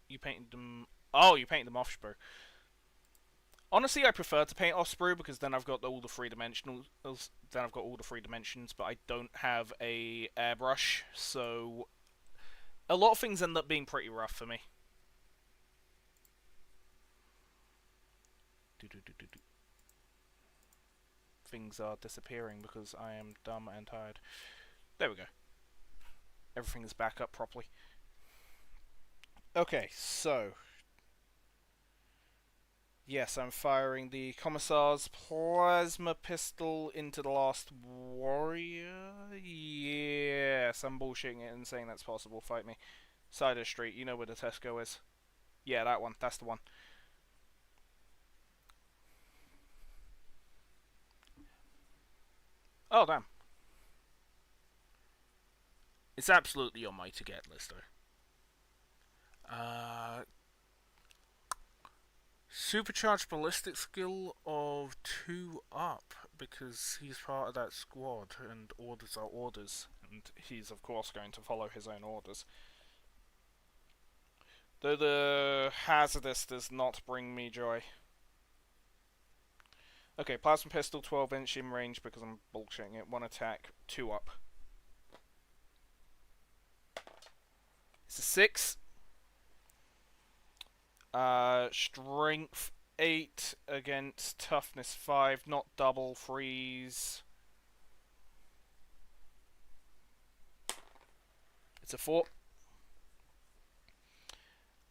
You painted them. Oh, you painted them off sprue. Honestly, I prefer to paint off sprue because then I've got all the 3-dimensionals. Then I've got all the 3 dimensions, but I don't have a airbrush, so a lot of things end up being pretty rough for me. Things are disappearing because I am dumb and tired. There we go. Everything is back up properly. Okay, so yes, I'm firing the Commissar's plasma pistol into the Last Warrior. Yes, I'm bullshitting it and saying that's possible. Fight me. Side of the street, you know where the Tesco is. Yeah, that one. That's the one. Oh, damn. It's absolutely on my to-get list, though. Supercharged ballistic skill of 2 up because he's part of that squad and orders are orders, and he's of course going to follow his own orders. Though the hazardous does not bring me joy. Okay, plasma pistol 12-inch in range because I'm bullshitting it. 1 attack, 2 up. It's a 6. Strength 8 against toughness 5, not double, freeze. It's a 4.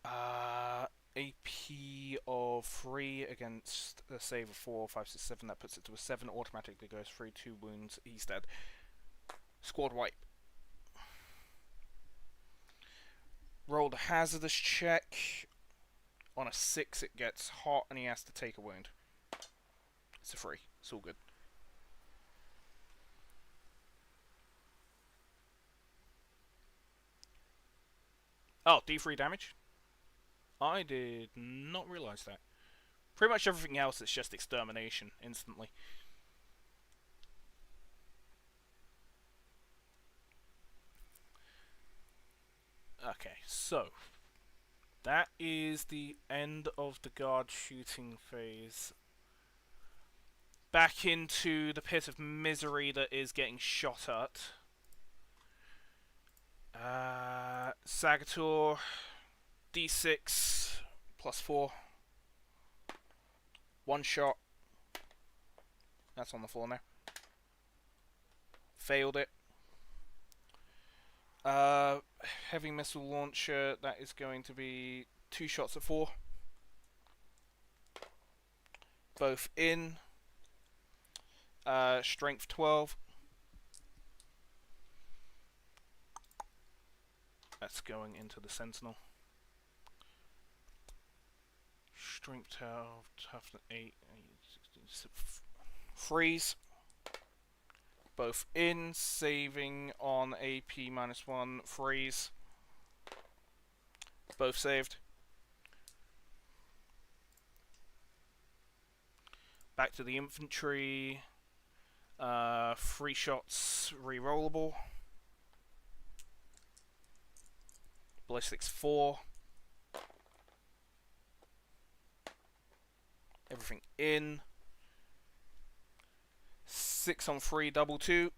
AP of 3 against a save of 4, 5, 6, 7. That puts it to a 7. Automatically goes through 2 wounds. He's dead. Squad wipe. Rolled a hazardous check. On a 6, it gets hot and he has to take a wound. It's a 3. It's all good. Oh, D3 damage? I did not realise that. Pretty much everything else is just extermination instantly. Okay, so that is the end of the guard shooting phase. Back into the pit of misery that is getting shot at. Sagator, D6 plus 4. 1 shot. That's on the floor now. Failed it. Heavy missile launcher, that is going to be 2 shots at 4. Both in. Strength 12. That's going into the Sentinel. Strength 12, toughness 8, 16, freeze. Both in, saving on AP -1, freeze. Both saved. Back to the infantry. 3 shots re-rollable. Ballistics 4. Everything in. 6 on 3, double 2.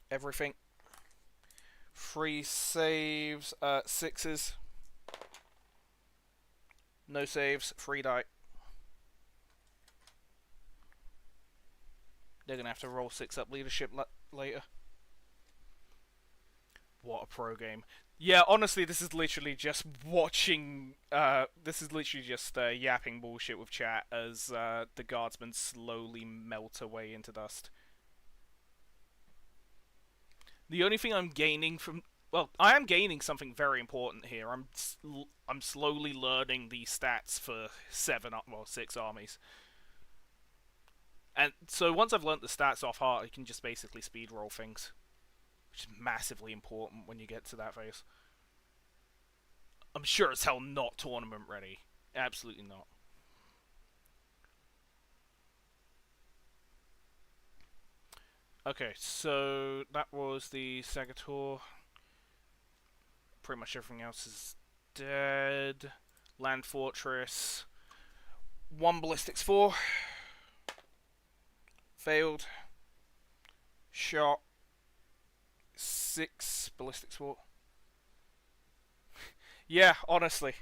Everything. 3 saves, 6s. No saves, 3 die. They're gonna have to roll 6 up leadership later. What a pro game. Yeah, honestly, this is literally just watching. This is literally just yapping bullshit with chat as the guardsmen slowly melt away into dust. The only thing I'm gaining from, well, I am gaining something very important here. I'm slowly learning the stats for 6 armies, and so once I've learnt the stats off heart, I can just basically speed roll things, which is massively important when you get to that phase. I'm sure as hell not tournament ready. Absolutely not. Okay, so that was the Sagator. Pretty much everything else is dead. Land Fortress. 1 Ballistics 4. Failed. Shot. 6 Ballistics 4. Yeah, honestly.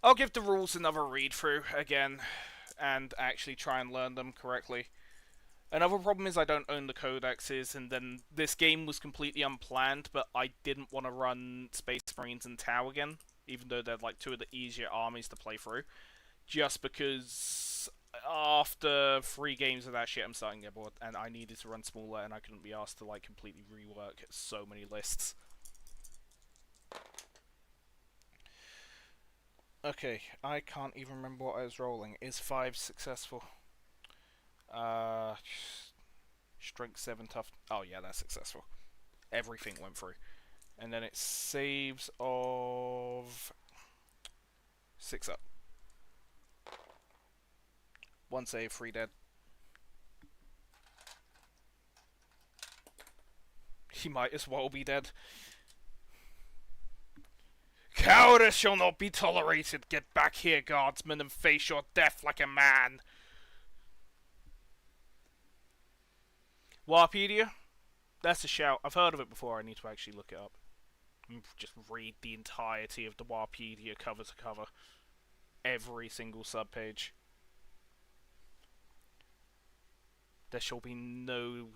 I'll give the rules another read through again and actually try and learn them correctly. Another problem is I don't own the codexes, and then this game was completely unplanned, but I didn't want to run Space Marines and Tau again, even though they're like 2 of the easier armies to play through. Just because after 3 games of that shit, I'm starting to get bored, and I needed to run smaller, and I couldn't be asked to like completely rework so many lists. Okay, I can't even remember what I was rolling. Is 5 successful? Strength 7 tough. Oh yeah, that's successful. Everything went through. And then it saves of 6 up. 1 save, 3 dead. He might as well be dead. Cowardice shall not be tolerated. Get back here, guardsmen, and face your death like a man. Warpedia? That's a shout. I've heard of it before. I need to actually look it up. Just read the entirety of the Warpedia cover to cover. Every single subpage. There shall be no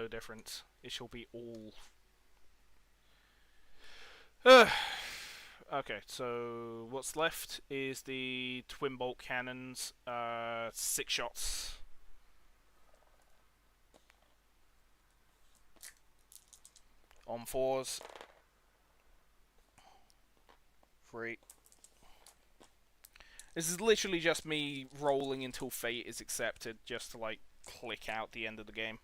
difference. It shall be all. Okay, so what's left is the twin bolt cannons. 6 shots. On 4s. 3. This is literally just me rolling until fate is accepted, just to like click out the end of the game.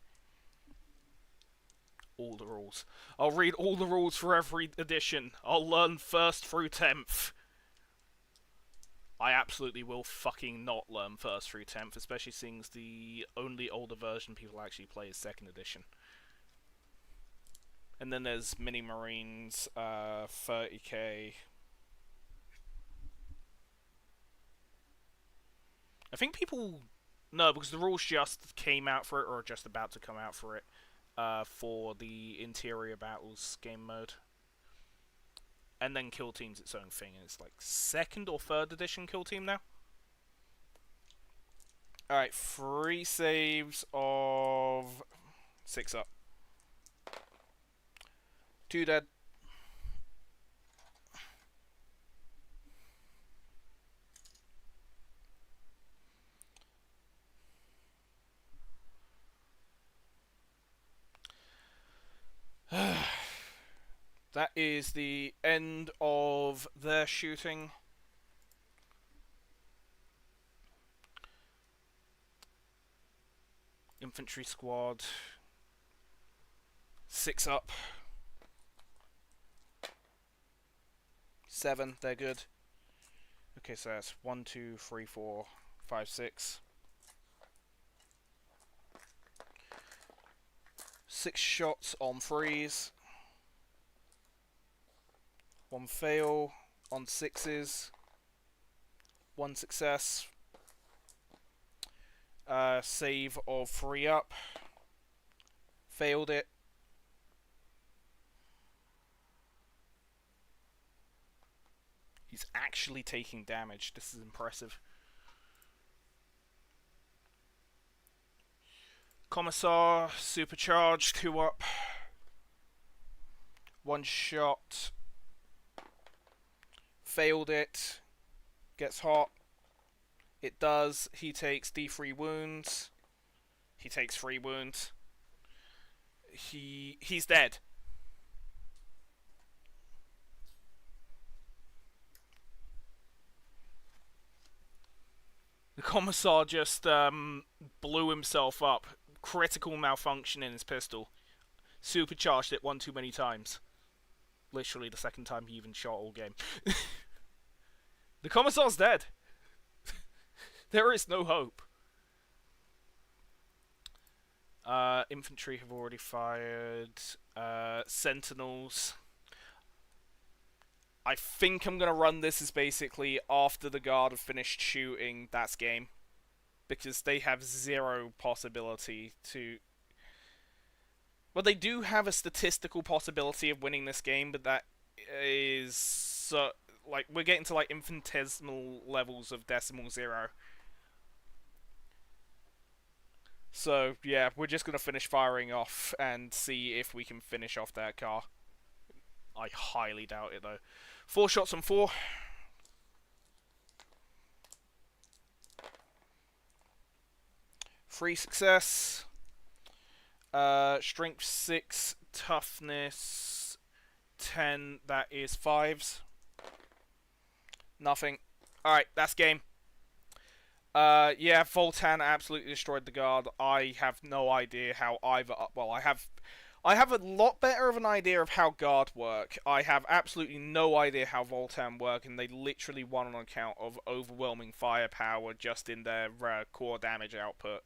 All the rules. I'll read all the rules for every edition. I'll learn 1st through 10th. I absolutely will fucking not learn 1st through 10th, especially seeing the only older version people actually play is 2nd edition. And then there's Mini Marines, 30k. I think people... No, because the rules just came out for it, or are just about to come out for it, for the Interior Battles game mode. And then Kill Team's its own thing, and it's like 2nd or 3rd edition Kill Team now. Alright, 3 saves of 6 up. 2 dead. That is the end of their shooting. Infantry squad. 6 up. 7, they're good. Okay, so that's 1, 2, 3, 4, 5, 6. 6 shots on threes. 1 fail on sixes. 1 success. Save of 3 up. Failed it. He's actually taking damage. This is impressive. Commissar, supercharged, 2 up. 1 shot. Failed it. Gets hot. It does. He takes D3 wounds. He takes 3 wounds. He's dead. The Commissar just blew himself up. Critical malfunction in his pistol. Supercharged it one too many times. Literally the second time he even shot all game. The Commissar's dead. There is no hope. Infantry have already fired. Sentinels. I think I'm going to run this as basically after the guard have finished shooting, that's game. Because they have 0 possibility to... Well, they do have a statistical possibility of winning this game, but that is... like, we're getting to, like, infinitesimal levels of decimal 0. So, yeah, we're just going to finish firing off and see if we can finish off that car. I highly doubt it, though. 4 shots on 4. Free success. Strength 6, toughness 10, that is 5s. Nothing. Alright, that's game. Yeah, Voltan absolutely destroyed the guard. I have no idea how either... Well, I have a lot better of an idea of how guard work. I have absolutely no idea how Voltan work, and they literally won on account of overwhelming firepower just in their core damage output.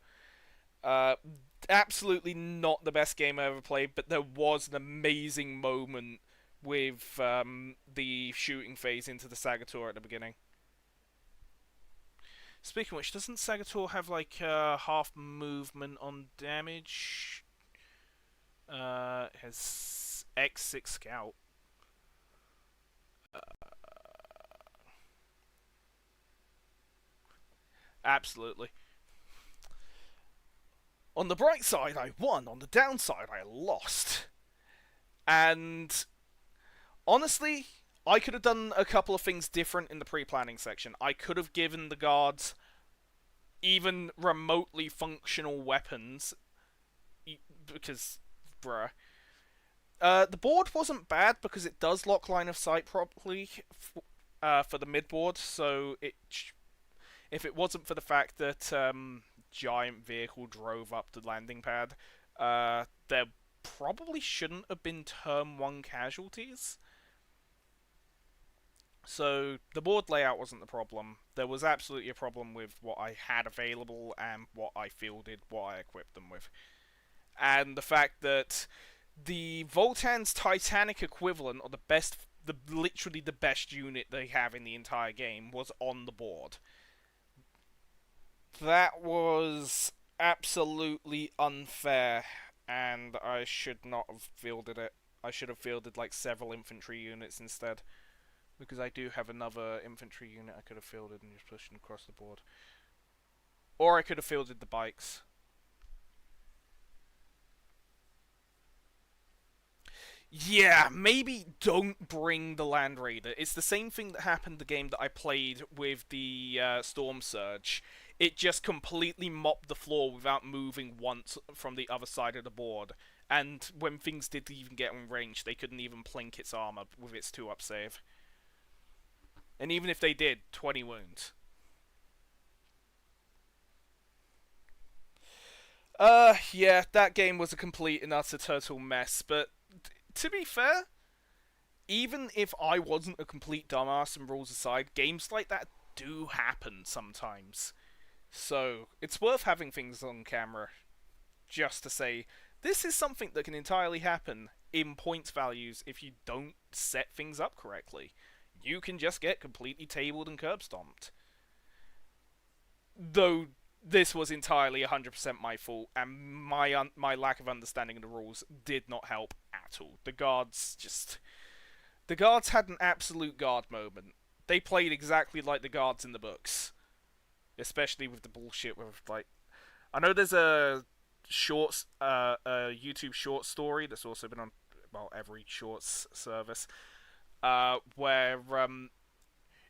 Absolutely not the best game I ever played, but there was an amazing moment with the shooting phase into the Sagator at the beginning. Speaking of which, doesn't Sagator have like half movement on damage? It has X6 Scout. Absolutely. On the bright side, I won. On the downside, I lost. And honestly, I could have done a couple of things different in the pre-planning section. I could have given the guards even remotely functional weapons. Because, bruh. The board wasn't bad because it does lock line of sight properly for the mid-board. So if it wasn't for the fact that giant vehicle drove up the landing pad, there probably shouldn't have been turn 1 casualties. So the board layout wasn't the problem. There was absolutely a problem with what I had available and what I fielded, what I equipped them with. And the fact that the Voltan's Titanic equivalent, or literally the best unit they have in the entire game, was on the board. That was absolutely unfair, and I should not have fielded it. I should have fielded like several infantry units instead. Because I do have another infantry unit I could have fielded and just pushed them across the board. Or I could have fielded the bikes. Yeah, maybe don't bring the Land Raider. It's the same thing that happened the game that I played with the Storm Surge. It just completely mopped the floor without moving once from the other side of the board. And when things did even get in range, they couldn't even plink its armor with its 2-up save. And even if they did, 20 wounds. Yeah, that game was a complete and utter total mess, but to be fair, even if I wasn't a complete dumbass and rules aside, games like that do happen sometimes. So it's worth having things on camera just to say this is something that can entirely happen in points values if you don't set things up correctly. You can just get completely tabled and curb stomped. Though this was entirely 100% my fault, and my lack of understanding of the rules did not help at all. The guards had an absolute guard moment. They played exactly like the guards in the books, especially with the bullshit with like. I know there's a YouTube short story that's also been on well every shorts service, where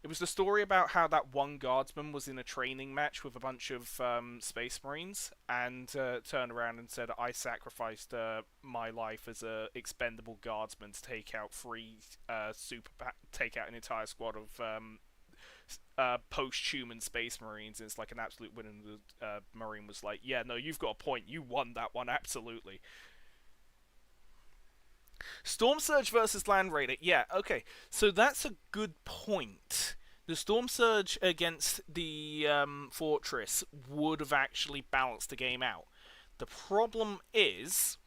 it was the story about how that one guardsman was in a training match with a bunch of space marines and turned around and said, "I sacrificed my life as a expendable guardsman to take out take out an entire squad of post-human space marines." And it's like an absolute win. And the marine was like, "Yeah, no, you've got a point. You won that one, absolutely." Storm Surge versus Land Raider. Yeah, okay. So that's a good point. The Storm Surge against the Fortress would have actually balanced the game out. The problem is,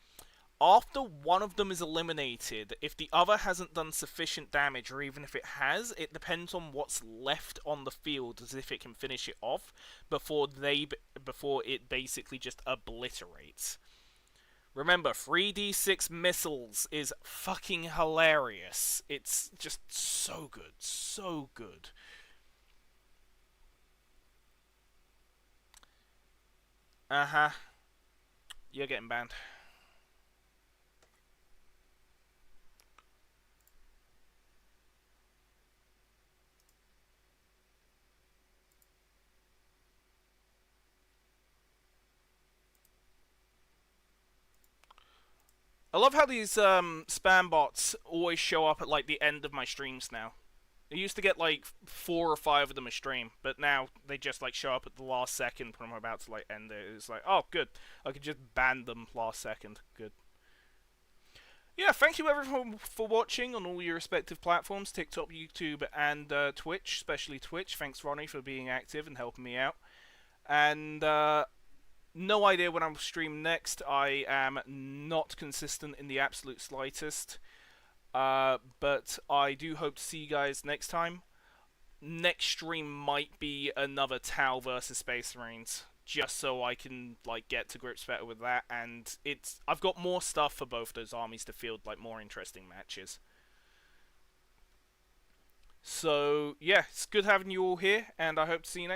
after one of them is eliminated, if the other hasn't done sufficient damage, or even if it has, it depends on what's left on the field as if it can finish it off before it basically just obliterates. Remember, 3d6 missiles is fucking hilarious. It's just so good. So good. Uh-huh. You're getting banned. I love how these spam bots always show up at like the end of my streams now. I used to get like 4 or 5 of them a stream, but now they just like show up at the last second when I'm about to like end it. It's like, oh, good. I could just ban them last second. Good. Yeah, thank you everyone for watching on all your respective platforms, TikTok, YouTube, and Twitch, especially Twitch. Thanks, Ronnie, for being active and helping me out. And no idea when I'll stream next. I am not consistent in the absolute slightest. But I do hope to see you guys next time. Next stream might be another Tau versus Space Marines, just so I can like get to grips better with that. And I've got more stuff for both those armies to field, like more interesting matches. So yeah, it's good having you all here, and I hope to see you next.